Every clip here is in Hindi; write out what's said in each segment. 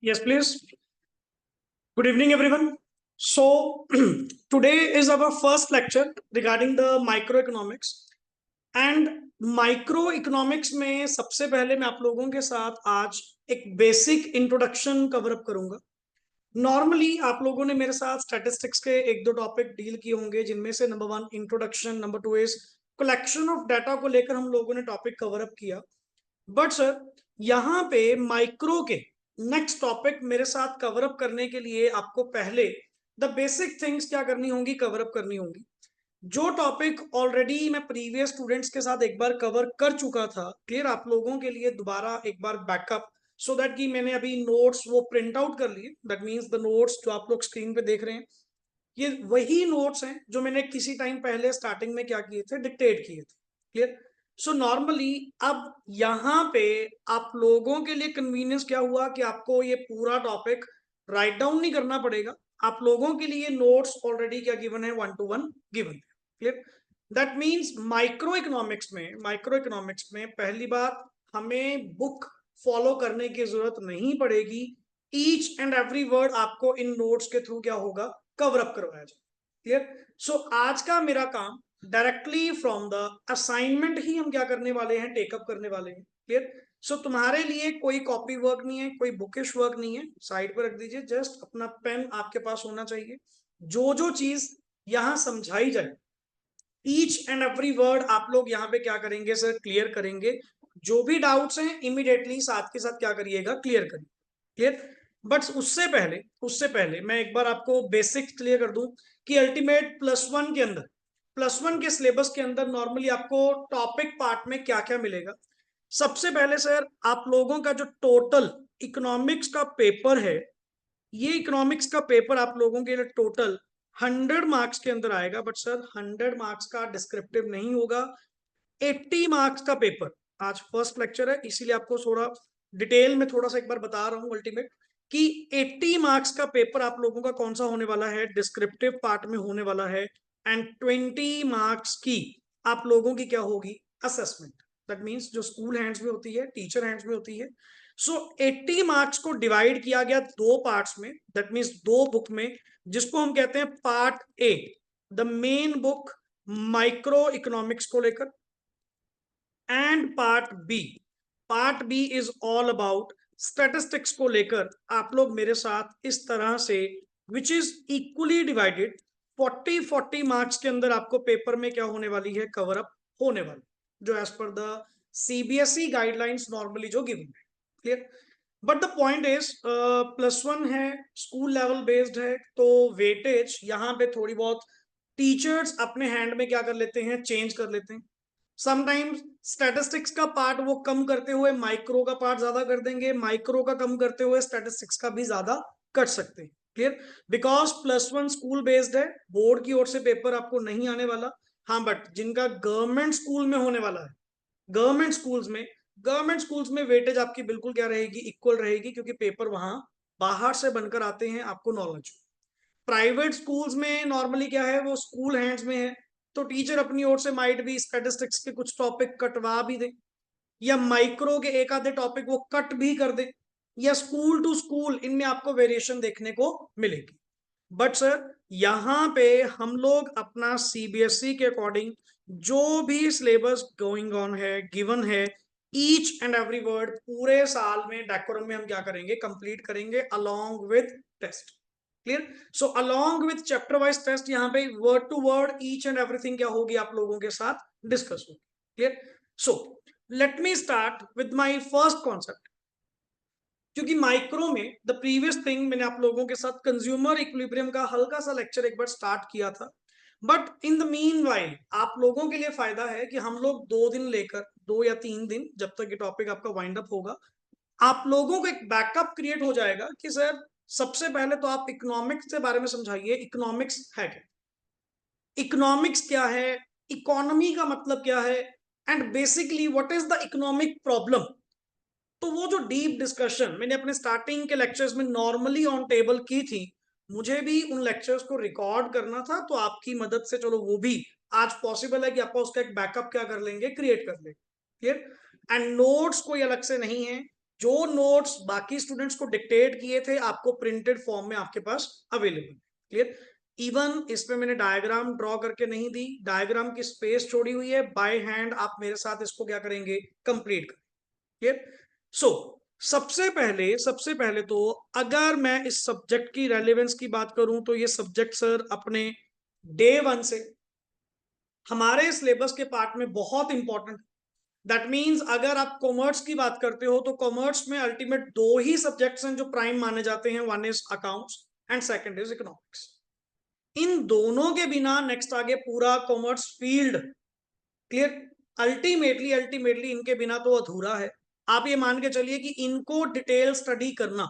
Yes, please. Good evening, everyone. So, today is our first lecture regarding the microeconomics. And micro economics में सबसे पहले मैं आप लोगों के साथ आज एक बेसिक इंट्रोडक्शन कवर अप करूंगा। नॉर्मली आप लोगों ने मेरे साथ स्टैटिस्टिक्स के एक दो टॉपिक डील किए होंगे, जिनमें से number 1 introduction, number 2 is collection of data को लेकर हम लोगों ने टॉपिक कवर अप किया। बट सर, यहाँ पे माइक्रो के नेक्स्ट टॉपिक मेरे साथ कवर अप करने के लिए आपको पहले द बेसिक थिंग्स क्या करनी होंगी, कवर अप करनी होंगी। जो टॉपिक ऑलरेडी मैं प्रीवियस स्टूडेंट्स के साथ एक बार कवर कर चुका था, क्लियर, आप लोगों के लिए दोबारा एक बार बैकअप, सो दैट कि मैंने अभी नोट्स वो प्रिंट आउट कर लिए। दैट मीन्स द नोट्स जो आप लोग स्क्रीन पे देख रहे हैं, ये वही नोट्स हैं जो मैंने किसी टाइम पहले स्टार्टिंग में क्या किए थे, डिक्टेट किए थे। क्लियर। सो नॉर्मली अब यहाँ पे आप लोगों के लिए कन्वीनियंस क्या हुआ कि आपको ये पूरा टॉपिक राइट डाउन नहीं करना पड़ेगा। आप लोगों के लिए नोट्स ऑलरेडी क्या गिवन है, 1 to 1 गिवन है। Clear. That means micro economics में पहली बात, हमें बुक फॉलो करने की जरूरत नहीं पड़ेगी। ईच एंड एवरी वर्ड आपको इन नोट्स के थ्रू क्या होगा, कवर अप करवाया जाए। क्लियर। सो आज का मेरा काम डायरेक्टली फ्रॉम द असाइनमेंट ही हम क्या करने वाले हैं, टेकअप करने वाले हैं। क्लियर। सो तुम्हारे लिए कोई कॉपी वर्क नहीं है, कोई बुकिश वर्क नहीं है, साइड पर रख दीजिए। जस्ट अपना पेन आपके पास होना चाहिए। जो जो चीज यहां समझाई जाए, ईच एंड एवरी वर्ड आप लोग यहाँ पे क्या करेंगे सर, क्लियर करेंगे। जो भी डाउट्स हैं इमीडिएटली साथ के साथ क्या करिएगा, क्लियर करिए। क्लियर। बट उससे पहले मैं एक बार आपको बेसिक्स क्लियर कर दूं कि अल्टीमेट प्लस वन के सिलेबस के अंदर नॉर्मली आपको टॉपिक पार्ट में क्या क्या मिलेगा। सबसे पहले सर, आप लोगों का जो टोटल इकोनॉमिक्स का पेपर है, ये इकोनॉमिक्स का पेपर आप लोगों के लिए टोटल 100 मार्क्स के अंदर आएगा। बट सर, 100 मार्क्स का डिस्क्रिप्टिव नहीं होगा, 80 मार्क्स का पेपर। आज फर्स्ट लेक्चर है, इसीलिए आपको थोड़ा डिटेल में थोड़ा सा एक बार बता रहा हूं अल्टीमेट कि 80 मार्क्स का पेपर आप लोगों का कौन सा होने वाला है, डिस्क्रिप्टिव पार्ट में होने वाला है। एंड 20 मार्क्स की आप लोगों की क्या होगी, असेसमेंट। दैट मीन्स जो स्कूल हैंड्स में होती है, टीचर हैंड्स में होती है। सो 80 मार्क्स को डिवाइड किया गया दो पार्ट्स में, दैट मीन्स दो बुक में, जिसको हम कहते हैं part A, the main book micro economics को लेकर, and part B is all about statistics को लेकर। आप लोग मेरे साथ इस तरह से, which is equally divided, 40-40 marks के अंदर आपको पेपर में क्या होने वाली है, कवर अप होने वाली, जो as per the CBSE guidelines normally जो गिवन है। Clear. But the point is, +1 है, स्कूल लेवल बेस्ड है, तो वेटेज यहाँ पे थोड़ी बहुत टीचर्स अपने हैंड में क्या कर लेते हैं, चेंज कर लेते हैं। समटाइम्स स्टैटिस्टिक्स का पार्ट वो कम करते हुए माइक्रो का पार्ट ज्यादा कर देंगे, माइक्रो का कम करते हुए स्टैटिस्टिक्स का भी ज्यादा कर सकते हैं। क्लियर। बिकॉज +1 स्कूल बेस्ड है, बोर्ड की ओर से पेपर आपको नहीं आने वाला। हाँ, बट जिनका गवर्नमेंट स्कूल में होने वाला है, गवर्नमेंट स्कूल्स में वेटेज आपकी बिल्कुल क्या रहेगी, इक्वल रहेगी, क्योंकि पेपर वहां बाहर से बनकर आते हैं, आपको नॉलेज। प्राइवेट स्कूल्स में नॉर्मली क्या है, वो स्कूल हैंड्स में है, तो टीचर अपनी ओर से माइट भी स्टैटिस्टिक्स के कुछ टॉपिक कटवा भी दे, या माइक्रो के एक आधे टॉपिक वो कट भी कर दे, या स्कूल टू स्कूल इनमें आपको वेरिएशन देखने को मिलेगी। बट सर, यहाँ पे हम लोग अपना सीबीएसई के अकॉर्डिंग जो भी सिलेबस गोइंग ऑन है, गिवन है, ईच एंड एवरी वर्ड पूरे साल में डेकोरम में हम क्या करेंगे, कंप्लीट करेंगे along with test. Clear. So along with chapter wise test, यहाँ पे word to word each and everything क्या होगी, आप लोगों के साथ डिस्कस होगी। Clear. So let me start with my first concept. क्योंकि माइक्रो में द प्रीवियस थिंग मैंने आप लोगों के साथ कंज्यूमर इक्विलिब्रियम का हल्का सा लेक्चर एक बार स्टार्ट किया था। But in the mean while आप लोगों के लिए फायदा है कि हम लोग 2 दिन लेकर, 2 या 3 दिन, जब तक ये टॉपिक आपका वाइंड अप होगा, आप लोगों को एक बैकअप क्रिएट हो जाएगा कि सर, सबसे पहले तो आप इकोनॉमिक्स के बारे में समझाइए, इकोनॉमिक्स है क्या, इकोनॉमिक्स क्या है, इकोनॉमी का मतलब क्या है, and basically what is the economic problem. तो वो जो डीप डिस्कशन मैंने अपने स्टार्टिंग के लेक्चर्स में नॉर्मली ऑन टेबल की थी, मुझे भी उन लेक्चर्स को रिकॉर्ड करना था, तो आपकी मदद से चलो वो भी आज पॉसिबल है कि आपका उसका एक बैकअप क्या कर लेंगे, क्रिएट कर लेंगे। क्लियर। एंड नोट्स कोई अलग से नहीं है, जो नोट्स बाकी स्टूडेंट्स को डिक्टेट किए थे आपको प्रिंटेड फॉर्म में आपके पास अवेलेबल। क्लियर? इवन इसमें मैंने डायग्राम ड्रॉ करके नहीं दी, डायग्राम की स्पेस छोड़ी हुई है, बाय हैंड आप मेरे साथ इसको क्या करेंगे, कंप्लीट करें। क्लियर? सो सबसे पहले तो अगर मैं इस सब्जेक्ट की रेलेवेंस की बात करूं तो ये सब्जेक्ट सर अपने डे 1 से हमारे सिलेबस के पार्ट में बहुत इंपॉर्टेंट। दैट मीन्स अगर आप कॉमर्स की बात करते हो तो कॉमर्स में अल्टीमेट दो ही सब्जेक्ट्स हैं जो प्राइम माने जाते हैं, one is accounts and second is economics. इन दोनों के बिना नेक्स्ट आगे पूरा कॉमर्स फील्ड, क्लियर, अल्टीमेटली इनके बिना तो अधूरा है। आप ये मान के चलिए कि इनको डिटेल स्टडी करना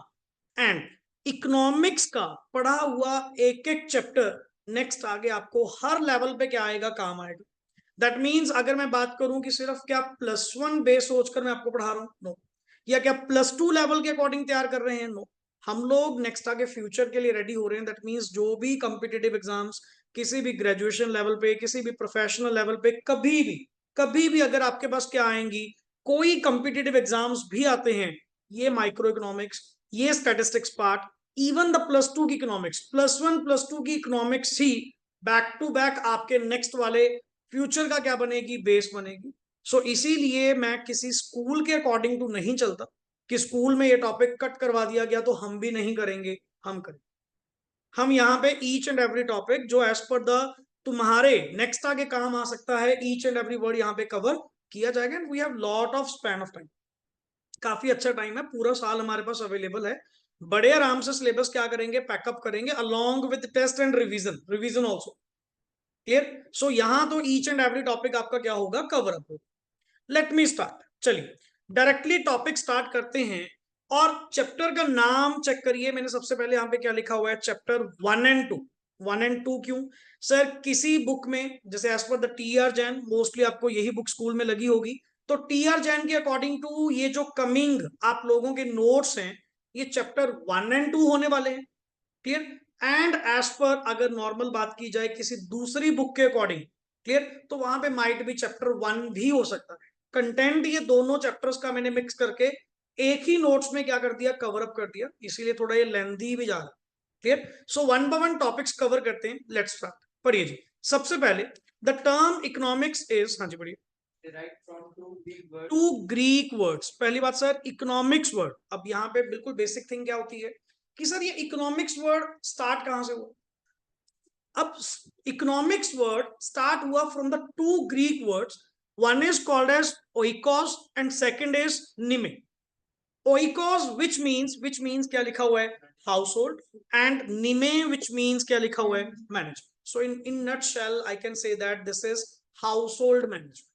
एंड इकोनॉमिक्स का पढ़ा हुआ एक एक चैप्टर नेक्स्ट आगे आपको हर लेवल पे क्या आएगा, काम आएगा। दैट मीन्स अगर मैं बात करूं कि सिर्फ क्या +1 बेस सोचकर मैं आपको पढ़ा रहा हूं, नो। या क्या +2 लेवल के अकॉर्डिंग तैयार कर रहे हैं, नो। हम लोग नेक्स्ट आगे फ्यूचर के लिए रेडी हो रहे हैं। दैट मीन्स जो भी कॉम्पिटिटिव एग्जाम्स किसी भी ग्रेजुएशन लेवल पे, किसी भी प्रोफेशनल लेवल पे, कभी भी अगर आपके पास क्या आएंगी, कोई कॉम्पिटिटिव एग्जाम्स भी आते हैं, ये माइक्रो इकोनॉमिक्स, ये स्टैटिस्टिक्स पार्ट, इवन द +2 की इकोनॉमिक्स, +1 +2 की इकोनॉमिक्स ही बैक टू बैक आपके नेक्स्ट वाले फ्यूचर का क्या बनेगी, बेस बनेगी। सो इसीलिए मैं किसी स्कूल के अकॉर्डिंग टू नहीं चलता कि स्कूल में ये टॉपिक कट करवा दिया गया तो हम भी नहीं करेंगे, हम करेंगे। हम यहाँ पे ईच एंड एवरी टॉपिक जो एज पर द तुम्हारे नेक्स्ट आगे काम आ सकता है, ईच एंड एवरी वर्ड यहाँ पे कवर किया जाएगा। And we have lot of span of time, काफी अच्छा टाइम है, पूरा साल हमारे पास अवेलेबल है। बड़े आराम से सिलेबस क्या करेंगे, पैकअप करेंगे along with test and revision also. Clear? So यहां तो ईच एंड एवरी टॉपिक आपका क्या होगा, कवर अप होगा। लेट मी स्टार्ट, चलिए डायरेक्टली टॉपिक स्टार्ट करते हैं। और चैप्टर का नाम चेक करिए, मैंने सबसे पहले यहाँ पे क्या लिखा हुआ है, चैप्टर 1 and 2। 1 and 2 क्यों सर? किसी बुक में जैसे as per the T R Jain, mostly आपको यही बुक स्कूल में लगी होगी, तो टी आर जैन के अकॉर्डिंग टू ये जो कमिंग आप लोगों के नोट्स हैं, ये चैप्टर 1 and 2 होने वाले हैं। क्लियर? एंड एज पर अगर नॉर्मल बात की जाए किसी दूसरी बुक के अकॉर्डिंग, क्लियर, तो वहां पे माइट भी चैप्टर 1 भी हो सकता है। कंटेंट ये दोनों चैप्टर्स का मैंने मिक्स करके एक ही नोट्स में क्या कर दिया, कवर अप कर दिया, इसीलिए थोड़ा ये लेंथी भी जा रहा है। Clear? So one by one topics cover करते हैं, लेट्स स्टार्ट। पढ़िए जी, सबसे पहले द टर्म इकोनॉमिक्स इज, हाँ जी पढ़िए, टू ग्रीक वर्ड्स। पहली बात सर, इकोनॉमिक्स वर्ड, अब यहाँ पे बिल्कुल बेसिक थिंग क्या होती है कि सर ये इकोनॉमिक्स वर्ड स्टार्ट कहां से हुआ? अब इकोनॉमिक्स वर्ड स्टार्ट हुआ from the two Greek words, one is called as oikos and second is nemein. Oikos which means क्या लिखा हुआ है, household, and nemein which means क्या लिखा हुआ है, management. So in nutshell I can say that this is household management.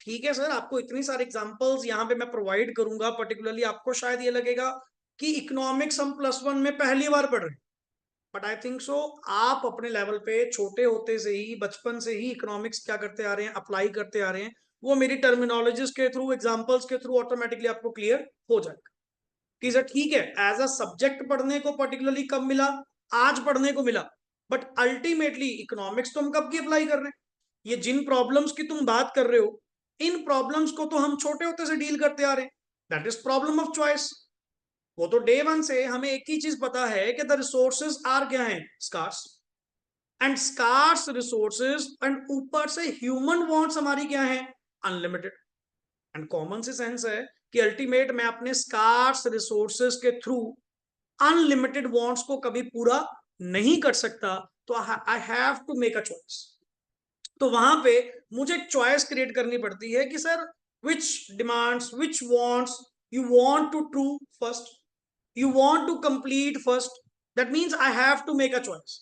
ठीक है सर, आपको इतनी सारी एग्जांपल्स यहाँ पे मैं प्रोवाइड करूंगा, पर्टिकुलरली आपको शायद ये लगेगा कि इकोनॉमिक्स हम +1 में पहली बार पढ़ रहे हैं, बट आई थिंक सो आप अपने लेवल पे छोटे होते से ही, बचपन से ही इकोनॉमिक्स क्या करते आ रहे हैं, अप्लाई करते आ रहे हैं। वो मेरी टर्मिनोलॉजीज के थ्रू, एग्जांपल्स के थ्रू ऑटोमेटिकली आपको क्लियर हो जाएगा कि सर ठीक है, एज अ सब्जेक्ट पढ़ने को पर्टिकुलरली कब मिला, आज पढ़ने को मिला, बट अल्टीमेटली इकोनॉमिक्स तो हम कब की अप्लाई कर रहे हैं? ये जिन प्रॉब्लम्स की तुम बात कर रहे हो, इन प्रॉब्लम्स को तो हम छोटे होते से डील करते आ रहे हैं। That is problem of choice. वो तो डे 1 से हमें एक ही चीज पता है कि द रिसोर्सेज आर क्या है, scarce, and scarce resources, and ऊपर से ह्यूमन वांट्स हमारी क्या है, अनलिमिटेड। एंड कॉमन सी सेंस है कि अल्टीमेट मैं अपने स्कार्स रिसोर्सेज के थ्रू अनलिमिटेड वांट्स को कभी पूरा नहीं कर सकता, तो I have to make a choice. तो वहां पे मुझे एक चॉइस क्रिएट करनी पड़ती है कि sir which demands, which wants you want to true first, you want to complete first. That means I have to make a choice.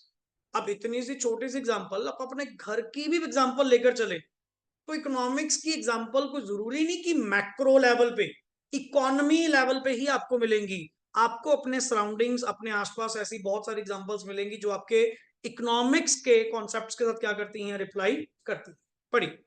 अब इतनी सी छोटी सी एग्जांपल, आप अपने घर की भी एग्जांपल लेकर चले, तो इकोनॉमिक्स की एग्जांपल को जरूरी नहीं कि मैक्रो लेवल पे, इकोनॉमी लेवल पे ही आपको मिलेंगी। आपको अपने सराउंडिंग्स, अपने आसपास ऐसी बहुत सारी एग्जांपल्स मिलेंगी जो आपके इकोनॉमिक्स के कॉन्सेप्ट्स के साथ क्या करती हैं, रिप्लाई करती हैं। पढ़िए,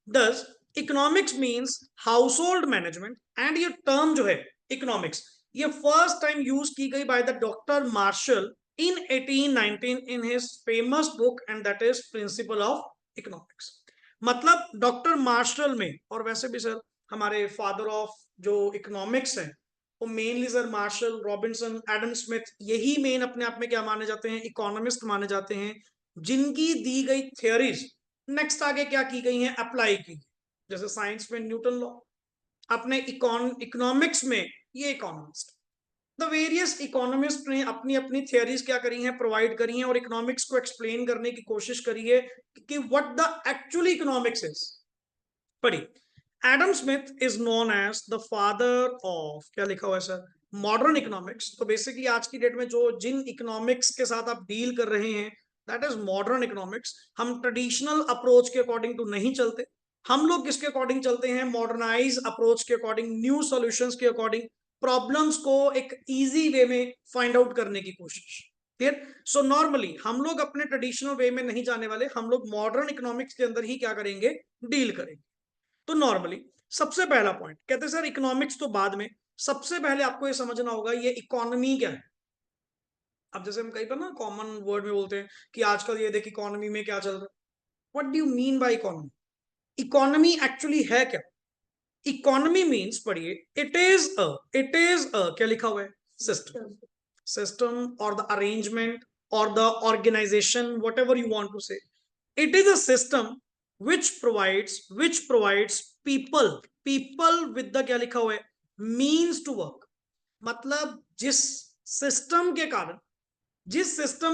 thus economics means household management, and ये टर्म जो है इकोनॉमिक्स, ये फर्स्ट टाइम यूज की गई by the doctor Marshall in 1819 in his famous book, and that is principle of economics. मतलब डॉक्टर मार्शल में, और वैसे भी सर हमारे फादर ऑफ जो इकोनॉमिक्स हैं, वो mainly sir Marshall, Robinson, Adam Smith, यही मेन अपने आप में क्या माने जाते हैं, इकोनॉमिस्ट माने जाते हैं, जिनकी दी गई थियोरीज नेक्स्ट आगे क्या की गई हैं, अप्लाई की। जैसे साइंस में न्यूटन लॉ, अपने इकोनॉमिक्स में ये इकोनॉमिस्ट, द वेरियस इकोनॉमिस्ट ने अपनी अपनी थियोरीज क्या करी हैं, प्रोवाइड करी हैं, और इकोनॉमिक्स को एक्सप्लेन करने की कोशिश करी है कि what the actually economics is. पढ़ी, Adam Smith is known as the father of, क्या लिखा हुआ है सर, मॉडर्न इकोनॉमिक्स। तो बेसिकली आज की डेट में जो जिन इकोनॉमिक्स के साथ आप डील कर रहे हैं, दैट इज मॉडर्न इकोनॉमिक्स। हम ट्रेडिशनल अप्रोच के अकॉर्डिंग टू नहीं चलते, हम लोग किसके अकॉर्डिंग चलते हैं, मॉडर्नाइज अप्रोच के अकॉर्डिंग, न्यू सॉल्यूशंस के अकॉर्डिंग, प्रॉब्लम्स को एक इजी वे में फाइंड आउट करने की कोशिश। क्लियर? सो नॉर्मली हम लोग अपने ट्रेडिशनल वे में नहीं जाने वाले, हम लोग मॉडर्न इकोनॉमिक्स के अंदर ही क्या करेंगे, डील करेंगे। तो नॉर्मली सबसे पहला पॉइंट कहते हैं सर इकोनॉमिक्स तो बाद में, सबसे पहले आपको ये समझना होगा ये इकोनॉमी क्या है। अब जैसे हम कहीं पर ना कॉमन वर्ड में बोलते हैं कि आजकल ये देख इकोनॉमी में क्या चल रहा है, what do you mean by economy? Economy actually है क्या? इकोनॉमी मीन्स, पढ़िए, इट इज अ क्या लिखा हुआ है, सिस्टम, सिस्टम और द अरेंजमेंट और the organization, whatever you want to say, it is a system which provides people with the, क्या लिखा हुआ है, means to work। मतलब जिस सिस्टम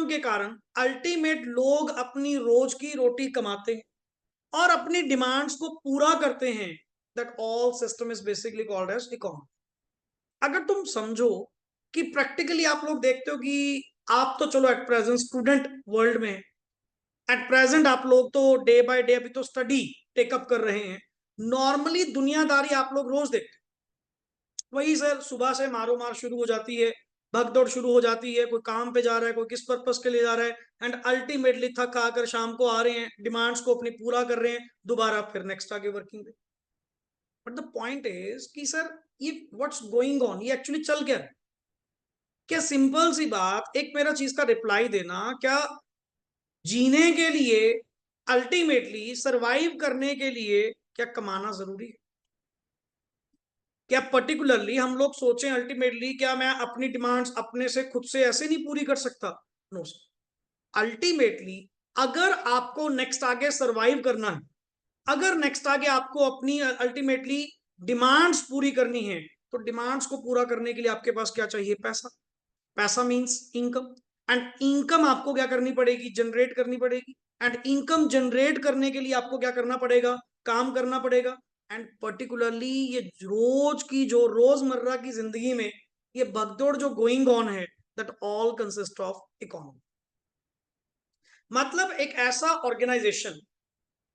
के कारण अल्टीमेट लोग अपनी रोज की रोटी कमाते हैं और अपनी डिमांड्स को पूरा करते हैं, that all system is basically called as economy. अगर तुम समझो कि प्रैक्टिकली आप लोग देखते हो कि आप तो चलो एट प्रेजेंट स्टूडेंट वर्ल्ड में, एट प्रेजेंट आप लोग तो डे बाय डे अभी तो स्टडी टेकअप कर रहे हैं, नॉर्मली दुनियादारी आप लोग रोज देखते हैं, वही सर सुबह से मारो मार शुरू हो जाती है, भगदौड़ शुरू हो जाती है, कोई काम पे जा रहा है, कोई किस पर्पस के लिए जा रहा है, एंड अल्टीमेटली थक आकर शाम को आ रहे हैं, डिमांड्स को अपनी पूरा कर रहे हैं, दोबारा फिर नेक्स्ट आगे working day. But the point is कि सर ये व्हाट्स गोइंग ऑन, ये एक्चुअली चल क्या रहा है? क्या सिंपल सी बात, एक मेरा चीज का रिप्लाई देना, क्या जीने के लिए, अल्टीमेटली सरवाइव करने के लिए क्या कमाना जरूरी है? क्या पर्टिकुलरली हम लोग सोचें अल्टीमेटली क्या मैं अपनी डिमांड्स अपने से खुद से ऐसे नहीं पूरी कर सकता? नो सर, अल्टीमेटली अगर आपको नेक्स्ट आगे सरवाइव करना है, अगर नेक्स्ट आगे आपको अपनी अल्टीमेटली डिमांड्स पूरी करनी है, तो डिमांड्स को पूरा करने के लिए आपके पास क्या चाहिए, पैसा। पैसा मींस इनकम, एंड इनकम आपको क्या करनी पड़ेगी, जनरेट करनी पड़ेगी, एंड इनकम जनरेट करने के लिए आपको क्या करना पड़ेगा, काम करना पड़ेगा। एंड पर्टिकुलरली ये रोज की जो रोजमर्रा की जिंदगी में ये भगदौड़ जो गोइंग ऑन है, that all consist of economy. मतलब एक ऐसा ऑर्गेनाइजेशन,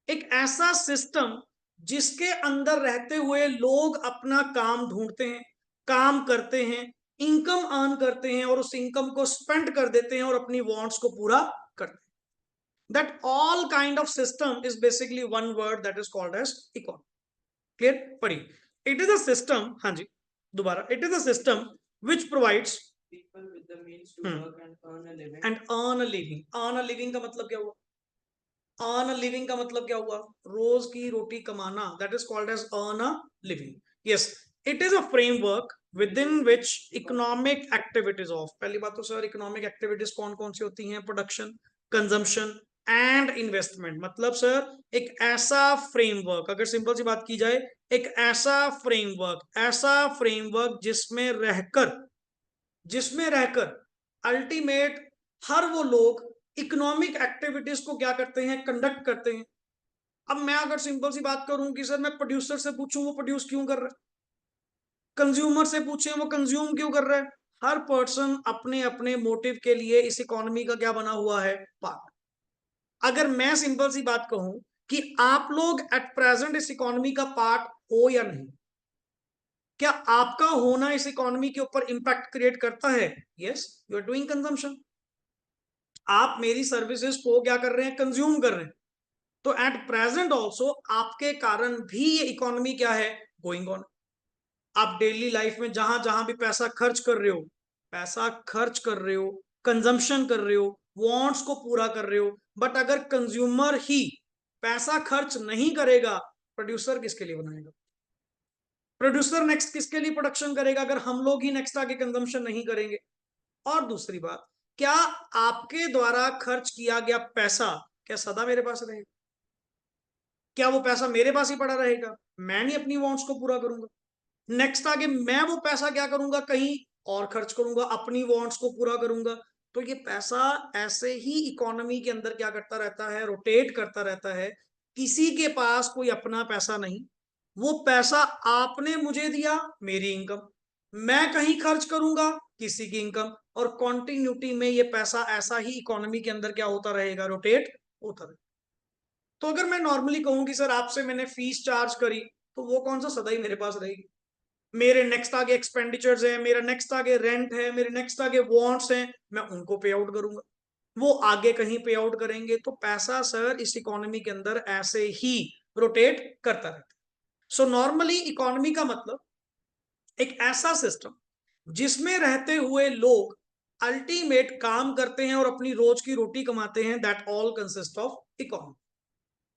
एक ऐसा सिस्टम जिसके अंदर रहते हुए लोग अपना काम ढूंढते हैं, काम करते हैं, इनकम अर्न करते हैं, और उस इनकम को स्पेंड कर देते हैं और अपनी वांट्स को पूरा करते हैं। That all kind of system is basically one word, that is called as economy. Clear? पढ़ी, इट इज अ सिस्टम, हाँ जी दोबारा, it is a system which provides people with the means to work and earn a living, and earn a living। earn a living का मतलब क्या हुआ? अर्न अ लिविंग का मतलब क्या हुआ? रोज की रोटी कमाना, that is called as earn a living. Yes, it is a framework within which economic activities of, पहली बात तो सर इकोनॉमिक एक्टिविटीज कौन कौन सी होती हैं, प्रोडक्शन, कंजम्पशन एंड इन्वेस्टमेंट। मतलब सर एक ऐसा फ्रेमवर्क, अगर सिंपल सी बात की जाए, एक ऐसा फ्रेमवर्क जिसमें रहकर अल्टीमेट हर वो लोग इकोनॉमिक एक्टिविटीज को क्या करते हैं, कंडक्ट करते हैं। अब मैं अगर सिंपल सी बात करूं कि सर मैं प्रोड्यूसर से पूछूं वो प्रोड्यूस क्यों कर रहा है, कंज्यूमर से पूछें वो कंज्यूम क्यों कर रहा है, हर पर्सन अपने अपने मोटिव के लिए इस इकोनॉमी का क्या बना हुआ है, पार्ट। अगर मैं सिंपल सी बात कहूं कि आप लोग एट प्रेजेंट इस इकोनॉमी का पार्ट हो या नहीं, क्या आपका होना इस इकोनॉमी के ऊपर इंपैक्ट क्रिएट करता है? Yes, you are doing consumption, आप मेरी सर्विसेज को क्या कर रहे हैं, कंज्यूम कर रहे हैं। तो एट प्रेजेंट ऑल्सो आपके कारण भी ये इकोनॉमी क्या है, गोइंग ऑन। आप डेली लाइफ में जहां जहां भी पैसा खर्च कर रहे हो, कंजम्पशन कर रहे हो, वांट्स को पूरा कर रहे हो, बट अगर कंज्यूमर ही पैसा खर्च नहीं करेगा, प्रोड्यूसर किसके लिए बनाएगा? प्रोड्यूसर नेक्स्ट किसके लिए प्रोडक्शन करेगा अगर हम लोग ही नेक्स्ट आगे कंजम्पशन नहीं करेंगे? और दूसरी बात, क्या आपके द्वारा खर्च किया गया पैसा क्या सदा मेरे पास रहेगा? क्या वो पैसा मेरे पास ही पड़ा रहेगा? मैं नहीं अपनी वांट्स को पूरा करूंगा, नेक्स्ट आगे मैं वो पैसा क्या करूंगा, कहीं और खर्च करूंगा, अपनी वांट्स को पूरा करूंगा। तो ये पैसा ऐसे ही इकोनॉमी के अंदर क्या करता रहता है, रोटेट करता रहता है। किसी के पास कोई अपना पैसा नहीं, वो पैसा आपने मुझे दिया, मेरी इनकम, मैं कहीं खर्च करूंगा, किसी की इनकम, और कॉन्टिन्यूटी में ये पैसा ऐसा ही इकोनॉमी के अंदर क्या होता रहेगा, रोटेट होता रहेगा। तो अगर मैं नॉर्मली कहूं कि सर आपसे मैंने फीस चार्ज करी, तो वो कौन सा सदा ही मेरे पास रहेगी? मेरे नेक्स्ट आगे एक्सपेंडिचर्स है, मेरा नेक्स्ट आगे रेंट है, मेरे नेक्स्ट आगे वांट्स हैं, मैं उनको पे आउट करूंगा, वो आगे कहीं पे आउट करेंगे। तो पैसा सर इस इकोनॉमी के अंदर ऐसे ही रोटेट करता रहता है। सो नॉर्मली इकोनॉमी का मतलब एक ऐसा सिस्टम जिसमें रहते हुए लोग अल्टीमेट काम करते हैं और अपनी रोज की रोटी कमाते हैं, that all consist of economy.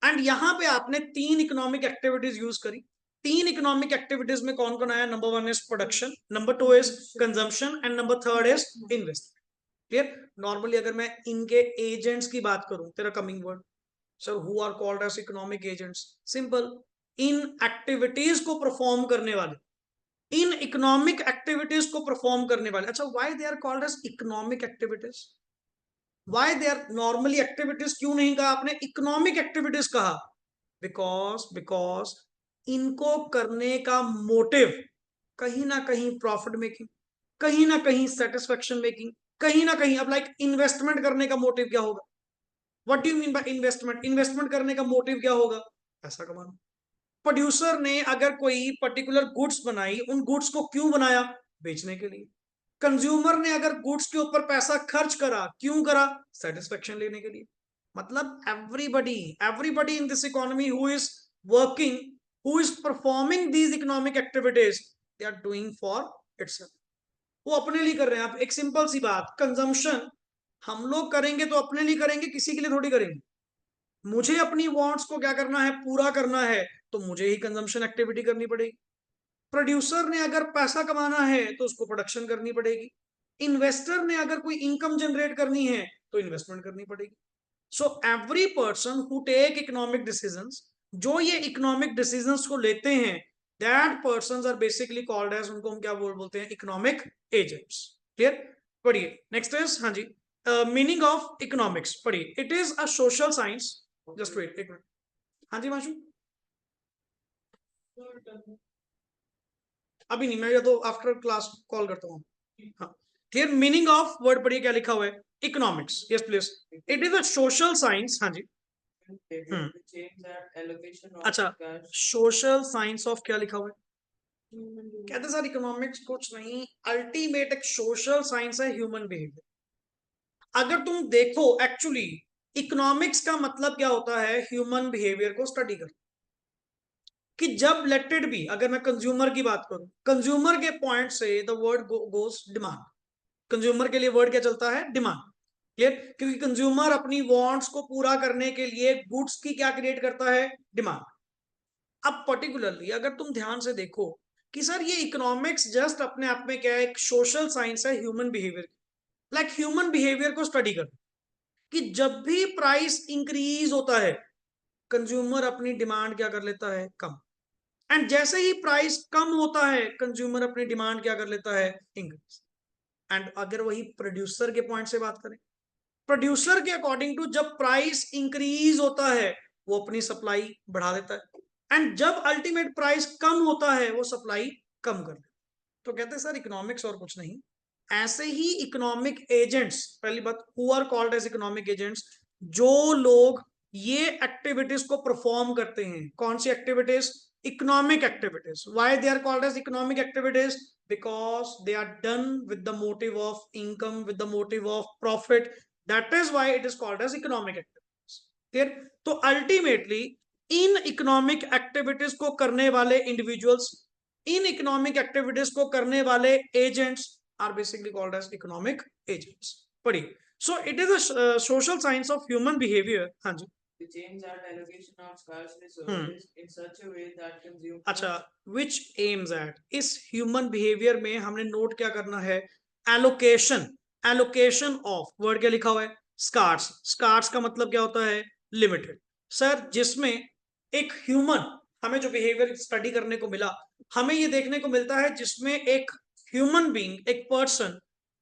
And यहां पे आपने तीन इकोनॉमिक एक्टिविटीज यूज करी। तीन इकोनॉमिक एक्टिविटीज में कौन कौन आया? Number one is production, number two is consumption, and number third is investment. Clear? Normally अगर मैं इनके एजेंट्स की बात करूं, तेरा coming word, sir who are called as economic agents? Simple, इन एक्टिविटीज को परफॉर्म करने वाले, इन इकोनॉमिक एक्टिविटीज को परफॉर्म करने वाले। अच्छा, why they are called as economic activities? Why they are normally activities क्यों नहीं कहा आपने, इकोनॉमिक एक्टिविटीज कहा? बिकॉज इनको करने का मोटिव कहीं ना कहीं प्रॉफिट मेकिंग, कहीं ना कहीं सेटिस्फेक्शन मेकिंग, कहीं ना कहीं, अब लाइक इन्वेस्टमेंट करने का मोटिव क्या होगा? What do you mean by investment? Investment करने का मोटिव क्या होगा? पैसा कमाना। प्रोड्यूसर ने अगर कोई पर्टिकुलर गुड्स बनाई, उन गुड्स को क्यों बनाया? बेचने के लिए। कंज्यूमर ने अगर गुड्स के ऊपर पैसा खर्च करा, क्यों करा? सेटिस्फेक्शन लेने के लिए। मतलब everybody, everybody in this economy who is working, who is performing these economic activities, they are doing for itself. वो अपने लिए कर रहे हैं। आप एक सिंपल सी बात, कंजम्पशन हम लोग करेंगे तो अपने लिए करेंगे, किसी के लिए थोड़ी करेंगे। मुझे अपनी वांट्स को क्या करना है, पूरा करना है, तो मुझे ही कंजम्पशन एक्टिविटी करनी पड़ेगी। प्रोड्यूसर ने अगर पैसा कमाना है तो उसको प्रोडक्शन करनी पड़ेगी। इन्वेस्टर ने अगर कोई इनकम जनरेट करनी है तो इन्वेस्टमेंट करनी पड़ेगी। So every person who take economic decisions, जो ये इकोनॉमिक डिसीजंस को लेते हैं, that persons are basically called as, उनको हम क्या बोलते हैं, इकोनॉमिक एजेंट्स। क्लियर? पढ़िए नेक्स्ट इज, हाँ जी, मीनिंग ऑफ इकोनॉमिक्स पढ़िए। It is a social science, just wait एक मिनट, हाँ जी माशू, अभी नहीं, मैं या तो आफ्टर क्लास कॉल करता हूँ। हाँ, क्लियर? मीनिंग ऑफ वर्ड पढ़िए, क्या लिखा हुआ है, economics. Yes please. It is a social science, हाँ जी। अच्छा, सोशल साइंस ऑफ क्या लिखा हुआ है? कहते सर इकोनॉमिक्स कुछ नहीं, अल्टीमेट एक सोशल साइंस है, ह्यूमन बिहेवियर। अगर तुम देखो एक्चुअली इकोनॉमिक्स का मतलब क्या होता है, ह्यूमन बिहेवियर को स्टडी कर। कि जब लेट इट बी, अगर मैं कंज्यूमर की बात करूं, कंज्यूमर के पॉइंट से the word goes demand. Consumer के लिए वर्ड क्या चलता है, डिमांड। क्लियर? क्योंकि कंज्यूमर अपनी वांट्स को पूरा करने के लिए गुड्स की क्या क्रिएट करता है, डिमांड। अब पर्टिकुलरली अगर तुम ध्यान से देखो कि सर ये इकोनॉमिक्स जस्ट अपने आप में क्या है, एक सोशल साइंस है human behaviour, like human behaviour को स्टडी कर, कि जब भी प्राइस इंक्रीज होता है, कंज्यूमर अपनी डिमांड क्या कर लेता है, कम। एंड जैसे ही प्राइस कम होता है, कंज्यूमर अपनी डिमांड क्या कर लेता है, इंक्रीज। एंड अगर वही प्रोड्यूसर के पॉइंट से बात करें, प्रोड्यूसर के अकॉर्डिंग टू जब प्राइस इंक्रीज होता है, वो अपनी सप्लाई बढ़ा देता है, एंड जब अल्टीमेट प्राइस कम होता है, वो सप्लाई कम कर देता है। तो कहते हैं सर इकोनॉमिक्स और कुछ नहीं, ऐसे ही इकोनॉमिक एजेंट्स, पहली बात, who are called as economic agents, जो लोग ये एक्टिविटीज को परफॉर्म करते हैं। कौन सी activities? Economic activities. Why they are called as economic activities? Because they are done with the motive of income, with the motive of profit, that is why it is called as economic activities. Clear? तो अल्टीमेटली इन इकोनॉमिक एक्टिविटीज को करने वाले इंडिविजुअल्स, इन इकोनॉमिक एक्टिविटीज को करने वाले agents are basically called as economic agents. पढ़िए, so it is a social science of human behaviour, हाँ जी। Which aims at allocation of scarce resources in such a way that consumers अच्छा, विच एम्स एट, इस ह्यूमन बिहेवियर में हमने नोट क्या करना है, एलोकेशन, एलोकेशन ऑफ, वर्ड क्या लिखा हुआ है, स्कार्स, स्कार्स का मतलब क्या होता है, लिमिटेड। सर जिसमें एक ह्यूमन, हमें जो बिहेवियर स्टडी करने को मिला, हमें ये देखने को मिलता है जिसमें एक ह्यूमन बीइंग, एक पर्सन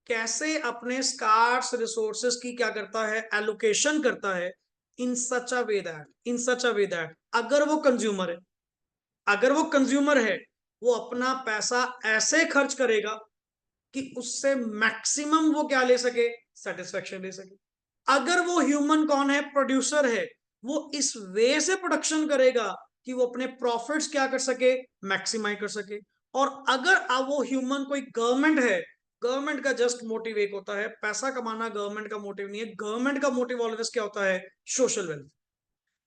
कैसे अपने स्कार्स रिसोर्सेस की क्या करता है, एलोकेशन करता है, इन सच अ way that, in such a way that, अगर वो कंज्यूमर है, अगर वो कंज्यूमर है, वो अपना पैसा ऐसे खर्च करेगा कि उससे मैक्सिमम वो क्या ले सके, सेटिस्फेक्शन ले सके। अगर वो ह्यूमन कौन है, प्रोड्यूसर है, वो इस वे से प्रोडक्शन करेगा कि वो अपने प्रॉफिट्स क्या कर सके, मैक्सिमाइज कर सके। और अगर वो ह्यूमन कोई गवर्नमेंट है, गवर्नमेंट का जस्ट मोटिव एक होता है पैसा कमाना, गवर्नमेंट का मोटिव नहीं है, गवर्नमेंट का मोटिव ऑलवेज क्या होता है, सोशल वेल्थ।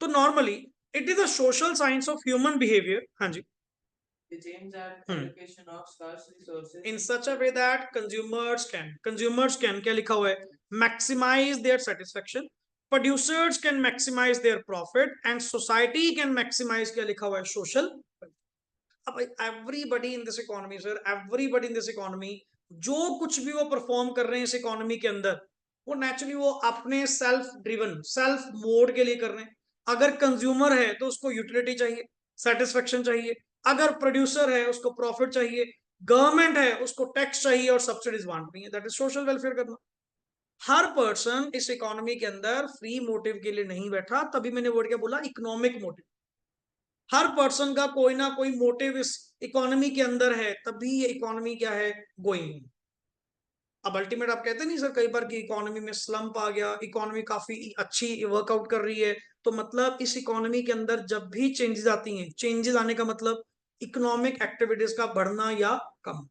तो normally it is a social science of human behaviour, हाँ जी, which aims at allocation of scarce resources in such a way that consumers can क्या लिखा हुआ है, maximize their satisfaction, producers can maximize their profit and society can maximize क्या लिखा हुआ है, social। अब everybody in this economy sir, everybody in this economy, जो कुछ भी वो परफॉर्म कर रहे हैं इस इकोनॉमी के अंदर, वो नेचुरली वो अपने सेल्फ ड्रिवन, सेल्फ मोड के लिए कर रहे हैं। अगर कंज्यूमर है तो उसको यूटिलिटी चाहिए, सेटिस्फेक्शन चाहिए, अगर प्रोड्यूसर है उसको प्रॉफिट चाहिए, गवर्नमेंट है उसको टैक्स चाहिए और सब्सिडीज बांटनी है, दैट इज सोशल वेलफेयर करना। हर पर्सन इस इकोनॉमी के अंदर फ्री मोटिव के लिए नहीं बैठा, तभी मैंने वर्ड क्या बोला, इकोनॉमिक मोटिव। हर पर्सन का कोई ना कोई मोटिव इस इकोनॉमी के अंदर है, तभी ये इकोनॉमी क्या है, गोइंग। अब अल्टीमेट आप कहते नहीं सर कई बार कि इकोनॉमी में स्लंप आ गया, इकोनॉमी काफी अच्छी वर्कआउट कर रही है, तो मतलब इस इकोनॉमी के अंदर जब भी चेंजेस आती हैं, चेंजेस आने का मतलब इकोनॉमिक एक्टिविटीज का बढ़ना या कम।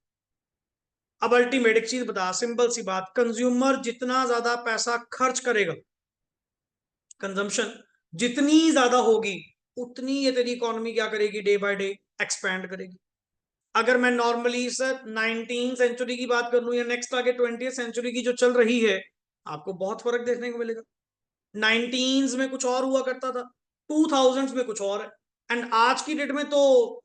अब अल्टीमेट एक चीज बता, सिंपल सी बात, कंज्यूमर जितना ज्यादा पैसा खर्च करेगा, कंजम्पशन जितनी ज्यादा होगी, उतनी ये तेरी इकोनॉमी क्या करेगी, डे बाय डे एक्सपैंड करेगी। अगर मैं नॉर्मली सर 19 सेंचुरी की बात कर लूं या नेक्स्ट आगे 20th सेंचुरी की जो चल रही है, आपको बहुत फर्क देखने को मिलेगा। 19s में कुछ और हुआ करता था, 2000s में कुछ और है, एंड आज की डेट में तो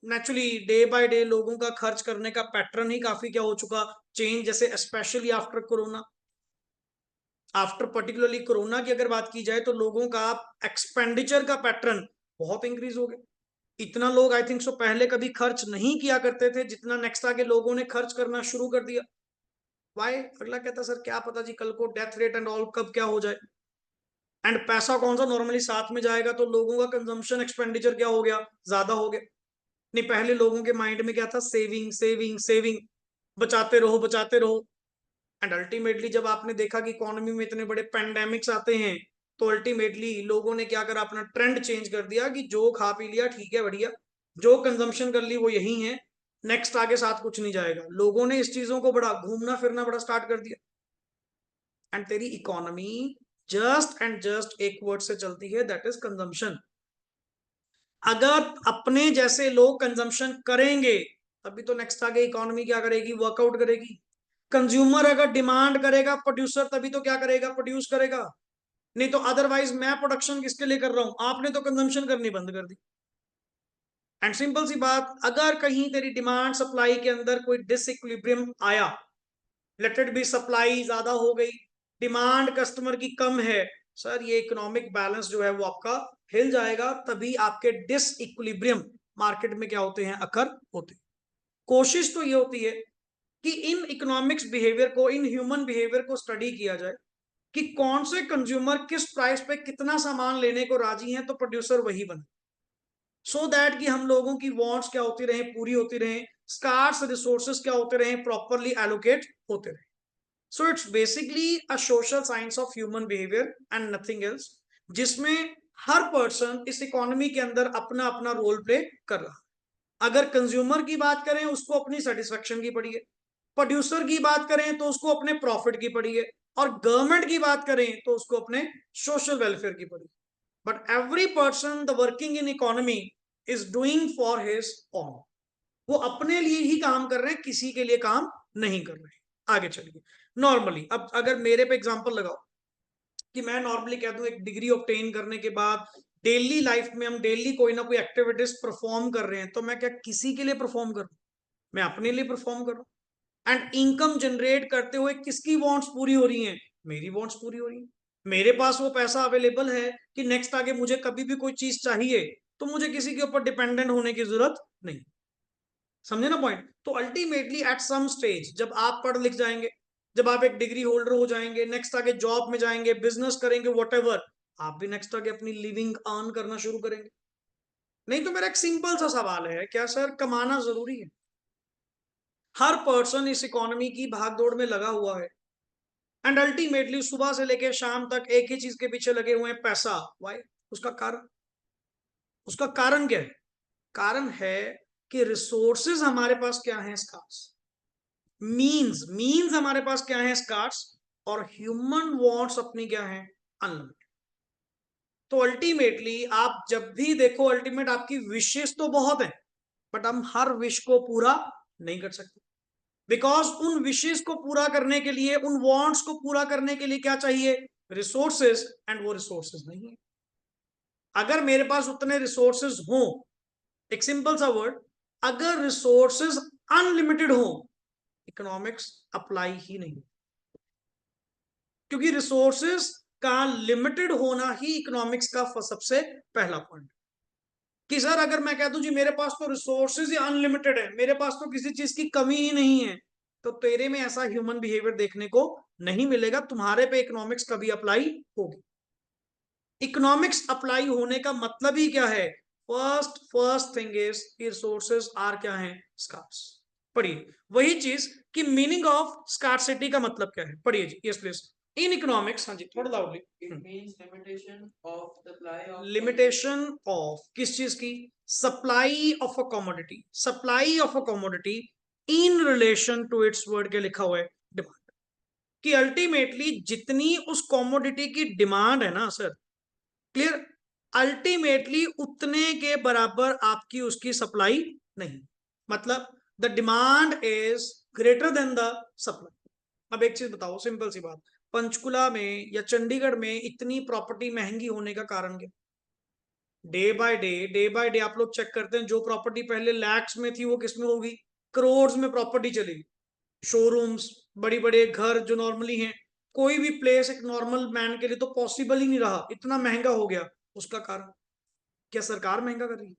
नेचुरली डे बाय डे लोगों का खर्च करने का पैटर्न ही काफी क्या हो चुका, चेंज, जैसे specially after corona, after particularly corona की अगर बात की जाए तो लोगों का एक्सपेंडिचर का पैटर्न बहुत इंक्रीज हो गया। इतना लोग आई थिंक सो पहले कभी खर्च नहीं किया करते थे जितना नेक्स्ट आगे लोगों ने खर्च करना शुरू कर दिया। वाई, अगला कहता सर क्या पता जी कल को डेथ रेट एंड ऑल कब क्या हो जाए, एंड पैसा कौन सा नॉर्मली साथ में जाएगा, तो लोगों का कंजम्पशन एक्सपेंडिचर क्या हो गया, ज्यादा हो गया। नहीं, पहले लोगों के माइंड में क्या था, सेविंग सेविंग सेविंग, बचाते रहो बचाते रहो। एंड अल्टीमेटली जब आपने देखा कि इकोनॉमी में इतने बड़े पैंडेमिक्स आते हैं, तो अल्टीमेटली लोगों ने क्या करा, अपना ट्रेंड चेंज कर दिया कि जो खा पी लिया ठीक है बढ़िया, जो कंजम्पशन कर ली वो यही है, नेक्स्ट आगे साथ कुछ नहीं जाएगा। लोगों ने इस चीजों को बड़ा घूमना फिरना बड़ा स्टार्ट कर दिया, एंड तेरी इकोनॉमी जस्ट एंड जस्ट एक वर्ड से चलती है, दैट इज कंजम्पशन। अगर अपने जैसे लोग कंजम्पशन करेंगे तभी तो नेक्स्ट आगे इकोनॉमी क्या करेगी, वर्कआउट करेगी। कंज्यूमर अगर डिमांड करेगा, प्रोड्यूसर तभी तो क्या करेगा, प्रोड्यूस करेगा। नहीं तो अदरवाइज मैं प्रोडक्शन किसके लिए कर रहा हूं, आपने तो कंजम्पशन करनी बंद कर दी। एंड सिंपल सी बात, अगर कहीं तेरी डिमांड सप्लाई के अंदर कोई डिसइक्विलिब्रियम आया, लेट इट बी सप्लाई ज्यादा हो गई, डिमांड कस्टमर की कम है, सर ये इकोनॉमिक बैलेंस जो है वो आपका हिल जाएगा, तभी आपके डिसइक्विलिब्रियम मार्केट में क्या होते हैं, अकर होते हैं। कोशिश तो ये होती है कि इन इकोनॉमिक्स बिहेवियर को, इन ह्यूमन बिहेवियर को स्टडी किया जाए कि कौन से कंज्यूमर किस प्राइस पे कितना सामान लेने को राजी हैं, तो प्रोड्यूसर वही बने, सो दैट कि हम लोगों की वांट्स क्या होती रहे, पूरी होती रहे, स्कार्स रिसोर्सेस क्या होते रहे, प्रॉपरली एलोकेट होते रहे। So it's basically a social science of human behaviour and nothing else, जिसमें हर पर्सन इस इकोनॉमी के अंदर अपना अपना रोल प्ले कर रहा है। अगर कंज्यूमर की बात करें उसको अपनी सेटिस्फेक्शन की पड़ी है, प्रोड्यूसर की बात करें तो उसको अपने प्रॉफिट की पड़ी है, और गवर्नमेंट की बात करें तो उसको अपने सोशल वेलफेयर की पड़ी। But every person the working in economy is doing for his own, वो अपने लिए ही काम कर रहे हैं, किसी के लिए काम नहीं कर रहे हैं। आगे चलिए, नॉर्मली अब अगर मेरे पे एग्जांपल लगाओ कि मैं नॉर्मली कह दूं एक डिग्री ऑब्टेन करने के बाद डेली लाइफ में हम डेली कोई ना कोई एक्टिविटीज परफॉर्म कर रहे हैं, तो मैं क्या किसी के लिए परफॉर्म कर रहा हूं? मैं अपने लिए परफॉर्म कर रहा हूं। एंड इनकम जनरेट करते हुए किसकी वांट्स पूरी हो रही हैं? मेरी वांट्स पूरी हो रही हैं। मेरे पास वो पैसा अवेलेबल है कि नेक्स्ट आगे मुझे कभी भी कोई चीज चाहिए तो मुझे किसी के ऊपर डिपेंडेंट होने की जरूरत नहीं। समझे ना पॉइंट? तो अल्टीमेटली एट सम स्टेज जब आप पढ़ लिख जाएंगे, जब आप एक डिग्री होल्डर हो जाएंगे, नेक्स्ट आगे जॉब में जाएंगे, बिजनेस करेंगे, व्हाटएवर, आप भी नेक्स्ट आगे अपनी लिविंग अर्न करना शुरू करेंगे। नहीं तो मेरा एक सिंपल सा सवाल है, क्या सर कमाना जरूरी है? हर पर्सन इस इकोनॉमी की भागदौड़ में लगा हुआ है एंड अल्टीमेटली सुबह से लेकर शाम तक एक ही चीज के पीछे लगे हुए हैं, पैसा। वाई? उसका कारण, उसका कारण क्या है? कारण है कि रिसोर्सेज हमारे पास क्या है? स्कार्स। मीन्स हमारे पास क्या है? स्कार्स। और ह्यूमन वांट्स अपनी क्या है? अनलिमिटेड। तो अल्टीमेटली आप जब भी देखो, अल्टीमेट आपकी विशेष तो बहुत है, बट हम हर विश को पूरा नहीं कर सकते, बिकॉज उन विशेष को पूरा करने के लिए, उन वांट्स को पूरा करने के लिए क्या चाहिए? रिसोर्सेज। एंड वो रिसोर्सेज नहीं है। अगर मेरे पास उतने रिसोर्सेज हो, एक सिंपल सा वर्ड, अगर रिसोर्सेज अनलिमिटेड हो, इकोनॉमिक्स अप्लाई ही नहीं, क्योंकि रिसोर्सेज का लिमिटेड होना ही इकोनॉमिक्स का सबसे पहला पॉइंट। कि सर अगर मैं कह दूं जी मेरे पास तो रिसोर्सेज ही अनलिमिटेड है, मेरे पास तो किसी चीज की कमी ही नहीं है, तो तेरे में ऐसा ह्यूमन बिहेवियर देखने को नहीं मिलेगा, तुम्हारे पे इकोनॉमिक्स कभी अप्लाई होगी। इकोनॉमिक्स अप्लाई होने का मतलब ही क्या है? First thing is resources are क्या है? स्कार्स। पढ़िए वही चीज कि मीनिंग ऑफ स्कार्सिटी का मतलब क्या है, पढ़िए जी। Yes please. इन इकोनॉमिक्स, हाँ जी थोड़ा loudly. It means limitation of supply of limitation of किस चीज की? Supply of a commodity. Supply of a commodity in relation to its word के लिखा हुआ है डिमांड। कि अल्टीमेटली जितनी उस कॉमोडिटी की डिमांड है ना सर, क्लियर, अल्टीमेटली उतने के बराबर आपकी उसकी सप्लाई नहीं। मतलब the demand is greater then the supply. अब एक चीज बताओ, सिंपल सी बात, पंचकुला में या चंडीगढ़ में इतनी प्रॉपर्टी महंगी होने का कारण क्या? डे बाय डे आप लोग चेक करते हैं, जो प्रॉपर्टी पहले लैक्स में थी वो किस में होगी? करोड़ में प्रॉपर्टी चलेगी। शोरूम्स, बड़ी बड़े घर जो नॉर्मली हैं, कोई भी प्लेस एक नॉर्मल मैन के लिए तो पॉसिबल ही नहीं रहा, इतना महंगा हो गया। उसका कारण क्या? सरकार महंगा कर रही है?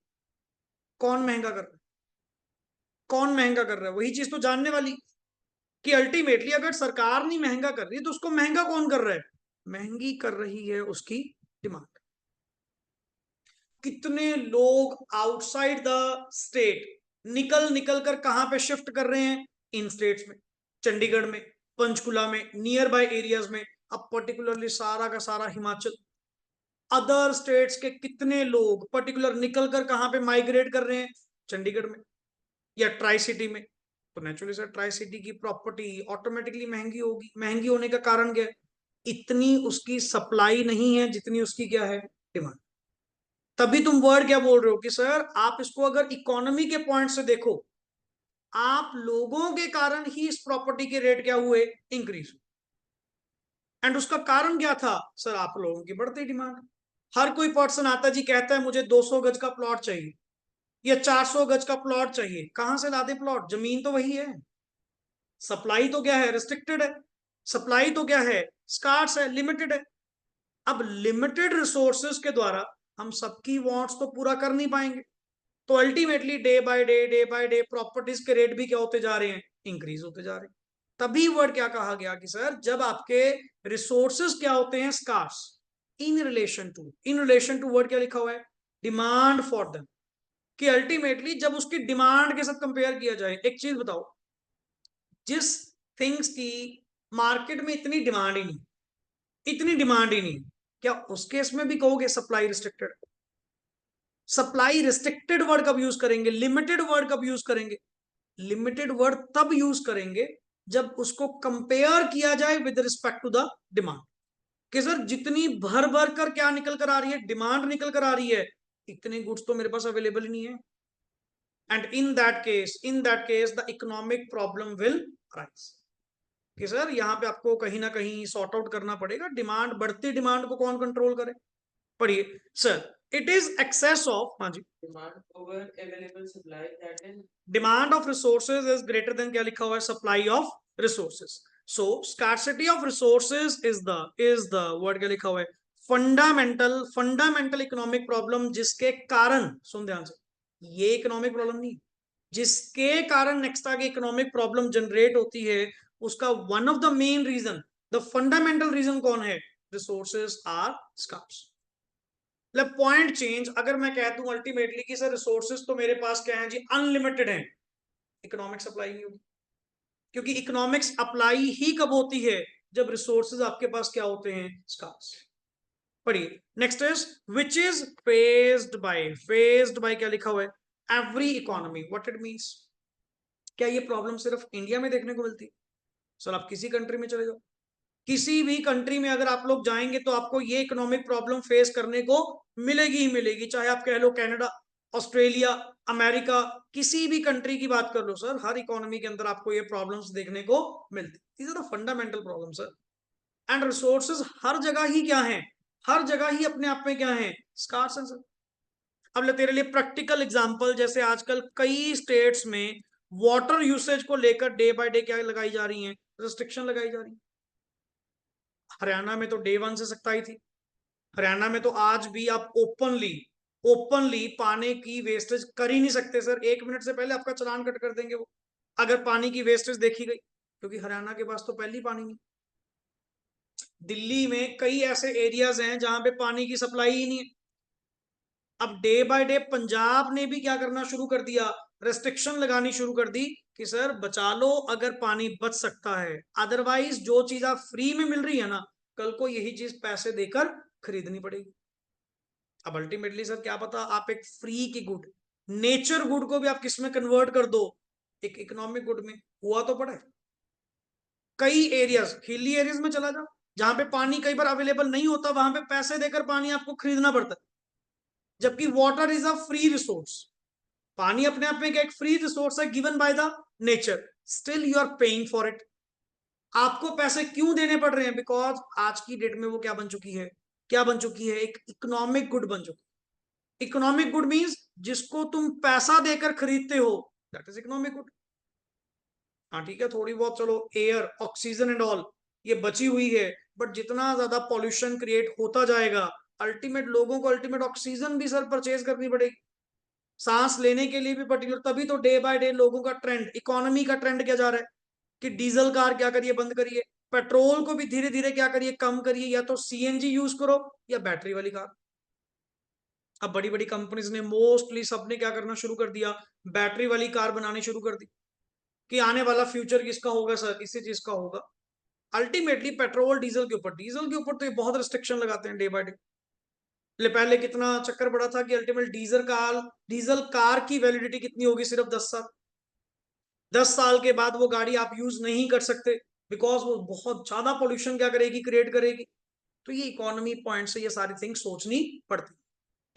कौन महंगा कर रहा है? कौन महंगा कर रहा है? वही चीज तो जानने वाली, कि अल्टीमेटली अगर सरकार नहीं महंगा कर रही तो उसको महंगा कौन कर रहा है? महंगी कर रही है उसकी डिमांड। कितने लोग आउटसाइड द स्टेट निकल निकल कर कहां पे शिफ्ट कर रहे हैं? इन स्टेट्स में, चंडीगढ़ में, पंचकुला में, नियर बाय एरियाज में, अब पर्टिकुलरली सारा का सारा हिमाचल, अदर स्टेट्स के कितने लोग पर्टिकुलर निकल कर कहां पे माइग्रेट कर रहे हैं? चंडीगढ़ में या ट्राई सिटी में। तो नेचुरली सर ट्राई सिटी की प्रॉपर्टी ऑटोमेटिकली महंगी होगी। महंगी होने का कारण क्या है? इतनी उसकी सप्लाई नहीं है जितनी उसकी क्या है? डिमांड। तभी तुम वर्ड क्या बोल रहे हो कि सर आप इसको अगर इकोनॉमी के पॉइंट से देखो, आप लोगों के कारण ही इस प्रॉपर्टी के रेट क्या हुए? इंक्रीज। एंड उसका कारण क्या था? सर आप लोगों की बढ़ती डिमांड। हर कोई पर्सन आता जी कहता है मुझे 200 गज का प्लॉट चाहिए या 400 गज का प्लॉट चाहिए। कहां से लादे प्लॉट? जमीन तो वही है, सप्लाई तो क्या है? रिस्ट्रिक्टेड है। सप्लाई तो क्या है? स्कार्स है, लिमिटेड है। अब लिमिटेड रिसोर्सेज के द्वारा हम सबकी वांट्स तो पूरा कर नहीं पाएंगे, तो ultimately day by day properties के रेट भी क्या होते जा रहे हैं? इंक्रीज होते जा रहे हैं। तभी वर्ड क्या कहा गया कि सर जब आपके रिसोर्सेज क्या होते हैं? Scarce. In relation to word क्या लिखा हुआ है? Demand for them. कि अल्टीमेटली जब उसकी डिमांड के साथ कंपेयर किया जाए, एक चीज बताओ, जिस थिंग्स की मार्केट में इतनी डिमांड ही नहीं, इतनी डिमांड ही नहीं, क्या उस केस में भी कहोगे supply restricted? Supply restricted word कब यूज करेंगे? लिमिटेड वर्ड कब यूज करेंगे? लिमिटेड वर्ड तब यूज करेंगे जब उसको कंपेयर किया जाए with respect to the demand. कि सर जितनी भर भर कर क्या निकल कर आ रही है? डिमांड निकल कर आ रही है, इतने गुड्स तो मेरे पास अवेलेबल ही नहीं है। And in that case the economic problem will arise. कि सर यहाँ पे आपको कहीं ना कहीं सॉर्ट आउट करना पड़ेगा, डिमांड, बढ़ती डिमांड को कौन कंट्रोल करे? पढ़िए sir, it is excess of, हाँ जी, demand over available supply, that is demand of resources is greater than, क्या लिखा हुआ है, supply of resources. So scarcity of resources is the word, क्या लिखा हुआ है, फंडामेंटल इकोनॉमिक प्रॉब्लम, जिसके कारण, सुन ध्यान से, ये इकोनॉमिक प्रॉब्लम नहीं, जिसके कारण नेक्स्ट आगे इकोनॉमिक प्रॉब्लम जनरेट होती है, उसका one of the main reason, the fundamental reason कौन है, रिसोर्सेज आर स्कार्स. मतलब पॉइंट चेंज, अगर मैं कह दूं अल्टीमेटली कि सर रिसोर्सेज तो मेरे पास क्या है जी, अनलिमिटेड है, इकोनॉमिक सप्लाई नहीं होगी, क्योंकि इकोनॉमिक्स अप्लाई ही कब होती है, जब रिसोर्सेज आपके पास क्या होते हैं, स्कार्स. पढ़िए next is which is faced by क्या लिखा हुआ है, every economy. What it means, क्या ये प्रॉब्लम सिर्फ इंडिया में देखने को मिलती है? सर आप किसी कंट्री में चले जाओ, किसी भी कंट्री में अगर आप लोग जाएंगे तो आपको ये इकोनॉमिक प्रॉब्लम फेस करने को मिलेगी ही मिलेगी, चाहे आप कह लो कनाडा, ऑस्ट्रेलिया, अमेरिका, किसी भी कंट्री की बात कर लो सर, हर इकोनॉमी के अंदर आपको ये प्रॉब्लम्स देखने को मिलती. These are the fundamental problem sir. And resources हर जगह ही क्या है, हर जगह ही अपने आप में क्या है, स्कार्स हैं सर. अब ले तेरे लिए प्रैक्टिकल एग्जांपल, जैसे आजकल कई स्टेट्स में वाटर यूसेज को लेकर डे बाय डे क्या लगाई जा रही है, रिस्ट्रिक्शन लगाई जा रही है. हरियाणा में तो डे वन से सख्ताई थी. हरियाणा में तो आज भी आप ओपनली पानी की वेस्टेज कर ही नहीं सकते सर, 1 मिनट से पहले आपका चालान कट कर देंगे वो, अगर पानी की वेस्टेज देखी गई, क्योंकि हरियाणा के पास तो पहले ही पानी नहीं. दिल्ली में कई ऐसे एरियाज हैं जहां पे पानी की सप्लाई ही नहीं है. अब डे बाय डे पंजाब ने भी क्या करना शुरू कर दिया, रेस्ट्रिक्शन लगानी शुरू कर दी कि सर बचा लो अगर पानी बच सकता है, अदरवाइज जो चीज आप फ्री में मिल रही है ना, कल को यही चीज पैसे देकर खरीदनी पड़ेगी. अब अल्टीमेटली सर क्या पता आप एक फ्री की गुड, नेचर गुड को भी आप किस में कन्वर्ट कर दो, एक इकोनॉमिक गुड में. हुआ तो पड़ा है. कई एरियाज, हिली एरियाज में चला जाओ, जहां पे पानी कई बार अवेलेबल नहीं होता, वहां पे पैसे देकर पानी आपको खरीदना पड़ता है, जबकि water is a free resource. पानी अपने आप में क्या एक फ्री रिसोर्स है, given by the nature, still you are paying for it. आपको पैसे क्यों देने पड़ रहे हैं, बिकॉज आज की डेट में वो क्या बन चुकी है, क्या बन चुकी है, एक इकोनॉमिक गुड बन चुकी है. इकोनॉमिक गुड मींस जिसको तुम पैसा देकर खरीदते हो, दैट इज इकोनॉमिक गुड. हाँ ठीक है, थोड़ी बहुत चलो एयर, ऑक्सीजन एंड ऑल ये बची हुई है, बट जितना ज्यादा पॉल्यूशन क्रिएट होता जाएगा, अल्टीमेट लोगों को अल्टीमेट ऑक्सीजन भी सर परचेज करनी पड़ेगी, सांस लेने के लिए भी पर्टिकुलर. तभी तो डे बाय डे लोगों का ट्रेंड, इकोनॉमी का ट्रेंड क्या जा रहा है, कि डीजल कार क्या करिए, बंद करिए, पेट्रोल को भी धीरे धीरे क्या करिए, कम करिए, या तो सीएनजी यूज करो या बैटरी वाली कार. अब बड़ी बड़ी कंपनीज ने मोस्टली सबने क्या करना शुरू कर दिया, बैटरी वाली कार बनानी शुरू कर दी, कि आने वाला फ्यूचर किसका होगा सर, इसी चीज का होगा. अल्टीमेटली पेट्रोल डीजल के ऊपर तो ये बहुत रिस्ट्रिक्शन लगाते हैं डे बाय डे. पहले कितना चक्कर पड़ा था कि अल्टीमेट डीजल कार की वैलिडिटी कितनी होगी, सिर्फ 10 साल. 10 साल के बाद वो गाड़ी आप यूज नहीं कर सकते, बिकॉज वो बहुत ज्यादा पोल्यूशन क्या करेगी, क्रिएट करेगी. तो ये इकोनॉमी पॉइंट से ये सारी थिंग्स सोचनी पड़ती.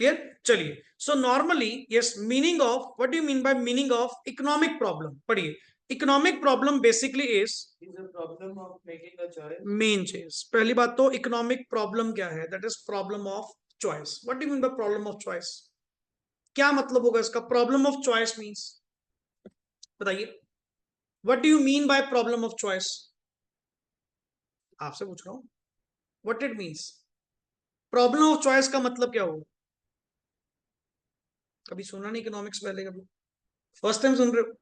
क्लियर, चलिए. So normally yes, meaning of, what do you mean by meaning of economic problem, पढ़िए. Economic problem basically is a problem of making a choice. Main चीज, पहली बात तो इकोनॉमिक प्रॉब्लम क्या है, that is problem of choice. What do you mean by problem of choice, क्या मतलब होगा इसका, प्रॉब्लम ऑफ चॉइस मींस, बताइए. What do you mean by problem of choice, आपसे पूछ रहा हूं, what it means, problem of choice का मतलब क्या होगा. कभी सुना नहीं इकोनॉमिक्स पहले, कभी फर्स्ट टाइम सुन रहे हो,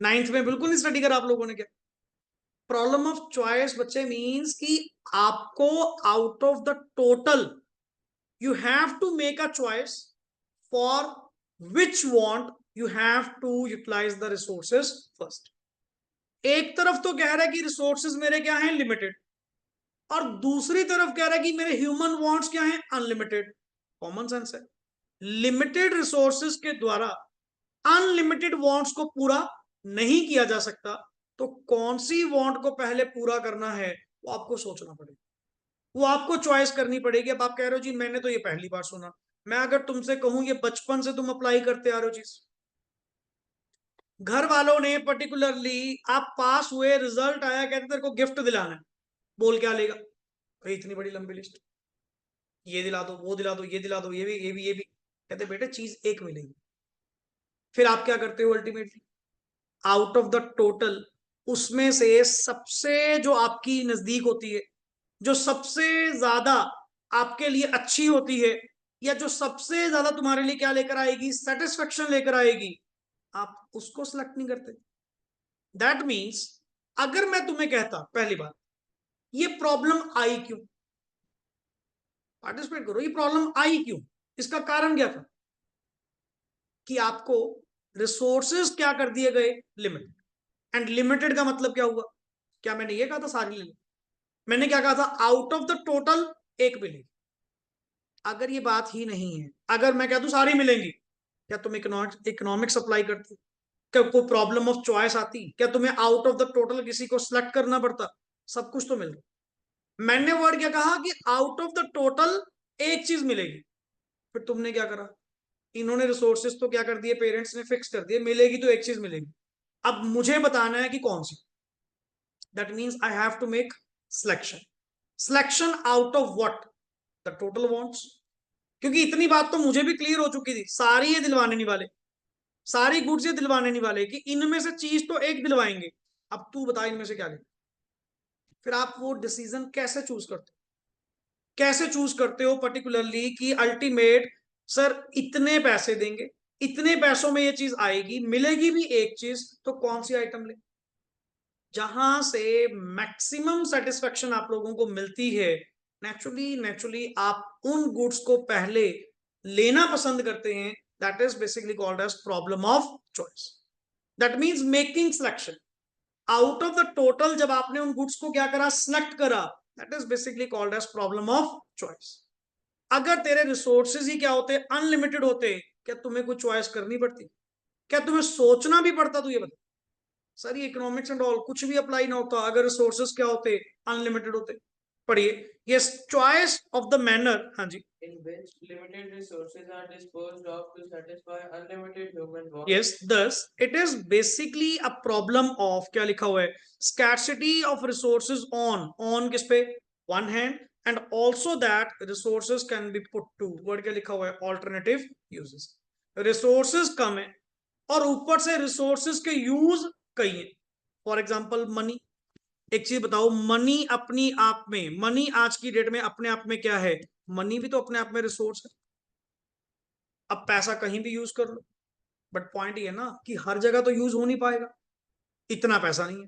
नाइन्थ में बिल्कुल नहीं स्टडी करा आप लोगों ने क्या. प्रॉब्लम ऑफ चॉइस बच्चे मींस कि आपको out of the total you have to make a choice for which want you have to utilize the resources first. एक तरफ तो कह रहा है कि रिसोर्सेज मेरे क्या हैं, लिमिटेड, और दूसरी तरफ कह रहा है कि मेरे ह्यूमन वांट्स क्या हैं, अनलिमिटेड. कॉमन सेंस है, लिमिटेड रिसोर्सेज के द्वारा अनलिमिटेड वांट्स को पूरा नहीं किया जा सकता, तो कौन सी वांट को पहले पूरा करना है वो आपको सोचना पड़ेगा, वो आपको चॉइस करनी पड़ेगी. अब आप कह रहे हो जी मैंने तो ये पहली बार सुना, मैं अगर तुमसे कहूं ये बचपन से तुम अप्लाई करते आ रहे हो चीज, घर वालों ने पर्टिकुलरली, आप पास हुए, रिजल्ट आया, कहते तेरे को गिफ्ट दिलाना है, बोल क्या लेगा, भाई इतनी बड़ी लंबी लिस्ट. ये दिला दो, वो दिला दो, ये दिला दो, ये भी, ये भी, ये भी। कहते बेटे चीज एक मिलेगी। फिर आप क्या करते हो ultimately, out of the total उसमें से सबसे जो आपकी नजदीक होती है, जो सबसे ज्यादा आपके लिए अच्छी होती है, या जो सबसे ज्यादा तुम्हारे लिए क्या लेकर आएगी, सेटिस्फेक्शन लेकर आएगी, आप उसको सिलेक्ट नहीं करते। दैट मीन्स अगर मैं तुम्हें कहता पहली बात, ये प्रॉब्लम आई क्यों, पार्टिसिपेट करो, ये प्रॉब्लम आई क्यों, इसका कारण क्या था, कि आपको रिसोर्सेज क्या कर दिए गए, लिमिटेड। एंड लिमिटेड का मतलब क्या हुआ, क्या मैंने ये कहा था सारी ले लो, मैंने क्या कहा था, आउट ऑफ द टोटल एक मिलेगी। अगर ये बात ही नहीं है, अगर मैं कह दूं सारी मिलेंगी, क्या तुम इकोनॉमिक्स अप्लाई करते, क्या कोई प्रॉब्लम ऑफ चॉइस आती, क्या तुम्हें आउट ऑफ द टोटल किसी को सिलेक्ट करना पड़ता, सब कुछ तो मिल रहा। मैंने वर्ड क्या कहा कि आउट ऑफ द टोटल एक चीज मिलेगी। फिर तुमने क्या करा, इन्होंने रिसोर्सेज तो क्या कर दिए, पेरेंट्स ने फिक्स कर दिए, मिलेगी तो एक चीज मिलेगी। अब मुझे बताना है कि कौन सी। That means I have to make selection. Selection out of what, the total wants. क्योंकि इतनी बात तो मुझे भी क्लियर हो चुकी थी, सारी ये दिलवाने नहीं वाले, सारी गुड्स ये दिलवाने नहीं वाले, कि इनमें से चीज तो एक दिलवाएंगे। अब तू बता इनमें से क्या ले। फिर आप वो डिसीजन कैसे चूज करते हो, कैसे चूज करते हो पर्टिकुलरली कि अल्टीमेट सर इतने पैसे देंगे, इतने पैसों में ये चीज आएगी, मिलेगी भी एक चीज, तो कौन सी आइटम ले। जहां से मैक्सिमम सेटिस्फेक्शन आप लोगों को मिलती है, नेचुरली नेचुरली आप उन गुड्स को पहले लेना पसंद करते हैं। That is basically called as problem of choice. That means making selection out of the total. जब आपने उन गुड्स को क्या करा, सिलेक्ट करा, that is basically called as problem of choice. अगर तेरे रिसोर्सेज ही क्या होते, अनलिमिटेड होते, क्या तुम्हें कुछ चॉइस करनी पड़ती, क्या तुम्हें सोचना भी पड़ता, तू ये बता। सर ये इकोनॉमिक्स एंड ऑल कुछ भी अप्लाई ना होता अगर रिसोर्सेज क्या होते, अनलिमिटेड होते। पढ़िए, yes, choice of the manner, हाँ जी, in which limited resources are disposed of to satisfy unlimited human wants. Yes, thus it is basically a problem of, क्या लिखा हुआ है, scarcity of resources on, on किस पे, one hand, and also that resources can be put to, word क्या लिखा हुआ है, ऑल्टरनेटिव यूजेस। रिसोर्सेज कम है और ऊपर से रिसोर्सेज के यूज कई है। For example money. एक चीज बताओ, मनी अपनी आप में, मनी आज की डेट में अपने आप में क्या है, मनी भी तो अपने आप में रिसोर्स है। अब पैसा कहीं भी यूज कर लो, बट पॉइंट ये ना कि हर जगह तो यूज हो नहीं पाएगा, इतना पैसा नहीं है।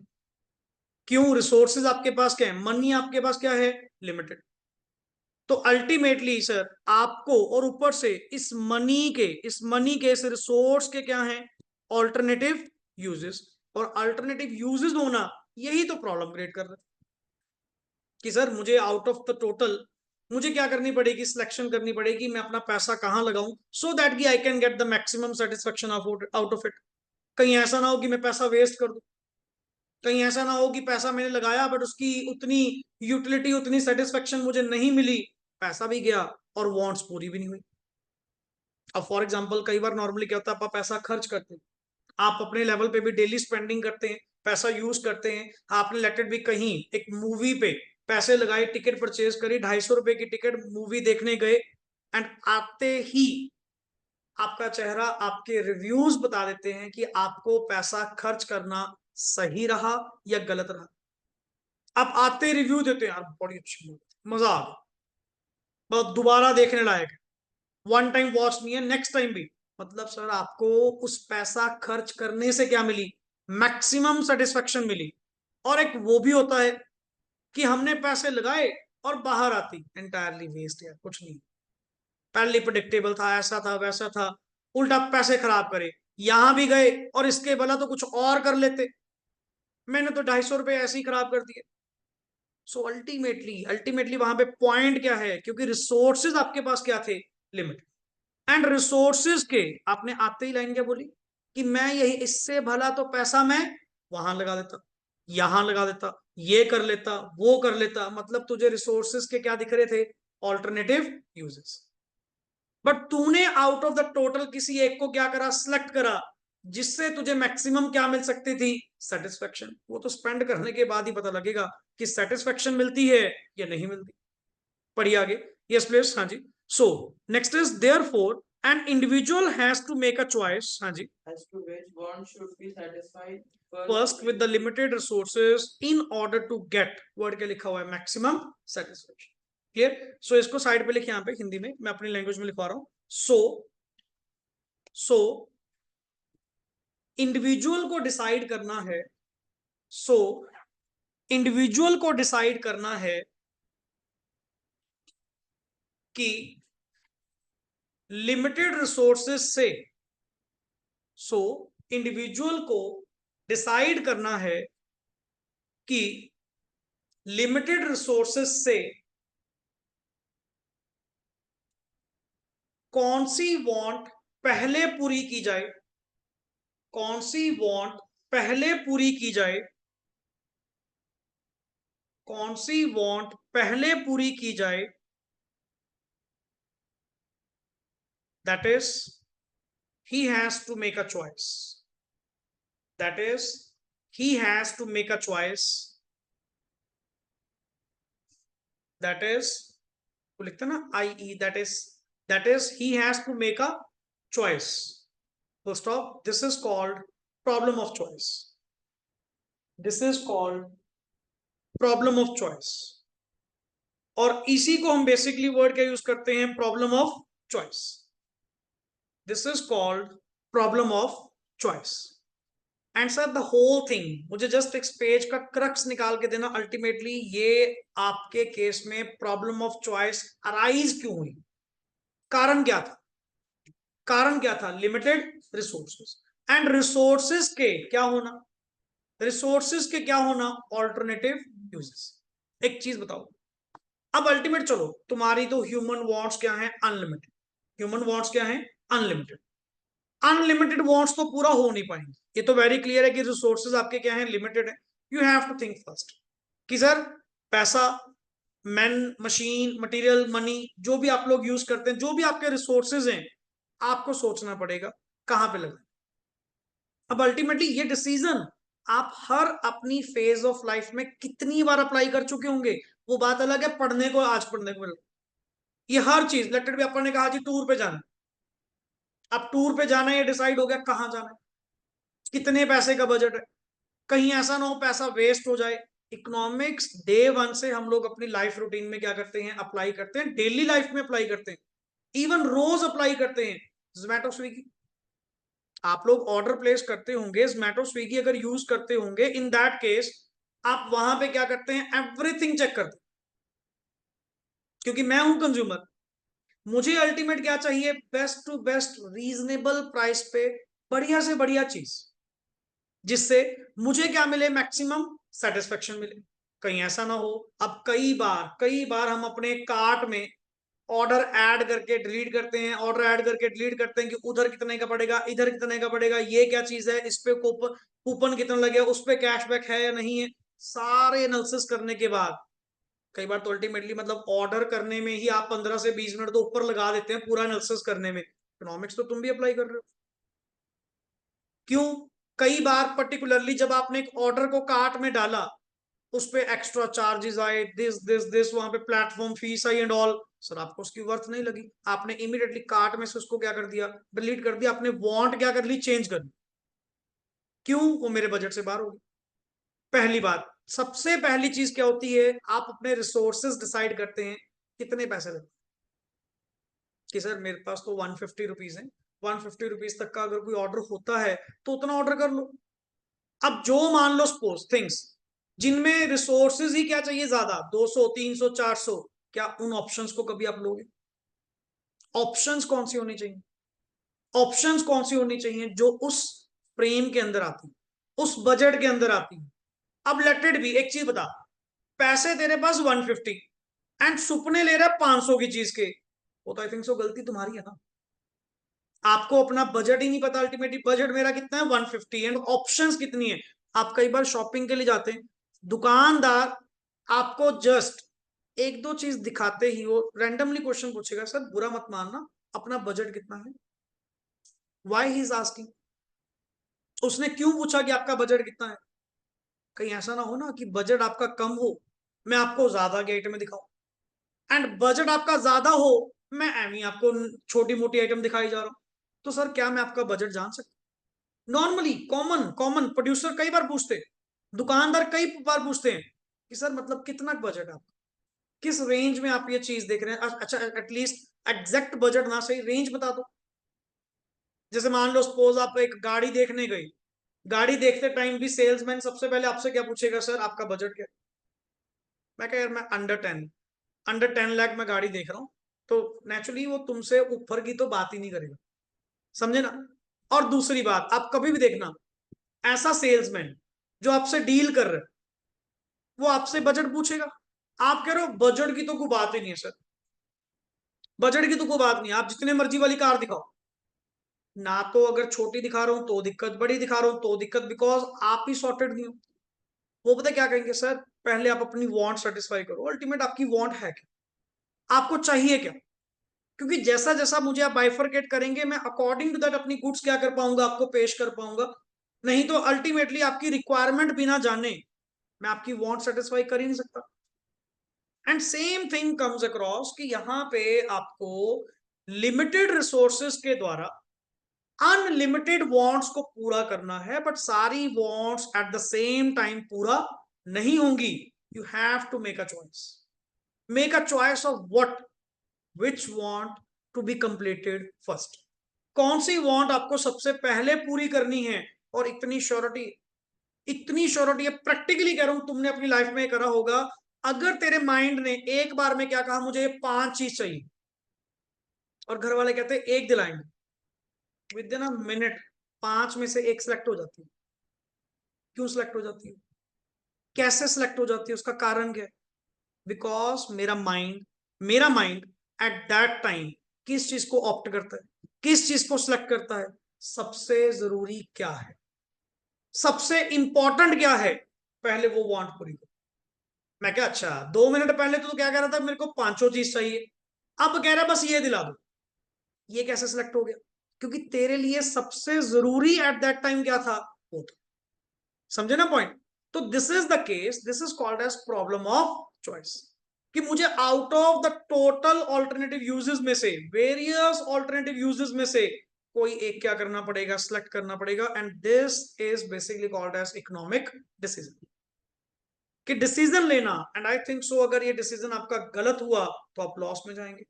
क्यों, रिसोर्सेज आपके पास क्या है, मनी आपके पास क्या है, लिमिटेड। तो अल्टीमेटली सर आपको, और ऊपर से इस मनी के इस रिसोर्स के क्या है, ऑल्टरनेटिव यूजेस। और अल्टरनेटिव यूजेस होना, यही तो प्रॉब्लम क्रिएट कर रहा है कि सर मुझे आउट ऑफ द टोटल मुझे क्या करनी पड़ेगी, सिलेक्शन करनी पड़ेगी, मैं अपना पैसा कहां लगाऊं, सो दैट कि I can get the maximum satisfaction out of it. कहीं ऐसा ना हो कि मैं पैसा वेस्ट कर दूं, कहीं ऐसा ना हो कि पैसा मैंने लगाया बट उसकी उतनी यूटिलिटी, उतनी सेटिस्फेक्शन मुझे नहीं मिली, पैसा भी गया और वांट्स पूरी भी नहीं हुई। अब फॉर एग्जांपल कई बार नॉर्मली क्या होता है, आप पैसा खर्च करते हैं, आप अपने लेवल पे भी डेली स्पेंडिंग करते हैं, पैसा यूज करते हैं। आपने लेटेड भी कहीं एक मूवी पे पैसे लगाए, टिकट परचेज करी, 250 रुपए की टिकट, मूवी देखने गए, एंड आते ही आपका चेहरा, आपके रिव्यूज बता देते हैं कि आपको पैसा खर्च करना सही रहा या गलत रहा। आप आते रिव्यू देते हैं, यार बड़ी अच्छी मूवी, मजा आ गया, बहुत दोबारा देखने लायक है, वन टाइम वॉच नहीं है, नेक्स्ट टाइम भी। मतलब सर आपको उस पैसा खर्च करने से क्या मिली, मैक्सिमम सेटिस्फेक्शन मिली। और एक वो भी होता है कि हमने पैसे लगाए और बाहर आती एंटायरली वेस्ट, यार कुछ नहीं, पहले प्रिडिक्टेबल था, ऐसा था वैसा था, उल्टा पैसे खराब करे, यहां भी गए और इसके भला तो कुछ और कर लेते, मैंने तो 250 रुपए ऐसे ही खराब कर दिए। सो अल्टीमेटली अल्टीमेटली वहां पे पॉइंट क्या है, क्योंकि रिसोर्सेज आपके पास क्या थे, लिमिट। एंड रिसोर्सेज के, आपने आते ही लाइन क्या बोली, कि मैं यही, इससे भला तो पैसा मैं वहां लगा देता, यहां लगा देता, ये कर लेता, वो कर लेता। मतलब तुझे रिसोर्सेज के क्या दिख रहे थे, ऑल्टरनेटिव यूजेस। बट तूने आउट ऑफ द टोटल किसी एक को क्या करा, सिलेक्ट करा, जिससे तुझे मैक्सिमम क्या मिल सकती थी, सेटिस्फेक्शन। वो तो स्पेंड करने के बाद ही पता लगेगा कि सेटिस्फेक्शन मिलती है या नहीं मिलती। पढ़िए आगे, यस प्लीज, हाँ जी। So next is therefore an individual has to make a choice, हाँ जी, as to which one should be satisfied first with the limited resources in order to get, word क्या लिखा हुआ है, मैक्सिमम सेटिस्फेक्शन। क्लियर? सो इसको साइड पे लिखे, यहाँ पे हिंदी में, मैं अपनी लैंग्वेज में लिखवा रहा हूं। सो इंडिविजुअल को डिसाइड करना है, सो इंडिविजुअल को डिसाइड करना है कि लिमिटेड रिसोर्सेज से, सो इंडिविजुअल को डिसाइड करना है कि लिमिटेड रिसोर्सेज से कौन सी वांट पहले पूरी की जाए, कौन सी वांट पहले पूरी की जाए, कौन सी वांट पहले पूरी की जाए, that is he has to make a choice, that is he has to make a choice, that is वो लिखते हैं ना IE, that is he has to make a choice, full stop. This is called problem of choice, this is called problem of choice, और इसी को हम बेसिकली वर्ड क्या यूज करते हैं, problem of choice. This is called problem of choice. And sir the whole thing, मुझे जस्ट एक पेज का क्रक्स निकाल के देना, अल्टीमेटली ये आपके केस में प्रॉब्लम ऑफ चॉइस अराइज क्यों हुई, कारण क्या था, कारण क्या था, लिमिटेड रिसोर्सेज, एंड रिसोर्सेज के क्या होना, रिसोर्सेज के क्या होना, ऑल्टरनेटिव यूजेस। एक चीज बताओ, अब अल्टीमेट चलो, तुम्हारी तो ह्यूमन वांट्स क्या है, अनलिमिटेड, ह्यूमन वांट्स क्या है, अनलिमिटेड, अनलिमिटेड वांट्स तो पूरा हो नहीं पाएंगे, ये तो वेरी क्लियर है कि रिसोर्सेज आपके क्या है, लिमिटेड है। You have to think first कि सर पैसा, मैन, मशीन, मटेरियल, मनी, जो भी आप लोग यूज करते हैं, जो भी आपके रिसोर्सेज हैं, आपको सोचना पड़ेगा कहां पे लगा। अब अल्टीमेटली ये डिसीजन आप हर अपनी फेज ऑफ लाइफ में कितनी बार अप्लाई कर चुके होंगे, वो बात अलग है, पढ़ने को आज पढ़ने को मिल, ये हर चीज लेटेड भी अपन ने कहा जी टूर पे जाना, अब टूर पे जाना, ये डिसाइड हो गया कहां जाना है, कितने पैसे का बजट है, कहीं ऐसा ना हो पैसा वेस्ट हो जाए। इकोनॉमिक्स डे वन से हम लोग अपनी लाइफ रूटीन में क्या करते हैं, अप्लाई करते हैं, डेली लाइफ में अप्लाई करते हैं, इवन रोज अप्लाई करते हैं। जोमेटो स्विगी, आप लोग ऑर्डर प्लेस करते होंगे, जोमेटो स्विगी अगर यूज करते होंगे, इन दैट केस आप वहां पे क्या करते हैं, एवरीथिंग चेक करते हैं, क्योंकि मैं हूं कंज्यूमर, मुझे अल्टीमेट क्या चाहिए, best to best reasonable price पे बढ़िया से बढ़िया चीज, जिससे मुझे क्या मिले, मैक्सिमम सेटिस्फेक्शन मिले। कहीं ऐसा ना हो, अब कई बार हम अपने कार्ट में ऑर्डर ऐड करके डिलीट करते हैं, ऑर्डर ऐड करके डिलीट करते हैं कि उधर कितने का पड़ेगा, इधर कितने का पड़ेगा, ये क्या चीज है, इस पे कूपन कूपन कितना लगेगा, उस पे कैशबैक है या नहीं है, सारे एनालिसिस करने के बाद कई बार तो अल्टीमेटली मतलब ऑर्डर करने में ही आप 15 से 20 मिनट तो ऊपर लगा देते हैं पूरा एनालिसिस करने में। इकोनॉमिक्स तो तुम भी अप्लाई कर रहे हो, क्यों? कई बार पर्टिकुलरली जब आपने एक ऑर्डर को कार्ट में डाला, उस पे एक्स्ट्रा चार्जेस आए, दिस वहां पे platform fees I and all, sir आपको उसकी वर्थ नहीं लगी, आपने इमीडिएटली कार्ट में से उसको क्या कर दिया, डिलीट कर दिया, आपने वांट क्या कर ली, चेंज कर ली, क्यों? वो मेरे बजट से बाहर होगी। पहली बात, सबसे पहली चीज क्या होती है, आप अपने रिसोर्सेज डिसाइड करते हैं कितने पैसे लगते, कि सर मेरे पास तो 150 रुपीज है, 150 रुपीज तक का अगर कोई ऑर्डर होता है तो उतना ऑर्डर कर लो। अब जो मान लो सपोज थिंग्स जिनमें रिसोर्सेज ही क्या चाहिए ज्यादा, 200 300 400, क्या उन ऑप्शंस को कभी आप लोगे? ऑप्शंस कौन सी होनी चाहिए, ऑप्शंस कौन सी होनी चाहिए जो उस फ्रेम के अंदर आती है, उस बजट के अंदर आती है। अब लेटेड भी एक चीज बता, पैसे तेरे पास 150 एंड सुपने ले रहा है 500 की चीज के, वो तो आई थिंक सो गलती तुम्हारी है ना, आपको अपना बजट ही नहीं पता, अल्टीमेटली बजट मेरा कितना है 150 एंड ऑप्शंस कितनी है। आप कई बार शॉपिंग के लिए जाते हैं, दुकानदार आपको जस्ट एक दो चीज दिखाते ही वो रैंडमली क्वेश्चन पूछेगा, सर बुरा मत मानना, अपना बजट कितना है, व्हाई ही इज आस्किंग, उसने क्यों पूछा कि आपका बजट कितना है? कहीं ऐसा ना हो ना कि बजट आपका कम हो, मैं आपको ज्यादा के आइटम में दिखाऊं, एंड बजट आपका ज्यादा हो, मैं एमी आपको छोटी मोटी आइटम दिखाई जा रहा हूं, तो सर क्या मैं आपका बजट जान सकता? नॉर्मली कॉमन कॉमन प्रोड्यूसर कई बार पूछते हैं, दुकानदार कई बार पूछते हैं कि सर मतलब कितना बजट है आपका, किस रेंज में आप ये चीज देख रहे हैं? अच्छा एटलीस्ट एग्जैक्ट बजट ना सही, रेंज बता दो। जैसे मान लो सपोज आप एक गाड़ी देखने गई, गाड़ी देखते टाइम भी सेल्समैन सबसे पहले आपसे क्या पूछेगा, सर आपका बजट क्या है? मैं कह यार मैं अंडर 10 लाख में गाड़ी देख रहा हूँ, तो नेचुरली वो तुमसे ऊपर की तो बात ही नहीं करेगा, समझे ना? और दूसरी बात, आप कभी भी देखना, ऐसा सेल्समैन जो आपसे डील कर रहा है वो आपसे बजट पूछेगा, आप कह रहे हो बजट की तो कोई बात ही नहीं है सर, बजट की तो कोई बात नहीं है, आप जितने मर्जी वाली कार दिखाओ ना, तो अगर छोटी दिखा रहा हूं तो दिक्कत, बड़ी दिखा रहा हूं तो दिक्कत, बिकॉज आप ही सॉर्टेड नहीं हो। वो पता क्या कहेंगे, सर पहले आप अपनी वांट सेटिस्फाई करो, अल्टीमेट आपकी वांट है क्या, आपको चाहिए क्या? क्योंकि जैसा जैसा मुझे आप बाइफरकेट करेंगे, मैं अकॉर्डिंग टू दैट अपनी गुड्स क्या कर पाऊंगा, आपको पेश कर पाऊंगा। नहीं तो अल्टीमेटली आपकी रिक्वायरमेंट बिना जाने मैं आपकी वांट सेटिस्फाई कर ही नहीं सकता। And same thing comes across कि यहां पे आपको लिमिटेड रिसोर्सेस के द्वारा अनलिमिटेड वांट्स को पूरा करना है, बट सारी wants at the same time पूरा नहीं होंगी। You have to make a choice, make a choice of what, which want to be completed first, कौन सी वांट आपको सबसे पहले पूरी करनी है। और इतनी श्योरिटी है, प्रैक्टिकली कह रहा हूं, तुमने अपनी लाइफ में करा होगा, अगर तेरे माइंड ने एक बार में क्या कहा, मुझे 5 चीज चाहिए, और घर वाले कहते हैं एक दिलाएंगे, विद इन अ मिनट 5 में से एक सिलेक्ट हो जाती है। क्यों सिलेक्ट हो जाती है, कैसे सिलेक्ट हो जाती है, उसका कारण क्या है? बिकॉज मेरा माइंड एट दैट टाइम किस चीज को ऑप्ट करता है, किस चीज को सिलेक्ट करता है, सबसे जरूरी क्या है, सबसे इंपॉर्टेंट क्या है, पहले वो वांट पूरी करो। मैं क्या, अच्छा 2 मिनट पहले तो क्या कह रहा था, मेरे को पांचों चीज चाहिए, अब कह रहा है बस ये दिला दो। ये कैसे सिलेक्ट हो गया? क्योंकि तेरे लिए सबसे जरूरी एट दैट टाइम क्या था, वो था। समझे ना पॉइंट? तो this is the case, this is called as problem of choice, कि मुझे out of the total alternative uses में से, वेरियस ऑल्टरनेटिव यूजेस में से कोई एक क्या करना पड़ेगा, सिलेक्ट करना पड़ेगा। And this is basically called as economic decision, कि डिसीजन लेना। एंड आई थिंक सो अगर ये डिसीजन आपका गलत हुआ तो आप लॉस में जाएंगे,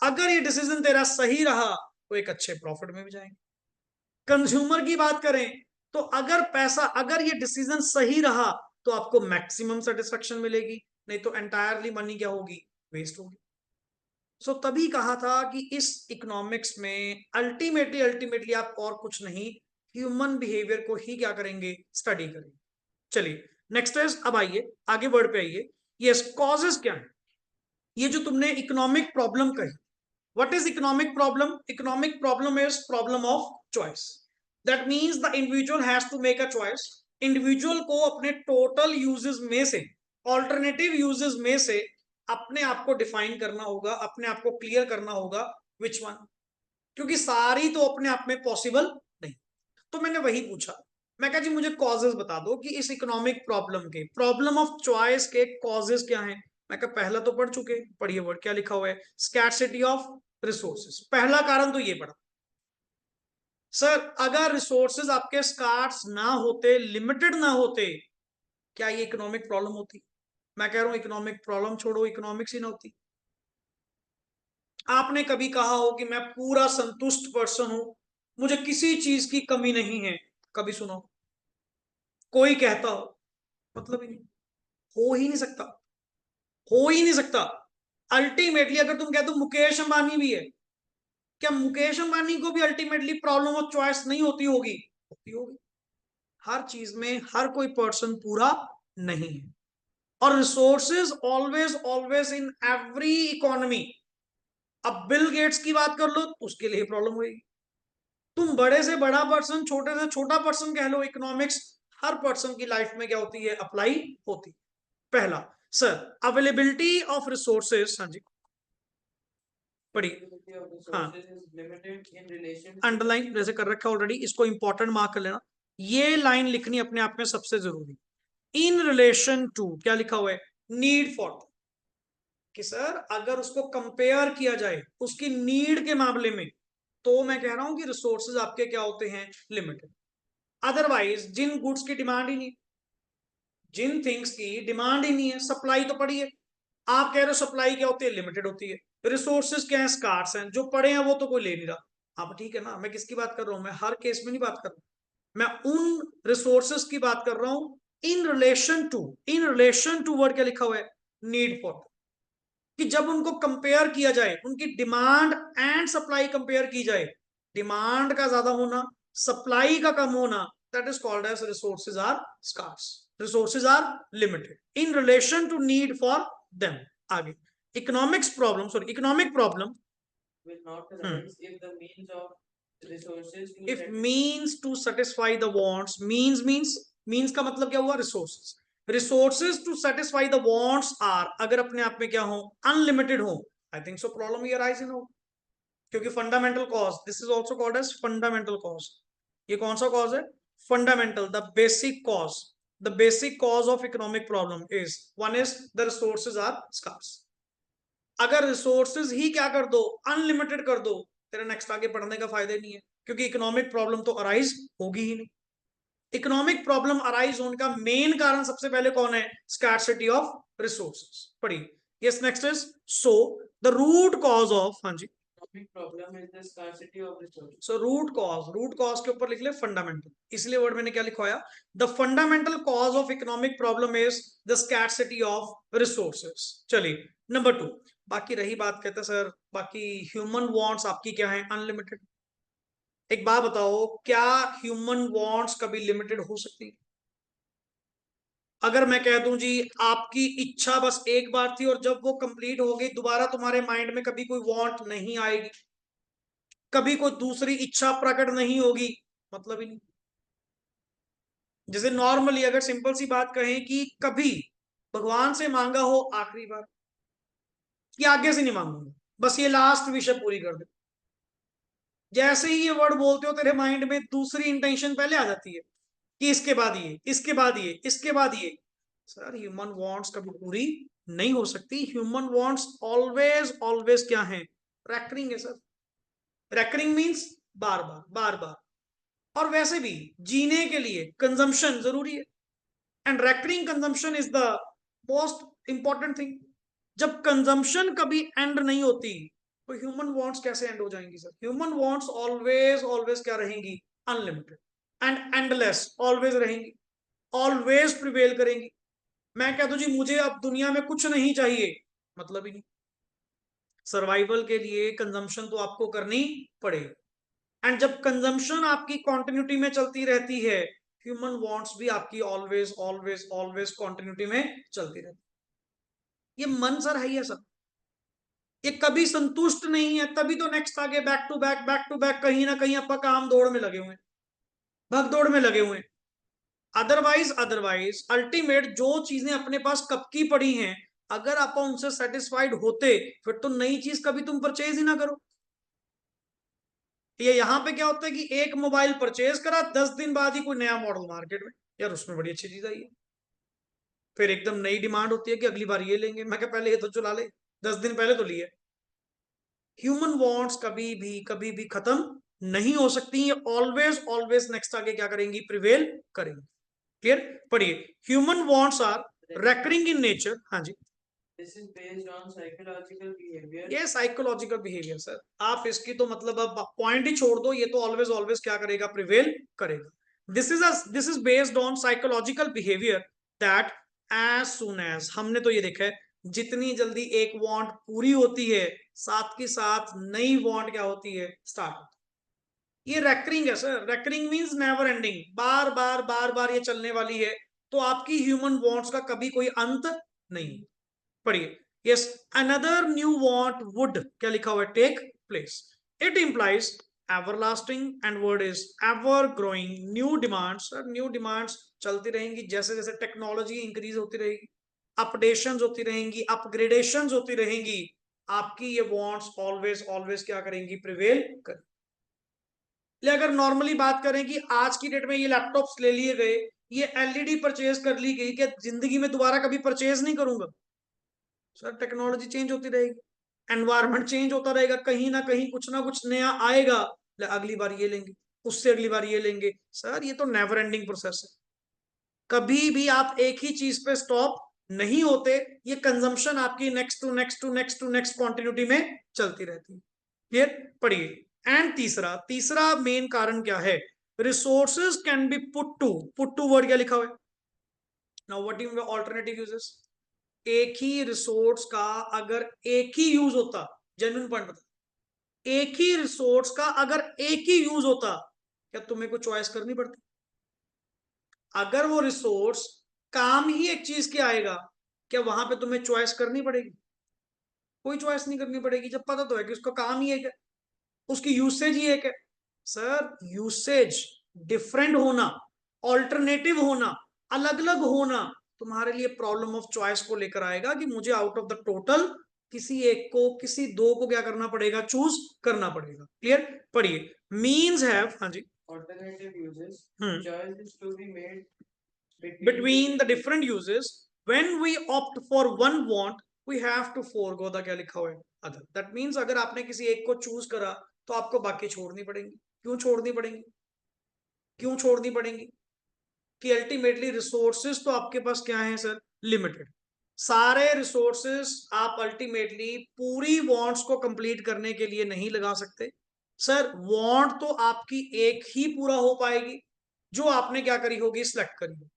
अगर ये डिसीजन तेरा सही रहा तो एक अच्छे प्रॉफिट में भी जाएंगे। कंज्यूमर की बात करें तो अगर ये डिसीजन सही रहा तो आपको मैक्सिमम सेटिस्फेक्शन मिलेगी, नहीं तो एंटायरली मनी क्या होगी, वेस्ट होगी। सो तभी कहा था कि इस इकोनॉमिक्स में अल्टीमेटली आप और कुछ नहीं, ह्यूमन बिहेवियर को ही क्या करेंगे, स्टडी करेंगे। चलिए नेक्स्ट इज, अब आइए आगे वर्ड पे आइए। यस, कॉजेस क्या है, ये जो तुमने इकोनॉमिक प्रॉब्लम कही, what is economic problem is problem of choice. That means the individual has to make a choice. Individual को अपने टोटल यूजेस में से, ऑल्टरनेटिव यूजेस में से अपने आप को डिफाइन करना होगा, अपने आप को क्लियर करना होगा, विच वन, क्योंकि सारी तो अपने आप में पॉसिबल नहीं। तो मैंने वही पूछा, मैं कहा जी मुझे कॉजेस बता दो कि इस इकोनॉमिक प्रॉब्लम के, प्रॉब्लम ऑफ चॉइस के कॉजेस क्या हैं। मैं कहा पहला तो पढ़ चुके, पढ़िए वर्ड क्या लिखा हुआ है, स्कैर्सिटी ऑफ रिसोर्सेस। पहला कारण तो ये पड़ा, सर अगर रिसोर्सेज आपके स्कार्स ना होते, लिमिटेड ना होते, क्या ये इकोनॉमिक प्रॉब्लम होती? मैं कह रहा हूं इकोनॉमिक प्रॉब्लम छोड़ो, इकोनॉमिक्स ही ना होती। आपने कभी कहा हो कि मैं पूरा संतुष्ट पर्सन हूं, मुझे किसी चीज की कमी नहीं है, कभी सुनो कोई कहता हो? मतलब ही नहीं, हो ही नहीं सकता, हो ही नहीं सकता। अल्टीमेटली अगर तुम कहते हो मुकेश अंबानी भी है, क्या मुकेश अंबानी को भी अल्टीमेटली प्रॉब्लम ऑफ चॉइस नहीं होती होगी? होती होगी। हर चीज में हर कोई पर्सन पूरा नहीं है, और resources always always in every economy. अब बिल गेट्स की बात कर लो तो उसके लिए प्रॉब्लम होगी, तुम बड़े से बड़ा पर्सन, छोटे से छोटा पर्सन कह लो, इकोनॉमिक्स हर पर्सन की लाइफ में क्या होती है, अप्लाई होती है। पहला, सर अवेलेबिलिटी ऑफ रिसोर्सेज, हाँ जी पढ़िए, Availability of हाँ resources is limited in relation to underline जैसे कर रखा है ऑलरेडी, इसको इंपॉर्टेंट मार्क कर लेना, ये लाइन लिखनी अपने आप में सबसे जरूरी। इन रिलेशन टू क्या लिखा हुआ है, नीड फॉर, कि सर अगर उसको कंपेयर किया जाए उसकी नीड के मामले में, तो मैं कह रहा हूं कि रिसोर्सेज आपके क्या होते हैं, लिमिटेड। अदरवाइज जिन गुड्स की डिमांड ही नहीं, जिन थिंग्स की डिमांड ही नहीं है, सप्लाई तो पड़ी है, आप कह रहे हो सप्लाई क्या होती है, लिमिटेड होती है। रिसोर्सेज क्या है, स्कार्स हैं, जो पड़े हैं वो तो कोई ले नहीं रहा। आप ठीक है ना, मैं किसकी बात कर रहा हूं, मैं हर केस में नहीं बात कर रहा हूं, मैं उन रिसोर्सेज की बात कर रहा हूं इन रिलेशन टू वर्ड क्या लिखा हुआ है, नीड फॉर, कि जब उनको कंपेयर किया जाए, उनकी डिमांड एंड सप्लाई कंपेयर की जाए, डिमांड का ज्यादा होना, सप्लाई का कम होना, that is called as resources are scarce, resources are limited in relation to need for them. आगे economic problem will not arise if the means of resources to if means to satisfy the wants, means का मतलब क्या हुआ, resources to satisfy the wants are, अगर अपने आप में क्या हो, अनलिमिटेड हो, आई थिंक सो प्रॉब्लम ये अराइज इन हो, क्योंकि fundamental cause, this is also called as fundamental cause. ये कौन सा कॉज है, fundamental, the basic cause of economic problem is, one is the resources are scarce. अगर रिसोर्सेज ही क्या कर दो, अनलिमिटेड कर दो, तेरा नेक्स्ट आगे पढ़ने का फायदा नहीं है, क्योंकि इकोनॉमिक प्रॉब्लम तो अराइज होगी ही नहीं। इकोनॉमिक प्रॉब्लम अराइज होने का मेन कारण सबसे पहले कौन है, स्कैर्सिटी ऑफ रिसोर्सेज। पढ़िए, yes next is, so the root cause of, हाँ जी, economic problem is the scarcity of resources. So root cause के ऊपर लिख ले फंडामेंटल, इसलिए वर्ड मैंने क्या लिखवाया, the fundamental cause of economic problem is the scarcity of resources. चलिए नंबर 2, बाकी रही बात, कहते सर बाकी ह्यूमन वांट्स आपकी क्या है, अनलिमिटेड। एक बात बताओ, क्या ह्यूमन वांट्स कभी लिमिटेड हो सकती है? अगर मैं कह दूं जी आपकी इच्छा बस एक बार थी और जब वो कंप्लीट हो गई, दोबारा तुम्हारे माइंड में कभी कोई वांट नहीं आएगी, कभी कोई दूसरी इच्छा प्रकट नहीं होगी, मतलब ही नहीं। जैसे नॉर्मली अगर सिंपल सी बात कहें कि कभी भगवान से मांगा हो आखिरी बार, कि आगे से नहीं मांगूंगा, बस ये लास्ट विषय पूरी कर दे, जैसे ही ये वर्ड बोलते हो तेरे माइंड में दूसरी इंटेंशन पहले आ जाती है कि इसके बाद ये, इसके बाद ये, इसके बाद ये। सर ह्यूमन वांट्स कभी पूरी नहीं हो सकती, ह्यूमन वांट्स ऑलवेज ऑलवेज क्या है, रैकरिंग है सर। रैकरिंग मीन्स बार बार बार बार, और वैसे भी जीने के लिए कंजम्पशन जरूरी है, and recurring consumption is the most important thing. जब कंजम्पशन कभी एंड नहीं होती, तो ह्यूमन वांट्स कैसे एंड हो जाएंगी sir? Human wants always always क्या रहेंगी, अनलिमिटेड एंड एंडलेस, ऑलवेज रहेंगी, ऑलवेज प्रिवेल करेंगी। मैं कहता हूं जी मुझे अब दुनिया में कुछ नहीं चाहिए, मतलब ही नहीं, सर्वाइवल के लिए कंजम्पशन तो आपको करनी पड़ेगी, एंड जब कंजम्पशन आपकी कॉन्टिन्यूटी में चलती रहती है, ह्यूमन वांट्स भी आपकी ऑलवेज ऑलवेज ऑलवेज कॉन्टिन्यूटी में चलती रहती है। ये मन सर है, ये सब ये कभी संतुष्ट नहीं है, तभी तो नेक्स्ट आगे बैक टू बैक कहीं ना कहीं आपका काम दौड़ में लगे हुए हैं, भग दौड़ में लगे हुए हैं। अदरवाइज अल्टीमेट जो चीजें अपने पास कब की पड़ी हैं, अगर आप उनसे सेटिस्फाइड होते, फिर तो नई चीज कभी तुम परचेज ही ना करो। ये यहां पे क्या होता है कि एक मोबाइल परचेज करा, 10 दिन बाद ही कोई नया मॉडल मार्केट में, यार उसमें बड़ी अच्छी चीज आई है, फिर एकदम नई डिमांड होती है कि अगली बार ये लेंगे। मैं क्या पहले ये तो चला ले, 10 दिन पहले तो लिए। ह्यूमन वांट्स कभी भी खत्म नहीं हो सकती, ये ऑलवेज ऑलवेज नेक्स्ट आगे क्या करेंगी, प्रिवेल करेंगी। क्लियर? पढ़िए, human wants are recurring in nature. हाँ जी, This is based on psychological behavior. ये साइकोलॉजिकल बिहेवियर सर, आप इसकी तो मतलब अब पॉइंट ही छोड़ दो, ये तो ऑलवेज ऑलवेज क्या करेगा, प्रिवेल करेगा। This is based on psychological behaviour that as soon as, हमने तो ये देखा है, जितनी जल्दी एक वांट पूरी होती है, साथ के साथ नई वांट क्या होती है, स्टार्ट होती है। ये रेकरिंग है sir, recurring means never ending, बार बार बार बार ये चलने वाली है, तो आपकी ह्यूमन वांट्स का कभी कोई अंत नहीं। पढ़िए, yes, another new want would क्या लिखा हुआ है, take place. It implies everlasting and word is ever growing new demands. New demands चलती रहेंगी, जैसे जैसे टेक्नोलॉजी इंक्रीज होती रहेगी, अपडेशंस होती रहेंगी, अपग्रेडेशंस होती रहेंगी, आपकी ये वांट्स ऑलवेज ऑलवेज क्या करेंगी, प्रिवेल कर। अगर नॉर्मली बात करें कि आज की डेट में ये लैपटॉप्स ले लिए गए, ये एलईडी परचेज कर ली गई, क्या जिंदगी में दोबारा कभी परचेज नहीं करूंगा? सर टेक्नोलॉजी चेंज होती रहेगी, एनवायरनमेंट चेंज होता रहेगा, कहीं ना कुछ नया आएगा, अगली बार ये लेंगे, उससे अगली बार ये लेंगे। सर ये तो नेवर एंडिंग प्रोसेस है, कभी भी आप एक ही चीज पे स्टॉप नहीं होते, ये कंजम्पशन आपकी next to next to next to next continuity में चलती रहती है। क्लियर, पढ़िए। एंड तीसरा तीसरा मेन कारण क्या है, resources can be put to word क्या लिखा हुआ है, now what do you mean by alternative uses, एक ही रिसोर्स का अगर एक ही यूज होता, जेन्युइन पॉइंट बता, एक ही रिसोर्स का अगर एक ही यूज होता, क्या तुम्हें कोई चॉइस करनी पड़ती? अगर वो रिसोर्स काम ही एक चीज के आएगा, क्या वहां पे तुम्हें चॉइस करनी पड़ेगी? कोई चॉइस नहीं करनी पड़ेगी, जब पता तो है कि उसका काम ही एक है, उसकी यूसेज ही एक है। सर यूसेज डिफरेंट होना, ऑल्टरनेटिव होना, अलग अलग होना तुम्हारे लिए प्रॉब्लम ऑफ चॉइस को लेकर आएगा कि मुझे आउट ऑफ द टोटल किसी एक को, किसी दो को क्या करना पड़ेगा, चूज करना पड़ेगा। क्लियर, पढ़िए। मीन्स हैव, हाँ जी, Alternative uses. Choice is to be made between the different uses, when we opt for one want we have to forego the, क्या लिखा हुआ है, other. That means अगर आपने किसी एक को चूज करा तो आपको बाकी छोड़नी पड़ेंगी। क्यों छोड़नी पड़ेंगी? क्यों छोड़नी पड़ेंगी? कि अल्टीमेटली रिसोर्सेज तो आपके पास क्या है सर, लिमिटेड। सारे रिसोर्सेज आप अल्टीमेटली पूरी वांट्स को कंप्लीट करने के लिए नहीं लगा सकते। सर वांट तो आपकी एक ही पूरा हो पाएगी जो आपने क्या करी होगी, सिलेक्ट करी होगी।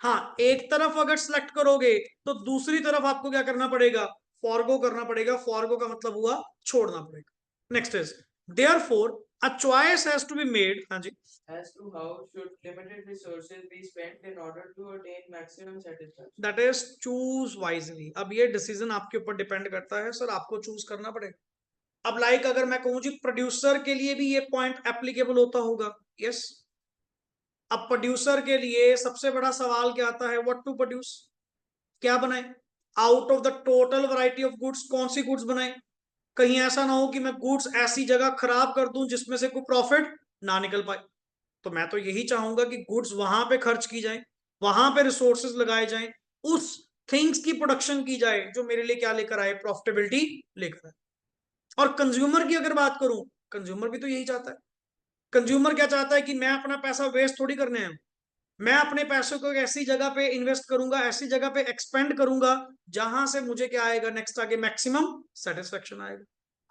हाँ, एक तरफ अगर सिलेक्ट करोगे तो दूसरी तरफ आपको क्या करना पड़ेगा, फॉरगो करना पड़ेगा। फॉरगो का मतलब हुआ छोड़ना पड़ेगा। Next is therefore a choice has to be made, हाँ जी, as to how should limited resources be spent in order to attain maximum satisfaction. That is choose wisely. अब ये डिसीजन आपके ऊपर डिपेंड करता है सर, आपको चूज करना पड़ेगा। अब लाइक अगर मैं कहूं जी प्रोड्यूसर के लिए भी ये पॉइंट एप्लीकेबल होता होगा, यस। अब प्रोड्यूसर के लिए सबसे बड़ा सवाल क्या आता है, व्हाट टू प्रोड्यूस, क्या बनाए out of the total variety of goods, कौन सी गुड्स बनाए? कहीं ऐसा ना हो कि मैं गुड्स ऐसी जगह खराब कर दूं जिसमें से कोई प्रॉफिट ना निकल पाए। तो मैं तो यही चाहूंगा कि गुड्स वहां पे खर्च की जाए, वहां पे रिसोर्सेज लगाए जाएं, उस थिंग्स की प्रोडक्शन की जाए जो मेरे लिए क्या लेकर आए, प्रॉफिटेबिलिटी लेकर आए। और कंज्यूमर की अगर बात करूं, कंज्यूमर भी तो यही चाहता है। कंज्यूमर क्या चाहता है कि मैं अपना पैसा वेस्ट थोड़ी करने आया हूं, मैं अपने पैसों को एक ऐसी जगह पे इन्वेस्ट करूंगा, ऐसी जगह पे एक्सपेंड करूंगा जहां से मुझे क्या आएगा, नेक्स्ट आगे मैक्सिमम सेटिस्फेक्शन आएगा।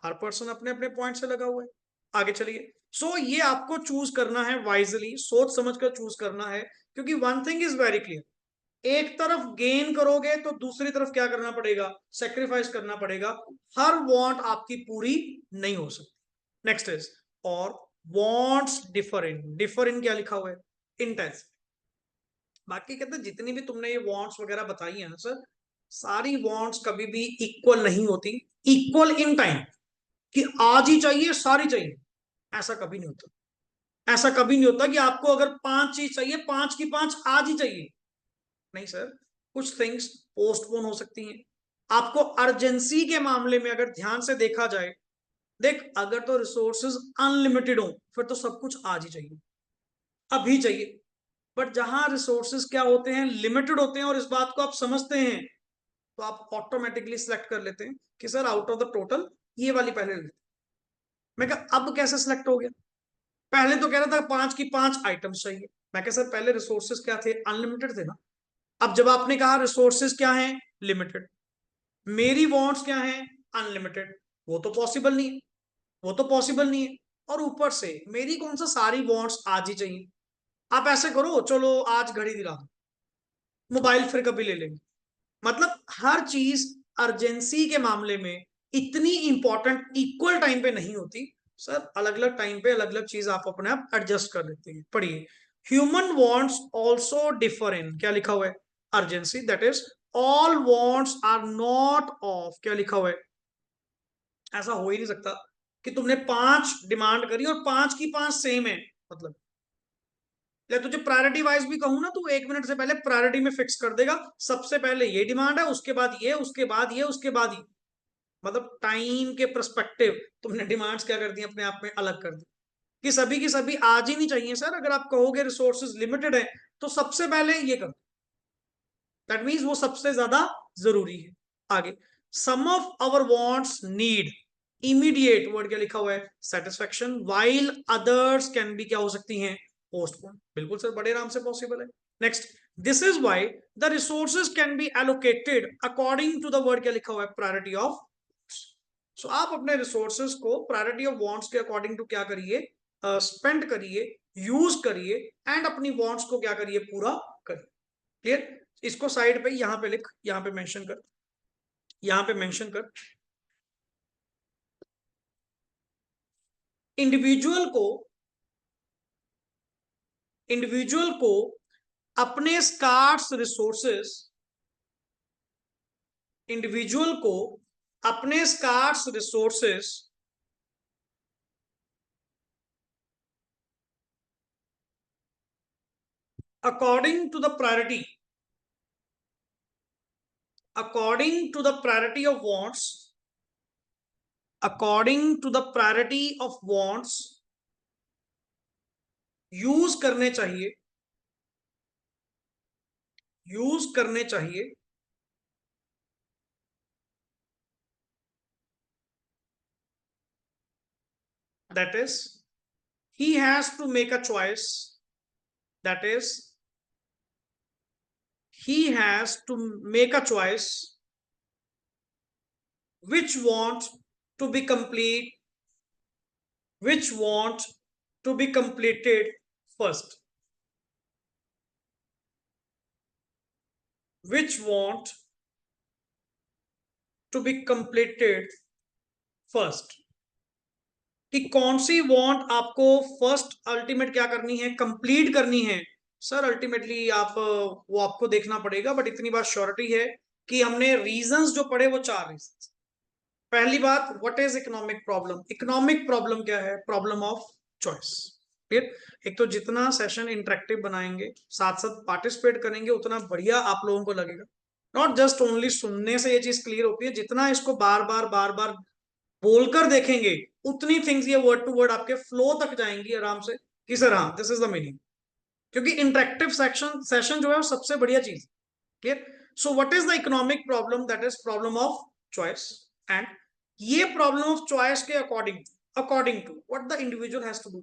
हर पर्सन अपने अपने पॉइंट से लगा हुआ है। आगे चलिए। सो ये आपको चूज करना है वाइजली, सोच समझ कर चूज करना है, क्योंकि one thing is very clear, एक तरफ गेन करोगे तो दूसरी तरफ क्या करना पड़ेगा, सेक्रीफाइस करना पड़ेगा। हर वांट आपकी पूरी नहीं हो सकती। नेक्स्ट इज और वांट्स डिफर इन क्या लिखा हुआ है, इंटेंस। बाकी कहते हैं जितनी भी तुमने ये वांट्स वगैरह बताई है ना सर, सारी वांट्स कभी भी इक्वल नहीं होती, इक्वल इन टाइम कि आज ही चाहिए सारी चाहिए, ऐसा कभी नहीं होता। ऐसा कभी नहीं होता कि आपको अगर 5 चीज चाहिए, 5 की 5 आज ही चाहिए। नहीं सर, कुछ थिंग्स पोस्टपोन हो सकती हैं। आपको अर्जेंसी के मामले में अगर ध्यान से देखा जाए, देख अगर तो रिसोर्सेज अनलिमिटेड हो फिर तो सब कुछ आज ही चाहिए, अभी चाहिए। बट जहां रिसोर्सेज क्या होते हैं, लिमिटेड होते हैं, और इस बात को आप समझते हैं, तो आप ऑटोमेटिकली सिलेक्ट कर लेते हैं कि sir out of the total ये वाली पहले लेते। मैं कहा अब कैसे सिलेक्ट हो गया, पहले तो कह रहा था 5 की 5 आइटम्स चाहिए। मैं कहा सर पहले रिसोर्सेज क्या थे, अनलिमिटेड थे ना। अब जब आपने कहा रिसोर्सेज क्या है, लिमिटेड, मेरी वांट्स क्या है, अनलिमिटेड, वो तो पॉसिबल नहीं है, वो तो पॉसिबल नहीं है। और ऊपर से मेरी कौन सा सारी वांट्स आज ही चाहिए। आप ऐसे करो, चलो आज घड़ी दिला दो, मोबाइल फिर कभी ले लेंगे। मतलब हर चीज अर्जेंसी के मामले में इतनी इंपॉर्टेंट इक्वल टाइम पे नहीं होती सर, अलग अलग टाइम पे अलग अलग चीज आप अपने आप एडजस्ट कर लेते हैं। पढ़िए, human wants also differ in, क्या लिखा हुआ है, urgency. That is all wants are not of, क्या लिखा हुआ है, ऐसा हो ही नहीं सकता कि तुमने 5 डिमांड करी और 5 की 5 सेम है। मतलब तुझे प्रायोरिटी वाइज भी कहूं ना, तो 1 मिनट से पहले प्रायोरिटी में फिक्स कर देगा, सबसे पहले ये डिमांड है, उसके बाद ये, उसके बाद ये, उसके बाद ये। मतलब टाइम के परस्पेक्टिव तुमने डिमांड्स क्या कर दी, अपने आप में अलग कर दी कि सभी की सभी आज ही नहीं चाहिए। सर अगर आप कहोगे रिसोर्सेज लिमिटेड है तो सबसे पहले ये कर, दैट मीन्स वो सबसे ज्यादा जरूरी है। आगे, some of our wants need immediate, word क्या लिखा हुआ है, satisfaction, while others can be क्या हो सकती हैं, पोस्टपोन। बिल्कुल सर, बड़े आराम से पॉसिबल है। Next, this is why the resources can be allocated according to the word क्या लिखा हुआ है, प्रायोरिटी ऑफ। सो आप अपने रिसोर्सेज को प्रायोरिटी ऑफ वांट्स के अकॉर्डिंग टू क्या करिए, स्पेंड करिए, यूज करिए, एंड अपनी वांट्स को क्या करिए, पूरा करिए। क्लियर? इसको साइड पे यहां पे लिख, यहां पे मेंशन कर, यहां पे मेंशन कर। इंडिविजुअल को अपने स्कार्स रिसोर्सेस, इंडिविजुअल को अपने scarce resources according to the priority, according to the priority of wants, according to the priority of wants, use करने चाहिए, यूज करने चाहिए, that is he has to make a choice, that is he has to make a choice which want to be complete, which want to be completed first, which want to be completed first, कि कौन सी वांट आपको फर्स्ट अल्टीमेट क्या करनी है, कंप्लीट करनी है। सर अल्टीमेटली आप वो आपको देखना पड़ेगा, बट इतनी बात श्योरिटी है कि हमने रीजंस जो पढ़े वो 4 रीजंस। पहली बात, what is economic problem, economic problem क्या है, प्रॉब्लम ऑफ चॉइस। क्लियर? एक तो जितना सेशन इंटरेक्टिव बनाएंगे, साथ साथ पार्टिसिपेट करेंगे, उतना बढ़िया आप लोगों को लगेगा। नॉट जस्ट ओनली सुनने से ये चीज क्लियर होती है, जितना इसको बार बार बोलकर देखेंगे, उतनी थिंग्स ये वर्ड टू वर्ड आपके फ्लो तक जाएंगी आराम से, कि सर हाँ दिस इज द मीनिंग। क्योंकि इंटरेक्टिव सेशन जो है वो सबसे बढ़िया चीज। Clear? So what is the economic problem, that is problem of choice. And ये प्रॉब्लम ऑफ चॉइस के according to what the individual has to do,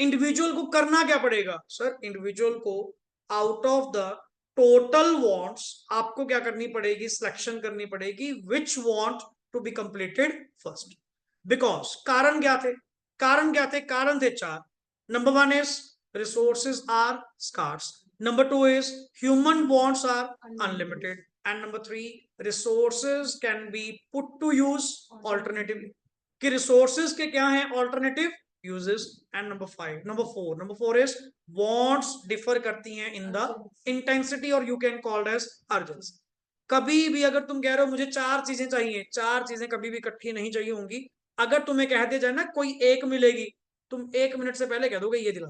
individual को करना क्या पड़ेगा। सर इंडिविजुअल को out of the total wants आपको क्या करनी पड़ेगी, सिलेक्शन करनी पड़ेगी, which want to be completed first. Because कारण क्या थे, कारण थे 4। Number 1 is resources are scarce, number 2 is human wants are unlimited, and number 3 resources can be put to use alternatively, कि रिसोर्सेज के क्या है, alternative uses, and number 4 is wants differ करती हैं in the intensity, और you can call as urgency। कभी भी अगर तुम कह रहे हो मुझे 4 चीजें चाहिए, 4 चीजें कभी भी इकट्ठी नहीं चाहिए होंगी। अगर तुम्हें कह दिया जाए ना कोई एक मिलेगी, तुम 1 मिनट से पहले कह दोगे ये दिला,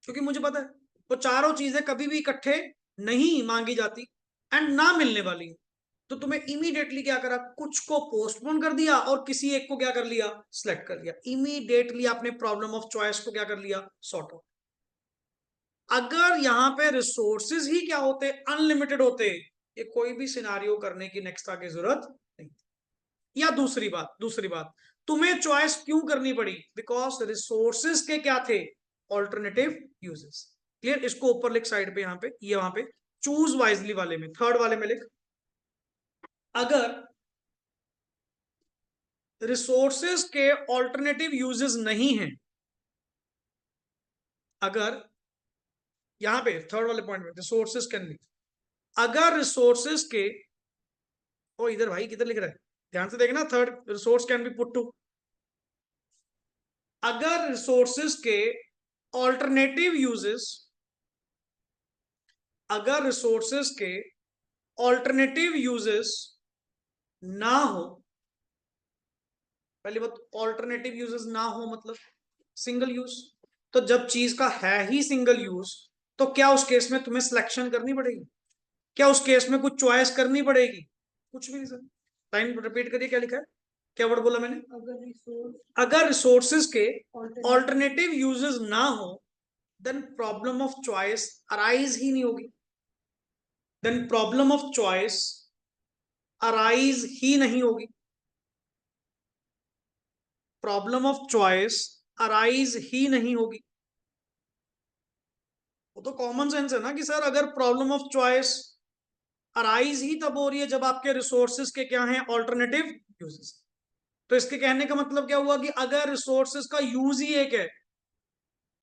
क्योंकि मुझे पता है वो चारों चीजें कभी भी इकट्ठे नहीं मांगी जाती एंड ना मिलने वाली। तो तुम्हें इमीडिएटली क्या करा, कुछ को पोस्टपोन कर दिया और किसी एक को क्या कर लिया, सिलेक्ट कर लिया। इमीडिएटली आपने प्रॉब्लम ऑफ चॉइस को क्या कर लिया, सॉर्ट आउट। अगर यहां पे रिसोर्सेज ही क्या होते, अनलिमिटेड होते, ये कोई भी सिनारियो करने की नेक्स्ट आगे जरूरत नहीं। या दूसरी बात तुम्हें चॉइस क्यों करनी पड़ी, बिकॉज रिसोर्सेज के क्या थे, ऑल्टरनेटिव यूजेस। क्लियर? इसको ऊपर लिख साइड पे, यहां पे, ये वहां पे चूज वाइजली वाले में, थर्ड वाले में लिख, अगर रिसोर्सेज के ऑल्टरनेटिव यूजेस नहीं है, अगर यहां पे थर्ड वाले पॉइंट में रिसोर्सेज कैन बी, अगर रिसोर्सेज के, ओ इधर भाई किधर लिख रहा है, ध्यान से देखना, third resource can be put to, अगर रिसोर्सेज के ऑल्टरनेटिव यूजेस, अगर रिसोर्सेज के ऑल्टरनेटिव यूजेस ना हो, पहली बात ऑल्टरनेटिव यूजेस ना हो मतलब सिंगल यूज, तो जब चीज का है ही सिंगल यूज, तो क्या उस केस में तुम्हें सिलेक्शन करनी पड़ेगी, क्या उस केस में कुछ चॉइस करनी पड़ेगी, कुछ भी नहीं सर। टाइम रिपीट करिए, क्या लिखा है, क्या वर्ड बोला मैंने, अगर रिसोर्सेज के ऑल्टरनेटिव यूजेस ना हो, then problem of choice arise ही नहीं होगी, then problem of choice arise ही नहीं होगी, प्रॉब्लम ऑफ चॉइस अराइज ही नहीं होगी। वो तो कॉमन सेंस है ना कि सर अगर प्रॉब्लम ऑफ चॉइस अराइज ही तब हो रही है जब आपके रिसोर्सेज के क्या हैं, ऑल्टरनेटिव यूजेस। तो इसके कहने का मतलब क्या हुआ कि अगर रिसोर्सेज का यूज ही एक है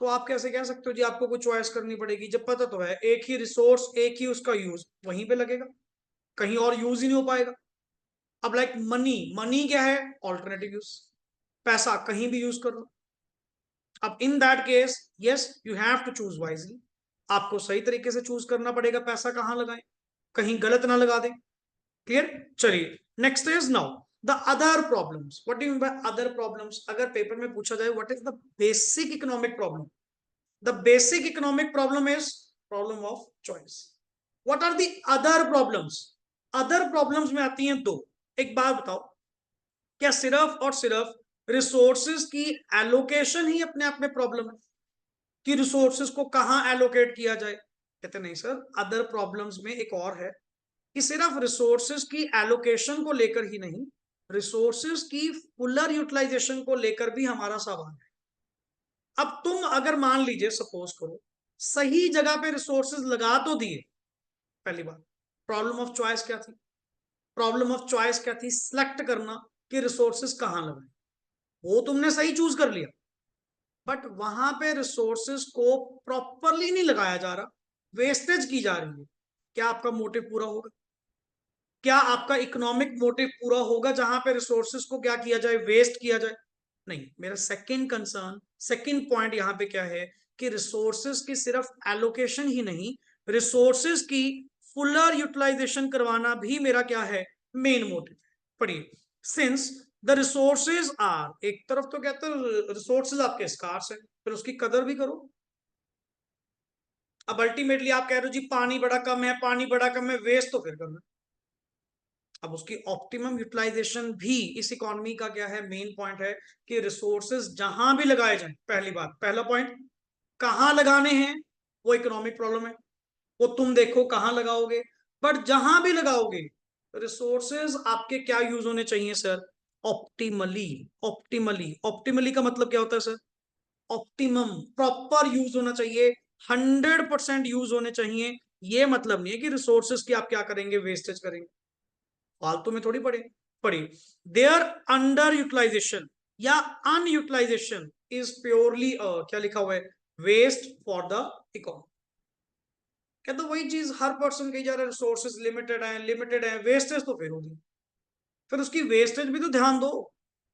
तो आप कैसे कह सकते हो जी आपको कोई चॉइस करनी पड़ेगी, जब पता तो है एक ही रिसोर्स एक ही उसका यूज वहीं पे लगेगा, कहीं और यूज ही नहीं हो पाएगा। अब लाइक मनी, मनी क्या है, ऑल्टरनेटिव यूज, पैसा कहीं भी यूज कर लो। अब in that case yes you have to choose wisely, आपको सही तरीके से चूज करना पड़ेगा पैसा कहां लगाएं, कहीं गलत ना लगा दें। क्लियर? चलिए next is now the other problems. What do you mean by other problems? अगर पेपर में पूछा जाए what is the basic economic problem, the basic economic problem is problem of choice. What are the other problems? Other problems में आती हैं दो। एक बात बताओ, क्या सिर्फ और सिर्फ रिसोर्सेज की एलोकेशन ही अपने आप में प्रॉब्लम है कि रिसोर्सेज को कहां एलोकेट किया जाए? कहते नहीं सर, अदर प्रॉब्लम्स में एक और है कि सिर्फ रिसोर्सेज की एलोकेशन को लेकर ही नहीं, रिसोर्सेज की फुलर यूटिलाइजेशन को लेकर भी हमारा सवाल है। अब तुम अगर मान लीजिए सपोज करो सही जगह पे रिसोर्सेज लगा तो दिए, पहली बात प्रॉब्लम ऑफ चॉइस क्या थी? प्रॉब्लम ऑफ चॉइस क्या थी? सिलेक्ट करना कि रिसोर्सेज कहां लगाए, वो तुमने सही चूज कर लिया, बट वहां पे रिसोर्सेज को प्रॉपरली नहीं लगाया जा रहा, वेस्टेज की जा रही है। क्या आपका मोटिव पूरा होगा? क्या आपका इकोनॉमिक मोटिव पूरा होगा जहां पे रिसोर्सेज को क्या किया जाए, वेस्ट किया जाए? नहीं। मेरा सेकंड कंसर्न, सेकंड पॉइंट यहां पे क्या है कि रिसोर्सेज की सिर्फ एलोकेशन ही नहीं, रिसोर्सेज की फुलर यूटिलाइजेशन करवाना भी मेरा क्या है, मेन मोटिव। पढ़िए, सिंस द रिसोर्सेज आर, एक तरफ तो कहते हैं रिसोर्सेज आपके स्कार्स है, फिर उसकी कदर भी करो। अब अल्टीमेटली आप कह रहे हो जी पानी बड़ा कम है, पानी बड़ा कम है, वेस्ट तो फिर करना। अब उसकी ऑप्टिमम यूटिलाइजेशन भी इस इकोनॉमी का क्या है, मेन पॉइंट है कि रिसोर्सेज जहां भी लगाए जाए, पहली बात, पहला पॉइंट, कहां लगाने हैं वो इकोनॉमिक प्रॉब्लम है, वो तुम देखो कहां लगाओगे, बट जहां भी लगाओगे रिसोर्सेज आपके क्या यूज होने चाहिए सर, ऑप्टिमली। ऑप्टिमली, ऑप्टिमली का मतलब क्या होता है सर, ऑप्टिमम, प्रॉपर यूज होना चाहिए, 100% यूज होने चाहिए। ये मतलब नहीं है कि रिसोर्सेज की आप क्या करेंगे, वेस्टेज करेंगे, फालतू में थोड़ी पड़े पड़ी। देयर अंडर यूटिलाइजेशन या अनयूटिलाइजेशन इज प्योरली क्या लिखा हुआ है, वेस्ट फॉर द इकोनॉमी। क्या तो वही चीज हर पर्सन कही जा रहा है, रिसोर्सेज लिमिटेड है, लिमिटेड है, वेस्टेज तो फिर होगी, फिर उसकी वेस्टेज भी तो ध्यान दो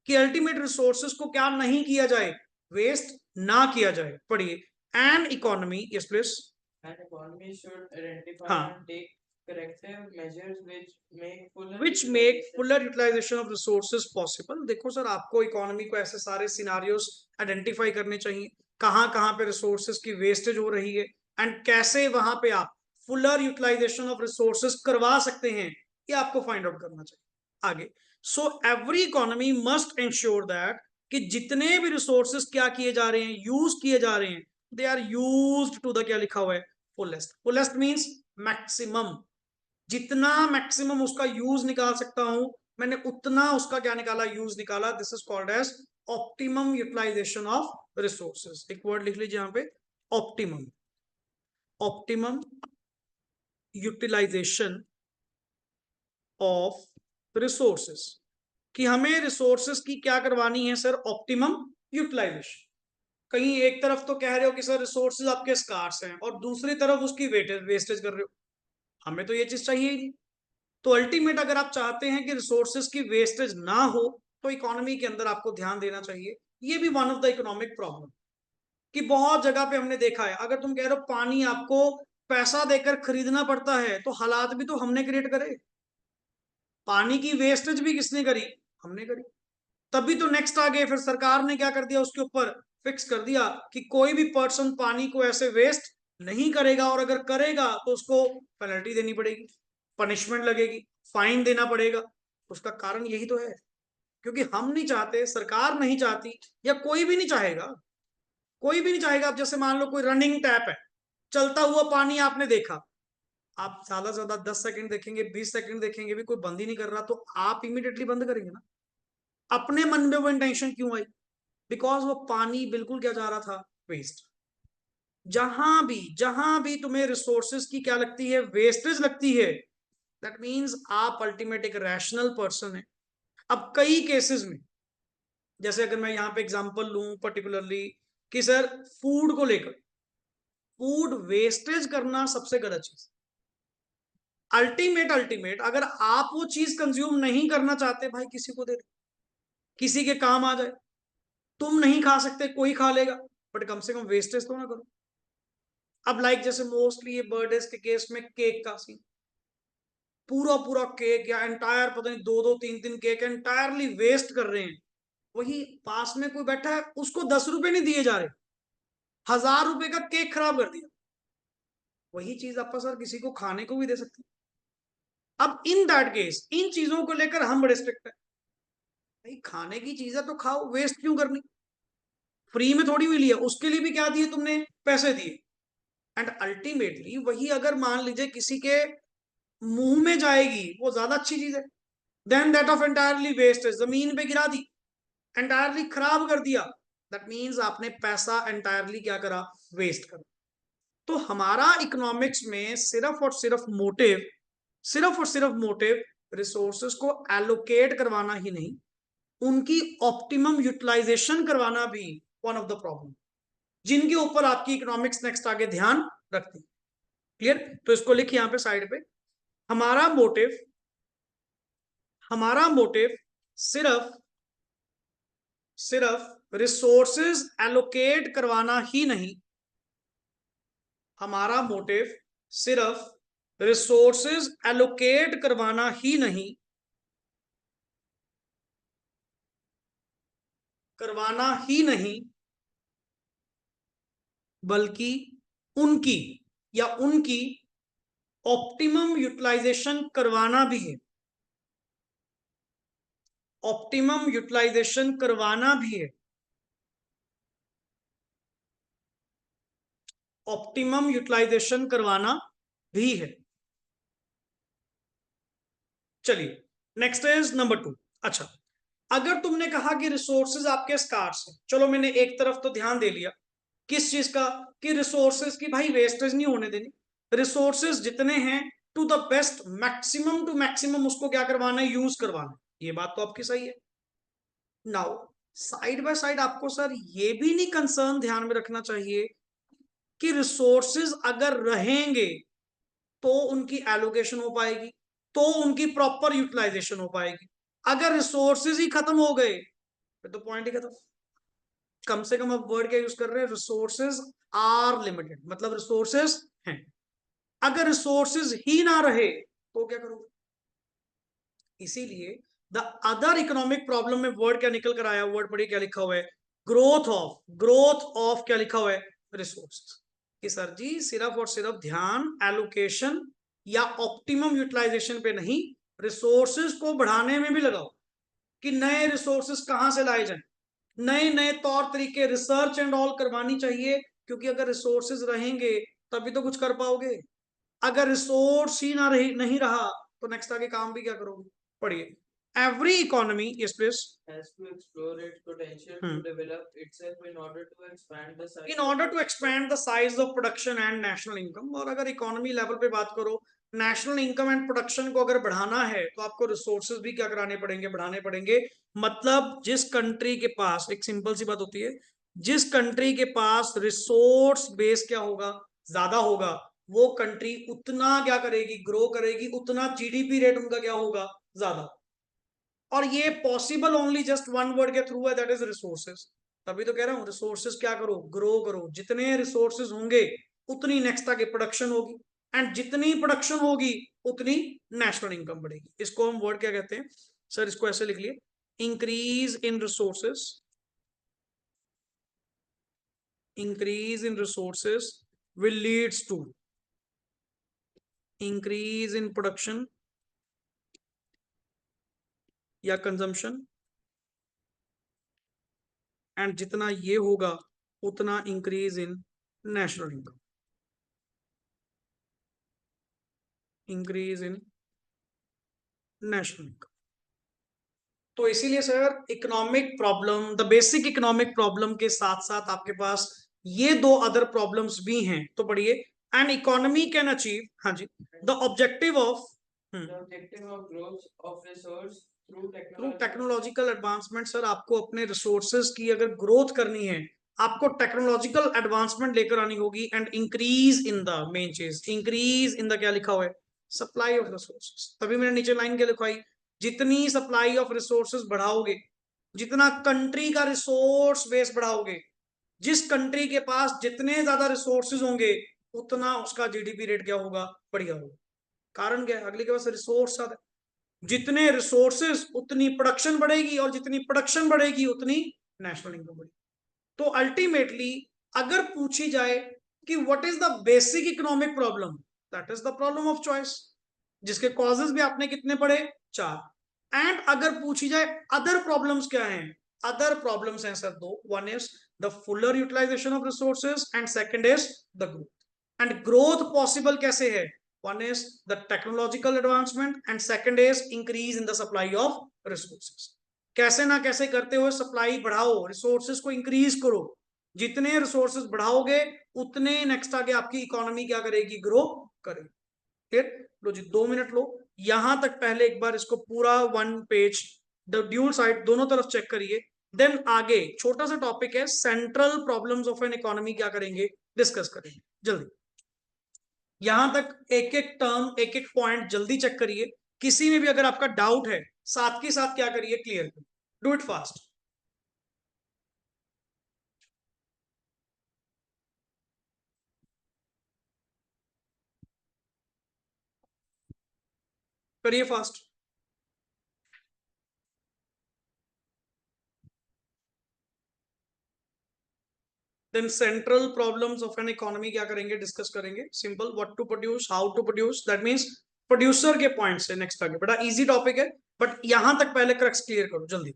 कि अल्टीमेट रिसोर्सेज को क्या नहीं किया जाए, वेस्ट ना किया जाए। पढ़िए, an economy, yes please. An economy should identify हाँ, and take corrective measures which make fuller utilization of resources possible। देखो सर, आपको इकोनॉमी को ऐसे सारे सिनारियोज आइडेंटिफाई करने चाहिए कहां कहां पे रिसोर्सेज की वेस्टेज हो रही है एंड कैसे वहां पे आप फुलर यूटिलाइजेशन ऑफ रिसोर्सेज करवा सकते हैं, ये आपको फाइंड आउट करना चाहिए आगे। So every economy must ensure that कि जितने भी रिसोर्सेज क्या किए जा रहे हैं, यूज किए जा रहे हैं, they are used to the, क्या लिखा हुआ है, फुलेस्ट। फुलेस्ट मींस मैक्सिमम, जितना मैक्सिमम उसका यूज निकाल सकता हूं मैंने उतना उसका क्या निकाला, यूज निकाला। This is called as optimum utilization of resources. एक वर्ड लिख लीजिए यहां पे, optimum, optimum utilization of resources, कि हमें रिसोर्सेज की क्या करवानी है सर, ऑप्टिमम यूटिलाइजेशन। कहीं एक तरफ तो कह रहे हो कि सर रिसोर्सेज आपके स्कार्स हैं और दूसरी तरफ उसकी वेस्टेज कर रहे हो, हमें तो ये चीज चाहिए ही नहीं। तो अल्टीमेट अगर आप चाहते हैं कि रिसोर्सेज की वेस्टेज ना हो तो इकोनॉमी के अंदर आपको ध्यान देना चाहिए। ये भी one of the economic problem कि बहुत जगह पे हमने देखा है, अगर तुम कह रहे हो पानी आपको पैसा देकर खरीदना पड़ता है तो हालात भी तो हमने क्रिएट करे, पानी की वेस्टेज भी किसने करी, हमने करी। तभी तो नेक्स्ट आ गए, फिर सरकार ने क्या कर दिया, उसके ऊपर फिक्स कर दिया कि कोई भी पर्सन पानी को ऐसे वेस्ट नहीं करेगा और अगर करेगा तो उसको पेनल्टी देनी पड़ेगी, पनिशमेंट लगेगी, फाइन देना पड़ेगा। उसका कारण यही तो है, क्योंकि हम नहीं चाहते, सरकार नहीं चाहती, या कोई भी नहीं चाहेगा, कोई भी नहीं चाहेगा। अब जैसे मान लो कोई रनिंग टैप है, चलता हुआ पानी आपने देखा, आप ज्यादा से ज्यादा 10 सेकंड देखेंगे, 20 सेकंड देखेंगे, भी कोई बंद ही नहीं कर रहा, तो आप इमीडिएटली बंद करेंगे ना। अपने मन में वो इंटेंशन क्यों आई? बिकॉज वो पानी बिल्कुल क्या जा रहा था, वेस्ट। जहां भी तुम्हें रिसोर्सेज की क्या लगती है, वेस्टेज लगती है, दैट मीन्स आप अल्टीमेट एक रैशनल पर्सन है। अब कई केसेस में, जैसे अगर मैं यहाँ पे एग्जांपल लूं पर्टिकुलरली, कि सर फूड को लेकर, फूड वेस्टेज करना सबसे गलत चीज। अल्टीमेट अगर आप वो चीज कंज्यूम नहीं करना चाहते, भाई किसी को दे दो, किसी के काम आ जाए। तुम नहीं खा सकते, कोई खा लेगा, बट कम से कम वेस्टेज तो ना करो। अब लाइक जैसे मोस्टली ये बर्थडे के केस में केक का सीन, पूरा पूरा केक या एंटायर पता नहीं 2-2 3-3 केक एंटायरली वेस्ट कर रहे हैं। वही पास में कोई बैठा है, उसको 10 रुपए नहीं दिए जा रहे, 1000 रुपए का केक खराब कर दिया। वही चीज आप सर किसी को खाने को भी दे सकते हैं। अब इन दैट केस इन चीजों को लेकर हम बड़े स्ट्रिक्ट है, भाई खाने की चीज है तो खाओ, वेस्ट क्यों करनी? फ्री में थोड़ी हुई लिया, उसके लिए भी क्या दिए तुमने, पैसे दिए। एंड अल्टीमेटली वही अगर मान लीजिए किसी के मुंह में जाएगी, वो ज्यादा अच्छी चीज है then that of entirely waste, जमीन पे गिरा दी, एंटायरली खराब कर दिया, दैट मीन्स आपने पैसा एंटायरली क्या करा, वेस्ट करा। तो हमारा इकोनॉमिक्स में सिर्फ और सिर्फ मोटिव रिसोर्सेस को एलोकेट करवाना ही नहीं, उनकी ऑप्टिमम यूटिलाइजेशन करवाना भी वन ऑफ द प्रॉब्लम, जिनके ऊपर आपकी इकोनॉमिक्स नेक्स्ट आगे ध्यान रखती है। क्लियर? तो इसको लिखिए यहां पे साइड पे, हमारा मोटिव हमारा मोटिव सिर्फ सिर्फ रिसोर्सेज एलोकेट करवाना ही नहीं, हमारा मोटिव सिर्फ रिसोर्सेज एलोकेट करवाना ही नहीं, करवाना ही नहीं, बल्कि उनकी उनकी ऑप्टिमम यूटिलाइजेशन करवाना भी है, ऑप्टिमम यूटिलाइजेशन करवाना भी है, ऑप्टिमम यूटिलाइजेशन करवाना भी है। चलिए नेक्स्ट इज नंबर 2। अच्छा, अगर तुमने कहा कि रिसोर्सेज आपके स्कार्स हैं, चलो मैंने एक तरफ तो ध्यान दे लिया, किस चीज का, कि रिसोर्सेज की भाई वेस्टेज नहीं होने देनी, रिसोर्सेज जितने हैं to the best maximum to maximum उसको क्या करवाना है, यूज करवाना है। ये बात तो आपकी सही है। नाउ साइड बाय साइड आपको सर ये भी नहीं कंसर्न ध्यान में रखना चाहिए कि रिसोर्सेज अगर रहेंगे तो उनकी एलोकेशन हो पाएगी, तो उनकी प्रॉपर यूटिलाइजेशन हो पाएगी। अगर रिसोर्सेज ही खत्म हो गए फिर तो पॉइंट ही खत्म। कम से कम अब वर्ड क्या यूज कर रहे हैं, रिसोर्सेज आर लिमिटेड, मतलब रिसोर्सेज हैं। अगर रिसोर्सेज ही ना रहे तो क्या करोगे? इसीलिए द अदर इकोनॉमिक प्रॉब्लम में वर्ड क्या निकल कर आया, वर्ड पढ़िए क्या लिखा हुआ है, ग्रोथ ऑफ क्या लिखा हुआ है, रिसोर्स। कि सर जी सिर्फ और सिर्फ ध्यान एलोकेशन या ऑप्टिमम यूटिलाइजेशन पे नहीं, रिसोर्सेज को बढ़ाने में भी लगाओ, कि नए रिसोर्सेज कहां से लाए जाएं, नए नए तौर तरीके, रिसर्च एंड ऑल करवानी चाहिए। क्योंकि अगर रिसोर्सेज रहेंगे तभी तो कुछ कर पाओगे, अगर रिसोर्स ही ना रही नहीं रहा तो नेक्स्ट आगे काम भी क्या करोगे? पढ़िए, every economy, yes please, has to explore its potential to develop itself in order to expand the size in of order to production. Expand the size of production and national income. और अगर इकोनॉमी लेवल पे बात करो, नेशनल इनकम एंड प्रोडक्शन को अगर बढ़ाना है तो आपको रिसोर्सेज भी क्या कराने पड़ेंगे, बढ़ाने पड़ेंगे। मतलब जिस कंट्री के पास, एक सिंपल सी बात होती है, जिस कंट्री के पास रिसोर्स बेस क्या होगा, ज्यादा होगा, वो कंट्री उतना क्या करेगी, ग्रो करेगी, उतना जीडीपी रेट उनका क्या होगा, ज्यादा। और ये possible only just one word के थ्रू है, दैट इज रिसोर्सेज। तभी तो कह रहा हूं रिसोर्सेज क्या करो, ग्रो करो। जितने रिसोर्सेज होंगे उतनी नेक्स्ट आगे प्रोडक्शन होगी, एंड जितनी प्रोडक्शन होगी उतनी नेशनल इनकम बढ़ेगी। इसको हम वर्ड क्या कहते हैं सर, इसको ऐसे लिख लिए, increase in resources, increase in resources will leads to increase in production या कंजम्पशन, एंड जितना ये होगा उतना increase in national income. Increase in national income. तो इसीलिए sir economic problem, the basic economic problem के साथ साथ आपके पास ये दो अदर प्रॉब्लम्स भी हैं, तो पढ़िए। एन इकोनॉमी कैन अचीव, हाँ जी, the objective of The objective of growth of resource through through technology. Technological advancement. Sir आपको अपने रिसोर्सेज की अगर ग्रोथ करनी है, आपको टेक्नोलॉजिकल एडवांसमेंट लेकर आनी होगी। And increase in the main चीज, इंक्रीज इन द क्या लिखा हुआ है, सप्लाई ऑफ रिसोर्सेज। तभी मैंने नीचे लाइन क्या लिखवाई, जितनी सप्लाई ऑफ रिसोर्सेज बढ़ाओगे, जितना कंट्री का रिसोर्स बेस बढ़ाओगे, जिस कंट्री के पास जितने ज्यादा रिसोर्सेज होंगे, उतना उसका जीडीपी रेट क्या होगा, बढ़िया होगा। कारण क्या है, अगले के पास रिसोर्स ज्यादा, जितने रिसोर्सेज उतनी प्रोडक्शन बढ़ेगी, और जितनी प्रोडक्शन बढ़ेगी उतनी नेशनल इनकम बढ़ेगी। तो अल्टीमेटली अगर पूछी जाए कि what is the basic economic problem, that is the problem of choice, जिसके कॉजेज भी आपने कितने पढ़े, 4। एंड अगर पूछी जाए अदर प्रॉब्लम्स क्या हैं, अदर प्रॉब्लम्स हैं सर दो। One is the fuller utilization of resources, and second is the growth. And growth possible कैसे है, one is the technological advancement and second is increase in the supply of resources। कैसे ना कैसे करते हुए सप्लाई बढ़ाओ, रिसोर्सेज को इंक्रीज करो, जितने रिसोर्सेज बढ़ाओगे उतने नेक्स्ट आगे आपकी इकोनॉमी क्या करेगी, ग्रो करेगी। फिर लो जी 2 मिनट लो, यहां तक पहले एक बार इसको पूरा 1 पेज द ड्यूल साइड दोनों तरफ चेक करिए। देन आगे छोटा सा टॉपिक है central problems of an economy, क्या करेंगे, डिस्कस करेंगे जल्दी। यहां तक एक एक टर्म, एक एक पॉइंट जल्दी चेक करिए। किसी में भी अगर आपका डाउट है, साथ के साथ क्या करिए, क्लियर करिए, डू इट फास्ट। करिए fast. Then central problems of an economy क्या करेंगे, डिस्कस करेंगे। Simple, what to produce, how to produce, that means producer के पॉइंट से नेक्स्ट आगे। बड़ा इजी टॉपिक है, बट यहां तक पहले क्रक्स क्लियर करो जल्दी।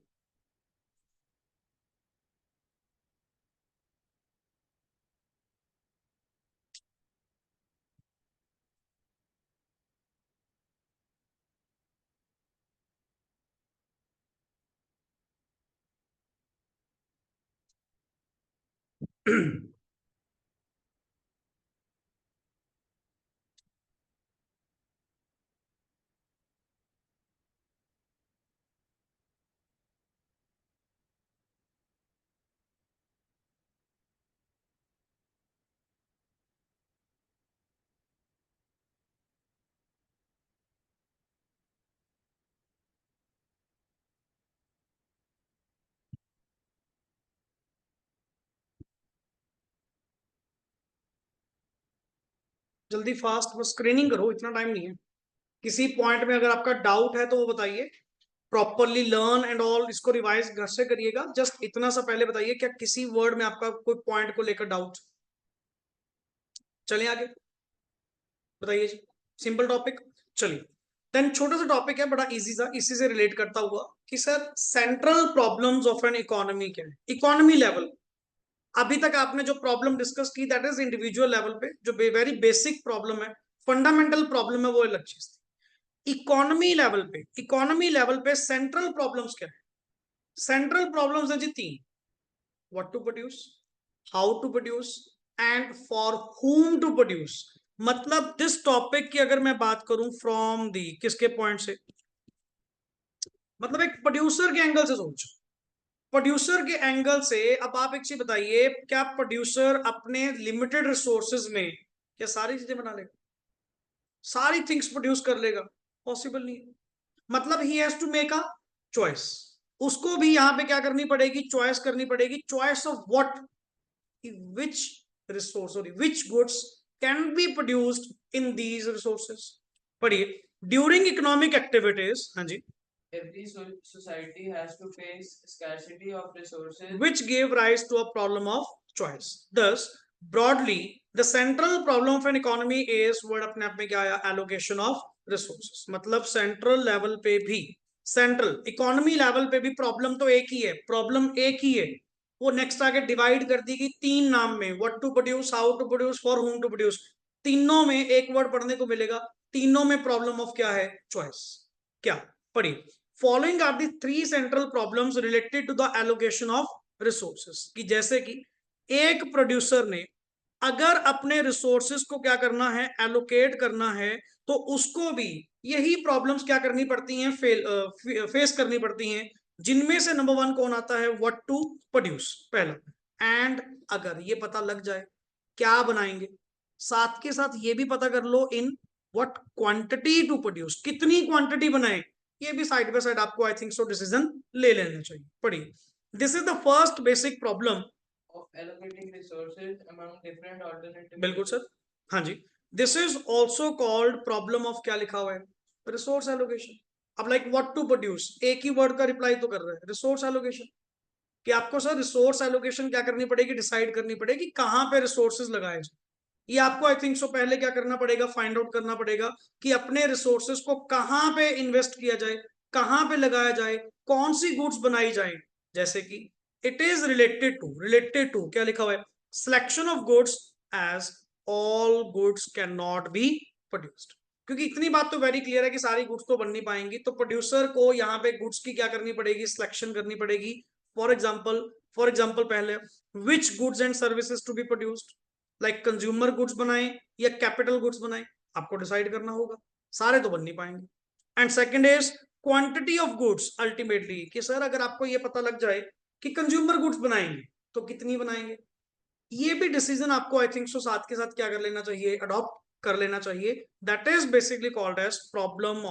जल्दी फास्ट, बस स्क्रीनिंग करो, इतना टाइम नहीं है। किसी पॉइंट में अगर आपका डाउट है तो वो बताइए। प्रॉपरली लर्न एंड ऑल, इसको रिवाइज घर से करिएगा। जस्ट इतना सा पहले बताइए, क्या किसी वर्ड में आपका कोई पॉइंट को लेकर डाउट। चलिए आगे बताइए जी, सिंपल टॉपिक। चलिए देन छोटा सा टॉपिक है, बड़ा इजी सा, इसी से रिलेट करता हुआ कि sir central problems of an economy क्या है, इकोनॉमी लेवल। अभी तक आपने जो प्रॉब्लम डिस्कस की दैट इज इंडिविजुअल लेवल पे, जो वेरी बेसिक प्रॉब्लम है, फंडामेंटल प्रॉब्लम है, वो अलग चीज थी। इकोनॉमी लेवल पे, इकोनॉमी लेवल पे सेंट्रल प्रॉब्लम्स क्या है, सेंट्रल प्रॉब्लम्स है जी 3। What to produce, how to produce, and for whom to produce. मतलब दिस टॉपिक की अगर मैं बात करूं फ्रॉम दी किसके पॉइंट से, मतलब एक प्रोड्यूसर के एंगल से सोचो। प्रोड्यूसर के एंगल से अब आप एक चीज बताइए, क्या प्रोड्यूसर अपने लिमिटेड रिसोर्सेज में क्या सारी चीजें बना लेगा, सारी थिंग्स प्रोड्यूस कर लेगा, पॉसिबल नहीं है। मतलब he has to make a choice, उसको भी यहां पे क्या करनी पड़ेगी, चॉइस करनी पड़ेगी। Choice of what, which resource or which goods can be produced in these resources। पढ़िए, during economic activities, हाँ जी, Every society has to face scarcity of resources. which gave rise to a problem of choice। Thus broadly the central problem of an economy is word अपने आप में क्या आया, allocation of resources। मतलब central level पे भी, सेंट्रल इकोनॉमी लेवल पे भी प्रॉब्लम तो एक ही है, प्रॉब्लम एक ही है। वो नेक्स्ट आगे डिवाइड कर दी गई 3 नाम में, what to produce, how to produce, for whom to produce. तीनों में एक वर्ड पढ़ने को मिलेगा, तीनों में प्रॉब्लम ऑफ क्या है, चॉइस। क्या, पढ़िए, following are the 3 central problems related to the allocation of resources. कि जैसे कि एक प्रोड्यूसर ने अगर अपने रिसोर्सेस को क्या करना है, एलोकेट करना है, तो उसको भी यही प्रॉब्लम्स क्या करनी पड़ती हैं, फेस करनी पड़ती हैं, जिनमें से नंबर 1 कौन आता है, व्हाट टू प्रोड्यूस, पहला। एंड अगर ये पता लग जाए क्या बनाएंगे, साथ के साथ ये भी पता कर लो in what quantity to produce, कितनी क्वांटिटी बनाए, ये भी साइड बाय साइड आपको आई थिंक सो डिसीजन ले लेना चाहिए। पढ़िए, this is the first basic problem of allocating resources among different alternative बिल्कुल सर, methods. हाँ जी। This is also called problem of, क्या लिखा हुआ है, रिसोर्स एलोकेशन। अब लाइक व्हाट टू प्रोड्यूस, एक ही वर्ड का रिप्लाई तो कर रहा है, रिसोर्स एलोकेशन। कि आपको सर रिसोर्स एलोकेशन क्या करनी पड़ेगी, डिसाइड करनी पड़ेगी कहां पे रिसोर्सेज लगाए जाए। ये आपको आई थिंक सो पहले क्या करना पड़ेगा, फाइंड आउट करना पड़ेगा कि अपने रिसोर्सेज को कहां पे इन्वेस्ट किया जाए, कहां पे लगाया जाए, कौन सी गुड्स बनाई जाए। जैसे कि इट इज रिलेटेड टू क्या लिखा हुआ है, selection of goods as all goods can not be produced. क्योंकि इतनी बात तो वेरी क्लियर है कि सारी गुड्स तो बन नहीं पाएंगी, तो प्रोड्यूसर को यहाँ पे गुड्स की क्या करनी पड़ेगी, सिलेक्शन करनी पड़ेगी। फॉर एग्जाम्पल पहले, which goods and services to be produced, like consumer goods बनाए या कैपिटल गुड्स बनाए, आपको डिसाइड करना होगा, सारे तो बन नहीं पाएंगे। And second is quantity of goods, ultimately कि सर अगर आपको ये पता लग जाए कि कंज्यूमर गुड्स बनाएंगे तो कितनी बनाएंगे, ये भी डिसीजन आपको आई थिंक सो साथ के साथ क्या कर लेना चाहिए, अडॉप्ट कर लेना चाहिए। That is basically called as problem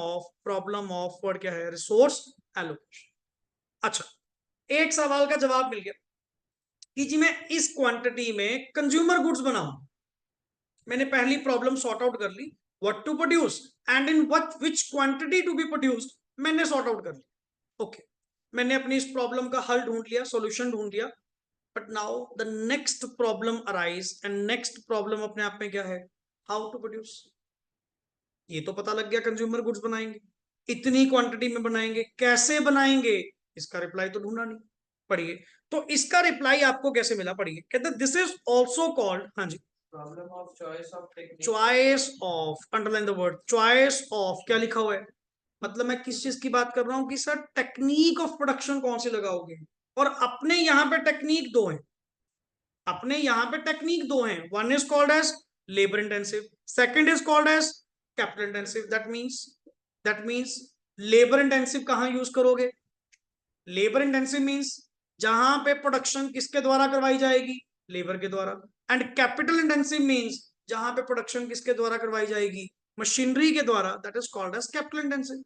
of word क्या है, रिसोर्स एलोकेशन। अच्छा, एक सवाल का जवाब मिल गया कि जी मैं इस क्वांटिटी में कंज्यूमर गुड्स बनाऊं, मैंने पहली प्रॉब्लम सॉर्ट आउट कर ली, what to produce and in which quantity to be produced, मैंने सॉर्ट आउट कर लिया। ओके, मैंने अपनी इस प्रॉब्लम का हल ढूंढ लिया, सॉल्यूशन ढूंढ लिया। But now the next problem arise, and next problem अपने आप में क्या है, हाउ टू प्रोड्यूस। ये तो पता लग गया कंज्यूमर गुड्स बनाएंगे, इतनी क्वांटिटी में बनाएंगे, कैसे बनाएंगे, इसका रिप्लाई तो ढूंढा नहीं। पढ़िए, तो इसका रिप्लाई आपको कैसे मिला, पढ़िए, कहते दिस इज ऑल्सो कॉल्ड, हाँ जी, Problem of choice of technique. Choice of, underline the word choice of, क्या लिखा हुआ है, मतलब मैं किस चीज की बात कर रहा हूं कि सर टेक्निक ऑफ प्रोडक्शन कौन सी लगाओगे। और अपने यहां पे टेक्निक दो है, अपने यहां पे टेक्निक दो हैं, one is called as labour intensive, second is called as capital intensive. That means labour intensive कहां यूज करोगे, लेबर इंटेंसिव मीन्स जहां पे प्रोडक्शन किसके द्वारा करवाई जाएगी, लेबर के द्वारा। एंड कैपिटल इंटेंसिव मीन्स जहां पे प्रोडक्शन किसके द्वारा करवाई जाएगी, मशीनरी के द्वारा, that is called as capital intensive.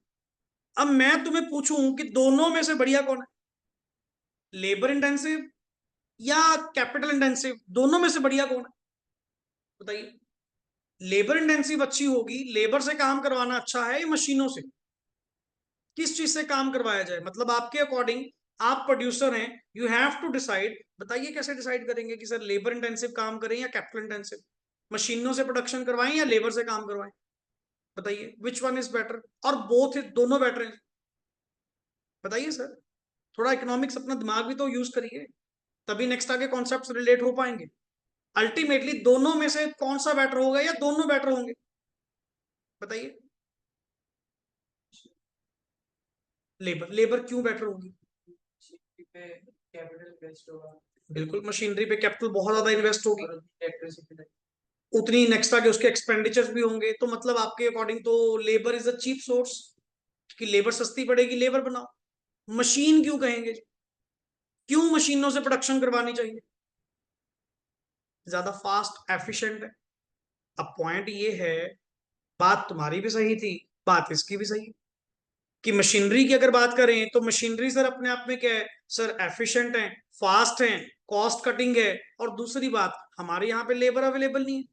अब मैं तुम्हें पूछूं कि दोनों में से बढ़िया कौन है, लेबर इंटेंसिव या कैपिटल इंटेंसिव, दोनों में से बढ़िया कौन है, बताइए। लेबर इंटेंसिव अच्छी होगी, लेबर से काम करवाना अच्छा है या मशीनों से, किस चीज से काम करवाया जाए, मतलब आपके अकॉर्डिंग, आप प्रोड्यूसर हैं, यू हैव टू डिसाइड। बताइए कैसे डिसाइड करेंगे कि सर लेबर इंटेंसिव काम करें या कैपिटल इंटेंसिव, मशीनों से प्रोडक्शन करवाएं या लेबर से काम करवाएं, बताइए विच वन इज बेटर, और बोथ दोनों बेटर हैं, बताइए सर। थोड़ा इकोनॉमिक्स अपना दिमाग भी तो यूज करिए, तभी नेक्स्ट आगे कॉन्सेप्ट्स रिलेट हो पाएंगे। अल्टीमेटली दोनों में से कौन सा बेटर होगा या दोनों बेटर होंगे, बताइए। लेबर क्यों बेटर होगी, मशीनरी पे कैपिटल इन्वेस्ट होगा बिल्कुल मशीनरी पे कैपिटल बहुत ज्यादा इन्वेस्ट होगी, और इलेक्ट्रिसिटी उतनी नेक्स्ट आगे उसके एक्सपेंडिचर्स भी होंगे, तो मतलब आपके अकॉर्डिंग तो labour is a cheap source, कि लेबर सस्ती पड़ेगी, लेबर बनाओ। मशीन क्यों कहेंगे, क्यों मशीनों से प्रोडक्शन करवानी चाहिए, ज्यादा फास्ट एफिशिएंट है। अब पॉइंट ये है, बात तुम्हारी भी सही थी, बात इसकी भी सही, कि मशीनरी की अगर बात करें तो मशीनरी सर अपने आप में क्या है, सर एफिशिएंट है, फास्ट है, कॉस्ट कटिंग है, और दूसरी बात हमारे यहाँ पे लेबर अवेलेबल नहीं है।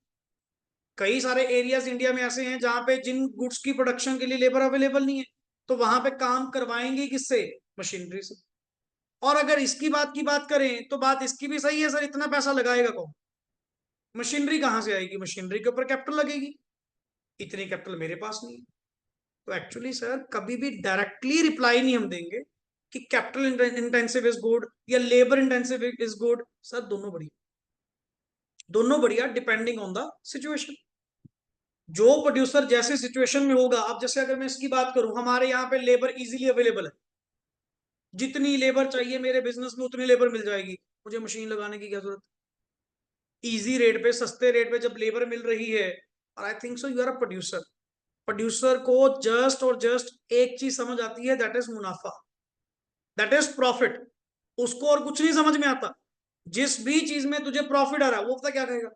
कई सारे एरियाज इंडिया में ऐसे हैं जहां पे जिन गुड्स की प्रोडक्शन के लिए लेबर अवेलेबल नहीं है, तो वहां पे काम करवाएंगे किससे, मशीनरी से। और अगर इसकी बात करें तो बात इसकी भी सही है, सर इतना पैसा लगाएगा कौन, मशीनरी कहां से आएगी, मशीनरी के ऊपर कैपिटल लगेगी, इतनी कैपिटल मेरे पास नहीं है। तो एक्चुअली सर कभी भी डायरेक्टली रिप्लाई नहीं हम देंगे कि कैपिटल इंटेंसिव इज गुड या labour intensive is good, sir दोनों बढ़िया, दोनों बढ़िया, डिपेंडिंग ऑन द सिचुएशन। जो प्रोड्यूसर जैसे सिचुएशन में होगा, अब जैसे अगर मैं इसकी बात करूं, हमारे यहाँ पे लेबर इजीली अवेलेबल है, जितनी लेबर चाहिए मेरे बिजनेस में उतनी लेबर मिल जाएगी, मुझे मशीन लगाने की क्या जरूरत। इजी रेट पे, सस्ते रेट पे जब लेबर मिल रही है, और I think so you are a producer, producer को जस्ट और जस्ट एक चीज समझ आती है, दैट इज मुनाफा, दैट इज प्रॉफिट। उसको और कुछ नहीं समझ में आता। जिस भी चीज में तुझे प्रॉफिट आ रहा है वो पता क्या कहेगा,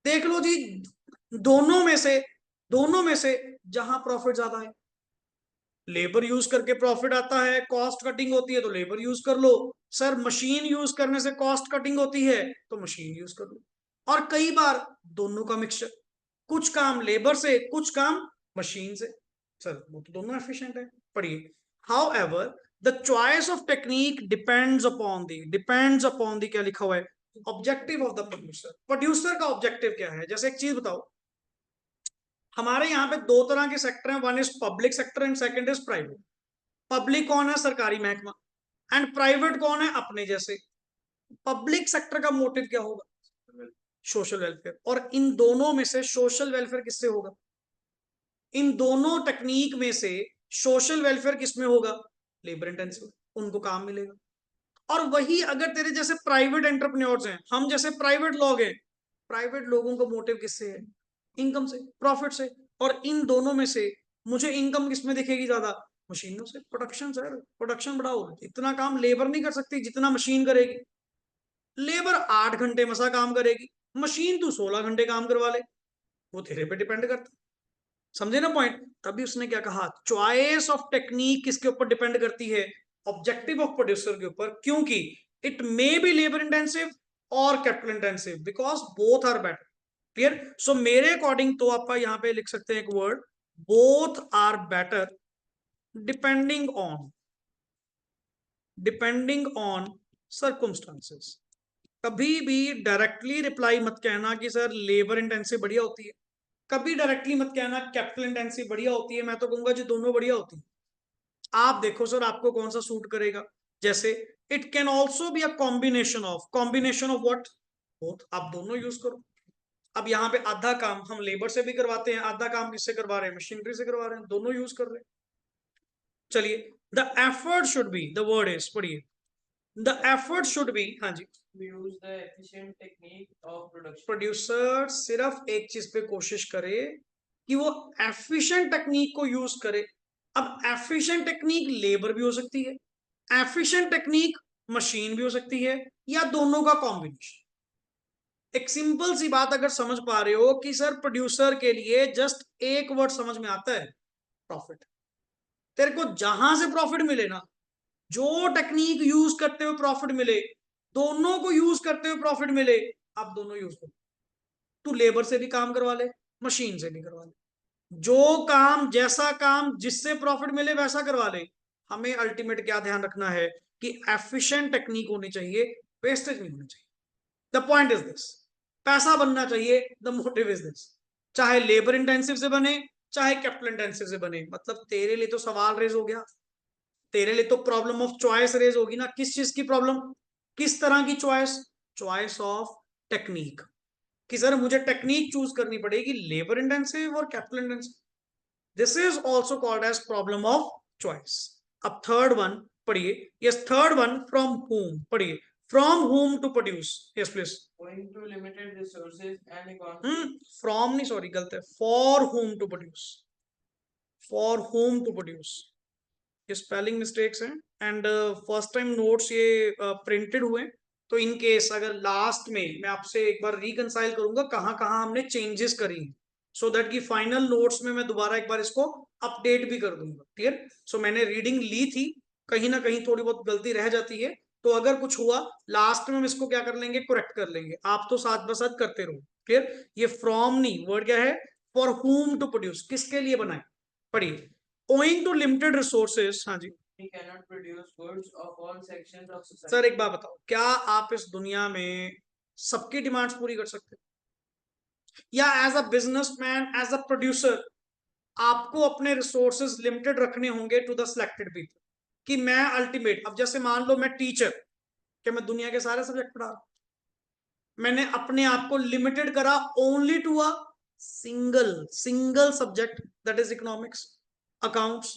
देख लो जी, दोनों में से दोनों में से जहां प्रॉफिट ज्यादा है, लेबर यूज करके प्रॉफिट आता है, कॉस्ट कटिंग होती है तो लेबर यूज कर लो। सर मशीन यूज करने से कॉस्ट कटिंग होती है तो मशीन यूज कर लो। और कई बार दोनों का मिक्सचर, कुछ काम लेबर से, कुछ काम मशीन से। सर वो तो दोनों एफिशिएंट है। पढ़िए, how ever the choice of technique depends upon the क्या लिखा हुआ है, objective of the producer. Producer का ऑब्जेक्टिव क्या है। जैसे एक चीज बताओ, हमारे यहाँ पे दो तरह के सेक्टर हैं, one is public sector and second is private. Public कौन है, सरकारी महकमा, एंड प्राइवेट कौन है, अपने जैसे। पब्लिक सेक्टर का मोटिव क्या होगा, सोशल वेलफेयर। और इन दोनों में से सोशल वेलफेयर किससे होगा, इन दोनों टेक्निक में से सोशल वेलफेयर किसमें होगा, लेबर इंटेंसिव, उनको काम मिलेगा। और वही अगर तेरे जैसे प्राइवेट एंटरप्रेन्योर्स हैं, हम जैसे प्राइवेट लोग हैं, प्राइवेट लोगों का मोटिव किससे है, इनकम से, प्रॉफिट से। और इन दोनों में से मुझे इनकम किसमें दिखेगी ज्यादा, मशीनों से। प्रोडक्शन सर, प्रोडक्शन बढ़ाओ, इतना काम लेबर नहीं कर सकती जितना मशीन करेगी। लेबर 8 घंटे मसा काम करेगी, मशीन तू 16 घंटे काम करवा ले, वो तेरे पे डिपेंड करता। समझे ना पॉइंट। तभी उसने क्या कहा, चॉइस ऑफ टेक्निक किसके ऊपर डिपेंड करती है, ऑब्जेक्टिव ऑफ प्रोड्यूसर के ऊपर। क्योंकि it may be labour intensive और capital intensive, because both are better. Clear. So मेरे अकॉर्डिंग तो आप यहाँ पे लिख सकते हैं एक word, both are better depending on circumstances. कभी भी डायरेक्टली रिप्लाई मत कहना कि सर लेबर इंटेंसिव बढ़िया होती है, कभी डायरेक्टली मत कहना कैपिटल इंटेंसिव बढ़िया होती है। मैं तो कहूंगा जी दोनों बढ़िया होती है, आप देखो सर आपको कौन सा सूट करेगा। जैसे it can also be a combination of what, both, आप दोनों यूज करो। अब यहाँ पे आधा काम हम लेबर से भी करवाते हैं, आधा काम किससे करवा रहे हैं, मशीनरी से करवा रहे हैं, दोनों यूज कर रहे हैं। चलिए, the effort should be, the word is, पढ़िए, द एफर्ट शुड बी, हाँ जी। We use the efficient technique of production. Producer सिर्फ एक चीज पे कोशिश करे कि वो एफिशिएंट टेक्निक को यूज करे। अब एफिशिएंट टेक्निक लेबर भी हो सकती है, एफिशिएंट टेक्निक मशीन भी हो सकती है, या दोनों का कॉम्बिनेशन। एक सिंपल सी बात अगर समझ पा रहे हो कि सर प्रोड्यूसर के लिए जस्ट एक वर्ड समझ में आता है, प्रॉफिट। तेरे को जहां से प्रॉफिट मिले ना, जो टेक्निक यूज करते हुए प्रॉफिट मिले, दोनों को यूज करते हुए प्रॉफिट मिले, आप दोनों यूज करो। तू लेबर से भी काम करवा ले, मशीन से भी करवा ले, जो काम, जैसा काम जिससे प्रॉफिट मिले वैसा करवा ले। हमें अल्टीमेट क्या ध्यान रखना है कि एफिशिएंट टेक्निक होनी चाहिए, वेस्टेज नहीं होनी चाहिए। द पॉइंट इज दिस, पैसा बनना चाहिए, द मोटिव इज दिस। चाहे लेबर इंटेंसिव से बने, चाहे कैपिटल इंटेंसिव से बने। मतलब तेरे लिए तो सवाल रेज हो गया, तेरे लिए तो प्रॉब्लम ऑफ चॉइस रेज होगी ना। किस चीज की प्रॉब्लम, किस तरह की चॉइस, चॉइस ऑफ टेक्निक, कि सर मुझे टेक्निक चूज करनी पड़ेगी, लेबर इंटेंसिव और capital intensive. This is also called as problem of choice. अब थर्ड वन पढ़िए, yes third one, from home, पढ़िए, from home to produce, yes please. Owing to limited resources and economy. From नहीं, सॉरी गलत है, for home to produce, for home to produce, ये स्पेलिंग मिस्टेक्स हैं। एंड फर्स्ट टाइम नोट्स ये प्रिंटेड हुए, तो इन केस अगर लास्ट में मैं आपसे एक बार रिकंसाइल करूंगा कहाँ कहाँ हमने चेंजेस करी, सो दैट कि फाइनल नोट्स में मैं दोबारा एक बार इसको अपडेट भी कर दूंगा। क्लियर। सो मैंने रीडिंग ली थी, कहीं ना कहीं थोड़ी बहुत गलती रह जाती है, तो अगर कुछ हुआ लास्ट में हम इसको क्या कर लेंगे, करेक्ट कर लेंगे। आप तो साथ ब साथ करते रहो। क्लियर। ये फ्रॉम नहीं, वर्ड क्या है, फॉर हुम टू प्रोड्यूस, किसके लिए बनाए। पढ़िए, owing to limited resources, हाँ जी। We cannot produce goods of all sections of society. Sir एक बात बताओ, क्या आप इस दुनिया में सबकी डिमांड्स पूरी कर सकते हैं, या as a businessman, as a producer आपको अपने रिसोर्सेज लिमिटेड रखने होंगे टू द सिलेक्टेड पीपल, कि मैं अल्टीमेट, अब जैसे मान लो मैं टीचर, कि मैं दुनिया के सारे सब्जेक्ट पढ़ा रहा हूं, मैंने अपने आप को लिमिटेड करा only to a single subject that is economics, accounts,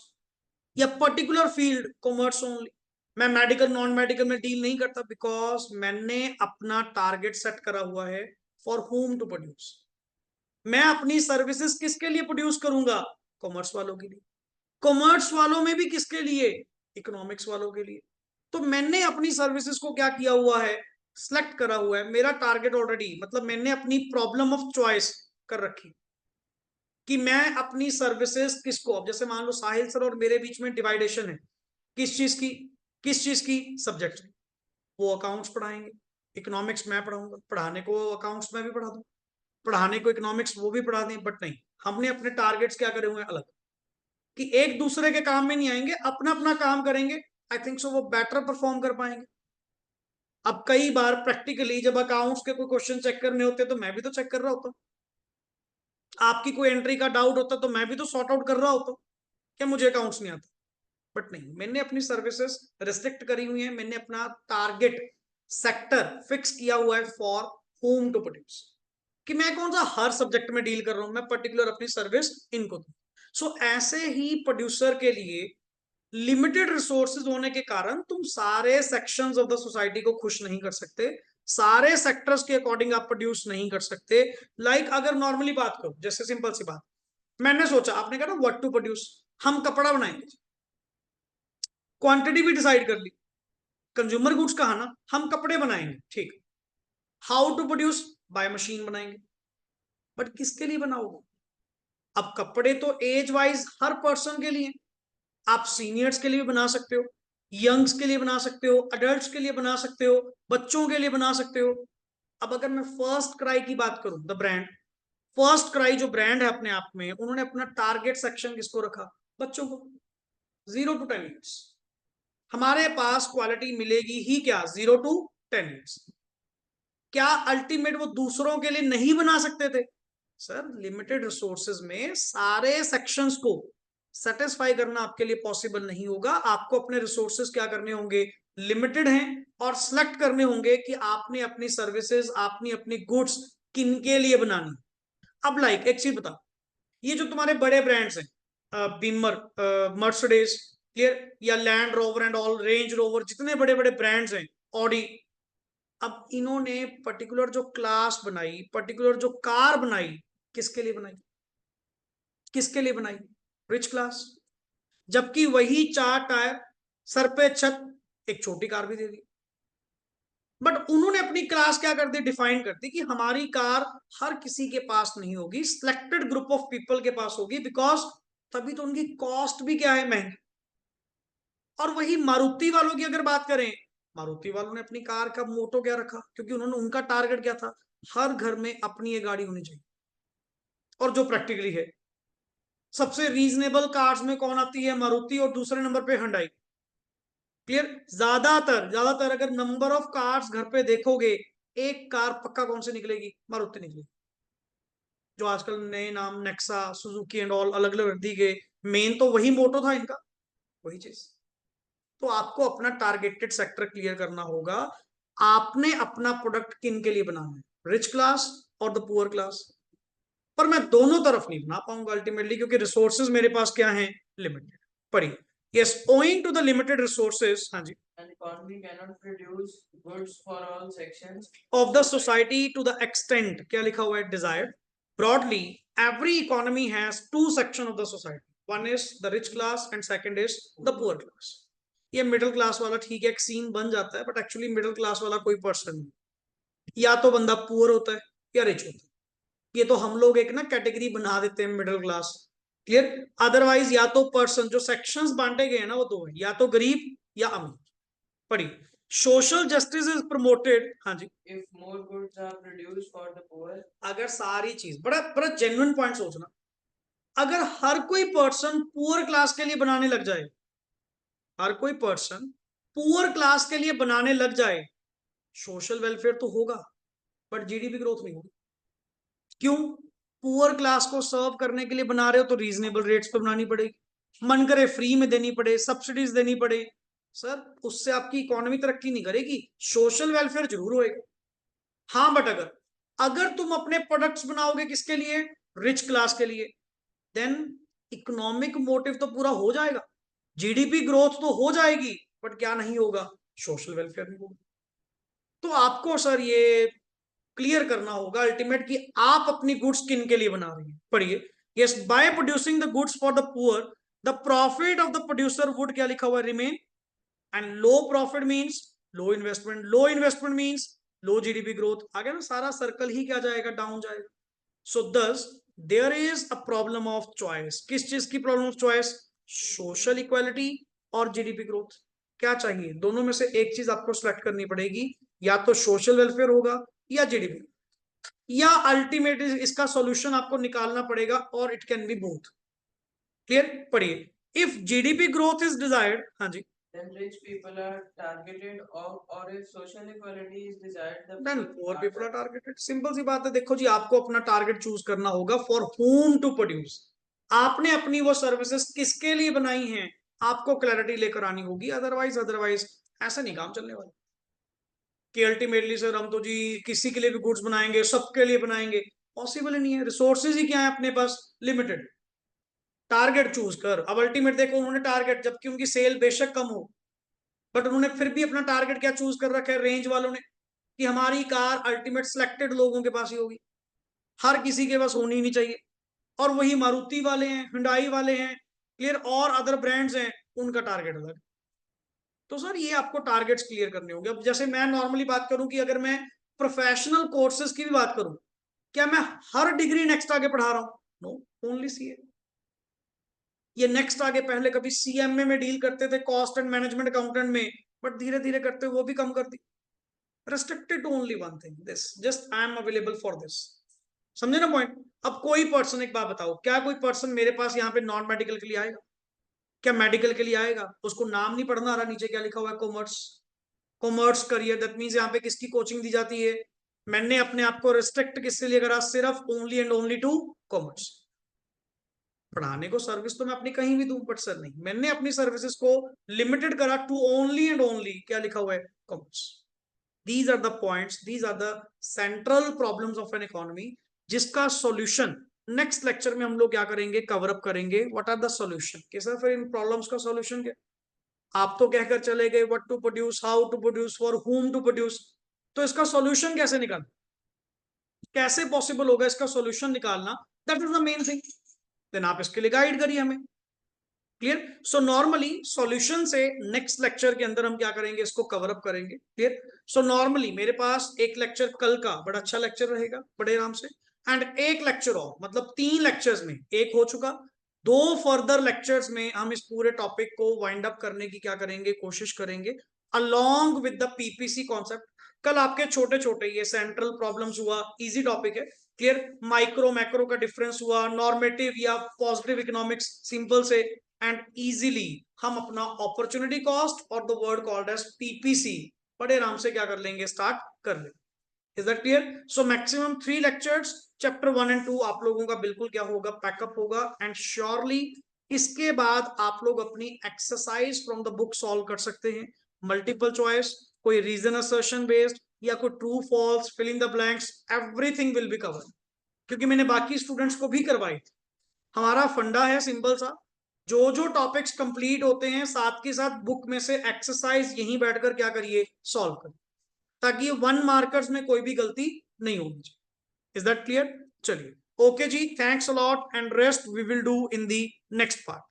या पर्टिकुलर फील्ड कॉमर्स ओनली। मैं मेडिकल नॉन मेडिकल में डील नहीं करता, बिकॉज मैंने अपना टारगेट सेट करा हुआ है फॉर होम टू प्रोड्यूस। मैं अपनी सर्विसेज किसके लिए प्रोड्यूस करूंगा? कॉमर्स वालों के लिए। कॉमर्स वालों में भी किसके लिए? इकोनॉमिक्स वालों के लिए। तो मैंने अपनी सर्विसेज को क्या किया हुआ है? सिलेक्ट करा हुआ है। मेरा टारगेट ऑलरेडी, मतलब मैंने अपनी प्रॉब्लम ऑफ चॉइस कर रखी कि मैं अपनी सर्विसेज किसको, अब जैसे मान लो साहिल सर और मेरे बीच में डिवाइडेशन है, किस चीज की? किस चीज की? सब्जेक्ट। वो अकाउंट्स पढ़ाएंगे, इकोनॉमिक्स मैं पढ़ाऊंगा। पढ़ाने को अकाउंट्स में भी पढ़ा दूं, पढ़ाने को इकोनॉमिक्स वो भी पढ़ा दें, बट नहीं, हमने अपने टारगेट्स क्या करे हुए हैं अलग, कि एक दूसरे के काम में नहीं आएंगे, अपना अपना काम करेंगे। आई थिंक सो वो बेटर परफॉर्म कर पाएंगे। अब कई बार प्रैक्टिकली जब अकाउंट्स के कोई क्वेश्चन चेक करने होते तो मैं भी तो चेक कर रहा होता हूँ, आपकी कोई एंट्री का डाउट होता तो मैं भी तो सॉर्ट आउट कर रहा होता हूँ। क्या मुझे अकाउंट्स नहीं आता? बट नहीं, मैंने अपनी सर्विसेज रिस्ट्रिक्ट करी हुई है, मैंने अपना टारगेट सेक्टर फिक्स किया हुआ है फॉर होम टू प्रोड्यूस, कि मैं कौन सा हर सब्जेक्ट में डील कर रहा हूं, मैं पर्टिकुलर अपनी सर्विस इनको दूं। सो ऐसे ही प्रोड्यूसर के लिए लिमिटेड रिसोर्सेज होने के कारण तुम सारे सेक्शंस ऑफ द सोसाइटी को खुश नहीं कर सकते, सारे सेक्टर्स के अकॉर्डिंग आप प्रोड्यूस नहीं कर सकते। लाइक अगर नॉर्मली बात करो, जैसे सिंपल सी बात, मैंने सोचा, आपने कहा ना व्हाट टू प्रोड्यूस, हम कपड़ा बनाएंगे, क्वांटिटी भी डिसाइड कर ली, कंज्यूमर गुड्स कहा ना, हम कपड़े बनाएंगे, ठीक। How to produce? By machine बनाएंगे। बट किसके लिए बनाओगे? अब कपड़े तो एज वाइज हर पर्सन के लिए, आप सीनियर्स के लिए भी बना सकते हो, यंग्स के लिए बना सकते हो, अडल्ट्स के लिए बना सकते हो, बच्चों के लिए बना सकते हो। अब अगर मैं फर्स्ट क्राई की बात करूं, द ब्रांड, फर्स्ट क्राई जो ब्रांड है अपने आप में, उन्होंने अपना टारगेट सेक्शन किसको रखा? बच्चों को, 0 to 10 ईयर्स। हमारे पास क्वालिटी मिलेगी ही क्या? 0 to 10 ईयर्स। क्या अल्टीमेट वो दूसरों के लिए नहीं बना सकते थे? सर, लिमिटेड रिसोर्सेज में सारे सेक्शंस को सेटिस्फाई करना आपके लिए पॉसिबल नहीं होगा। आपको अपने रिसोर्सेज क्या करने होंगे? लिमिटेड हैं, और सिलेक्ट करने होंगे कि आपने अपनी सर्विसेज, आपने अपनी गुड्स किनके लिए बनानी। अब लाइक एक चीज बता, ये जो तुम्हारे बड़े ब्रांड्स हैं, बीमर, मर्सिडीज, क्लियर, या land rover and all, range rover, जितने बड़े बड़े ब्रांड्स हैं, ऑडी, अब इन्होंने पर्टिकुलर जो क्लास बनाई, पर्टिकुलर जो कार बनाई, किसके लिए बनाई? किसके लिए बनाई? Rich class. जबकि वही 4 टायर, सर पे छत, एक छोटी कार भी दे दी। बट उन्होंने अपनी क्लास क्या कर दी? डिफाइन कर दी कि हमारी कार हर किसी के पास नहीं होगी, सिलेक्टेड ग्रुप ऑफ पीपल के पास होगी, बिकॉज तभी तो उनकी कॉस्ट भी क्या है? महंगी। और वही मारुति वालों की अगर बात करें, मारुति वालों ने अपनी कार का मोटो क्या रखा? क्योंकि उन्होंने, उनका टारगेट क्या था? हर घर में अपनी ये गाड़ी होनी चाहिए। और जो प्रैक्टिकली है, सबसे रीजनेबल कार्स में कौन आती है? मारुति, और दूसरे नंबर पे हुंडई। क्लियर? ज्यादातर ज्यादातर अगर नंबर ऑफ कार्स घर पे देखोगे, एक कार पक्का कौन से निकलेगी? मारुति निकलेगी। जो आजकल नए नाम नेक्सा, सुजुकी एंड ऑल अलग अलग दी गए, मेन तो वही मोटो था इनका, वही चीज। तो आपको अपना टारगेटेड सेक्टर क्लियर करना होगा। आपने अपना प्रोडक्ट किन के लिए बनाना है? रिच क्लास और द पुअर क्लास। पर मैं दोनों तरफ नहीं बना पाऊंगा अल्टीमेटली, क्योंकि रिसोर्सेज मेरे पास क्या है? लिमिटेड। पढ़िए, yes, owing to the limited resources, हाँ जी, An economy cannot produce goods for all sections of the society to the extent, क्या लिखा हुआ है? Desired. Broadly, every economy has 2 section of the society, one is the rich class and second is the poor class. ये मिडिल क्लास वाला ठीक है, एक सीन बन जाता है, बट एक्चुअली मिडिल क्लास वाला कोई पर्सन नहीं, या तो बंदा पुअर होता है या रिच होता है। ये तो हम लोग एक ना कैटेगरी बना देते हैं, मिडिल क्लास। क्लियर? अदरवाइज या तो पर्सन, जो सेक्शंस बांटे गए हैं ना, वो दो है, या तो गरीब या अमीर। पढ़िए, सोशल जस्टिस इज प्रमोटेड, हाँ जी, if more goods are produced for the poor. अगर सारी चीज, बड़ा बड़ा जेन्युइन पॉइंट सोचना, अगर हर कोई पर्सन पुअर क्लास के लिए बनाने लग जाए, हर कोई पर्सन पुअर क्लास के लिए बनाने लग जाए, सोशल वेलफेयर तो होगा, बट जीडीपी ग्रोथ नहीं होगी। क्यों? पुअर क्लास को सर्व करने के लिए बना रहे हो तो रीजनेबल रेट्स पे बनानी पड़ेगी, मन करे फ्री में देनी पड़े, सब्सिडीज देनी पड़े। सर, उससे आपकी इकोनॉमी तरक्की नहीं करेगी, सोशल वेलफेयर जरूर होएगा। हाँ, बट अगर अगर तुम अपने प्रोडक्ट्स बनाओगे किसके लिए? रिच क्लास के लिए, देन इकोनॉमिक मोटिव तो पूरा हो जाएगा, जीडीपी ग्रोथ तो हो जाएगी, बट क्या नहीं होगा, सोशल वेलफेयर नहीं होगा। तो आपको सर ये क्लियर करना होगा अल्टीमेट कि आप अपनी गुड्स किन के लिए बना रही हैं। पढ़िए, yes, by producing the goods for the poor the profit of the producer would, क्या लिखा हुआ है, remain, and low profit means low investment means low GDP growth. आ गया ना, सारा सर्कल ही क्या जाएगा, डाउन जाएगा। So thus there is a problem of choice. किस चीज की problem of choice, social equality और जीडीपी ग्रोथ। क्या चाहिए, दोनों में से एक चीज आपको सिलेक्ट करनी पड़ेगी, या तो सोशल वेलफेयर होगा या जीडीपी, या अल्टीमेटली इसका सॉल्यूशन आपको निकालना पड़ेगा, और it can be both. Clear, पढ़िए, if GDP growth is desired, हाँ जी, then rich people are targeted, or if social equality is desired, the then poor poor are people are targeted. Simple सी बात है, देखो जी, आपको अपना टारगेट चूज करना होगा, फॉर होम टू प्रोड्यूस। आपने अपनी वो सर्विसेज किसके लिए बनाई हैं, आपको क्लैरिटी लेकर आनी होगी, अदरवाइज ऐसा नहीं काम चलने वाला कि अल्टीमेटली सर हम तो जी किसी के लिए भी गुड्स बनाएंगे, सबके लिए बनाएंगे, पॉसिबल ही नहीं है। रिसोर्सेज ही क्या है अपने पास, लिमिटेड। टारगेट चूज कर, अब अल्टीमेट देखो उन्होंने टारगेट, जबकि उनकी सेल बेशक कम हो, बट उन्होंने फिर भी अपना टारगेट क्या चूज कर रखा है, रेंज वालों ने, कि हमारी कार अल्टीमेट सिलेक्टेड लोगों के पास ही होगी, हर किसी के पास होनी ही नहीं चाहिए। और वही मारुति वाले हैं, हुंडई वाले हैं, क्लियर, और अदर ब्रांड्स हैं, उनका टारगेट अलग। तो सर ये आपको टारगेट्स क्लियर करने होंगे। अब जैसे मैं नॉर्मली बात करूं कि अगर मैं प्रोफेशनल कोर्सेज की भी बात करूं, क्या मैं हर डिग्री नेक्स्ट आगे पढ़ा रहा हूं, नो, ओनली सीए। ये नेक्स्ट आगे पहले कभी सीएमए में डील करते थे, कॉस्ट एंड मैनेजमेंट अकाउंटेंट में, बट धीरे धीरे करते वो भी कम कर दी, restricted to only one thing, this, just I am available for this। समझे ना पॉइंट। अब कोई पर्सन, एक बात बताओ, क्या कोई पर्सन मेरे पास यहाँ पे नॉन मेडिकल के लिए आएगा, क्या मेडिकल के लिए आएगा, उसको नाम नहीं पढ़ना आ रहा, नीचे क्या लिखा हुआ है, commerce, commerce career, that means यहाँ पे किसकी कोचिंग दी जाती है, मैंने अपने आप को रिस्ट्रिक्ट किससे लिए करा, सिर्फ only and only to commerce. पढ़ाने को सर्विस तो मैं अपनी कहीं भी दूं, बट सर नहीं, मैंने अपनी सर्विसेज को लिमिटेड करा टू ओनली एंड ओनली, क्या लिखा हुआ है, commerce. These are the points, these are the central problems of an economy, जिसका सॉल्यूशन नेक्स्ट लेक्चर में हम लोग क्या करेंगे, कवर अप करेंगे। व्हाट आर द सॉल्यूशन, कैसा फिर इन प्रॉब्लम्स का सॉल्यूशन क्या। आप तो कहकर चले गए what to produce, how to produce, for whom to produce, तो इसका सॉल्यूशन कैसे निकालना, कैसे पॉसिबल होगा इसका सॉल्यूशन निकालना, that is the main thing. Then आप इसके लिए गाइड करिए हमें। क्लियर, सो नॉर्मली सॉल्यूशन से नेक्स्ट लेक्चर के अंदर हम क्या करेंगे, इसको कवर अप करेंगे। क्लियर, सो नॉर्मली मेरे पास एक लेक्चर कल का बड़ा अच्छा लेक्चर रहेगा, बड़े आराम से, एंड एक लेक्चर और, मतलब 3 लेक्चर्स में एक हो चुका, 2 फर्दर लेक्चर्स में हम इस पूरे टॉपिक को वाइंड अप करने की क्या करेंगे, कोशिश करेंगे, along with the PPC concept. कल आपके छोटे छोटे ये सेंट्रल प्रॉब्लम्स हुआ, इजी टॉपिक है। क्लियर, माइक्रो मैक्रो का डिफरेंस हुआ, नॉर्मेटिव या पॉजिटिव इकोनॉमिक्स सिंपल से, एंड इजीली हम अपना अपॉर्चुनिटी कॉस्ट और the word called as PPC बड़े आराम से क्या कर लेंगे, स्टार्ट कर लेंगे। Is that clear. So maximum 3 lectures, chapter 1 and 2 आप लोगों का बिल्कुल क्या होगा, पैकअप होगा, एंड श्योरली इसके बाद आप लोग अपनी exercise from the book solve कर सकते हैं, मल्टीपल चॉइस, कोई रीजन असर्शन बेस्ड, या कोई true false, filling the blanks, everything will be covered, क्योंकि मैंने बाकी स्टूडेंट्स को भी करवाई थी। हमारा फंडा है सिंपल सा, जो जो टॉपिक्स कंप्लीट होते हैं साथ के साथ बुक में से एक्सरसाइज यहीं बैठकर क्या करिए, सॉल्व करिए, ताकि 1 मार्कर्स में कोई भी गलती नहीं होनी चाहिए। Is that clear. चलिए, ओके जी, thanks a lot, and rest we will do in the next part.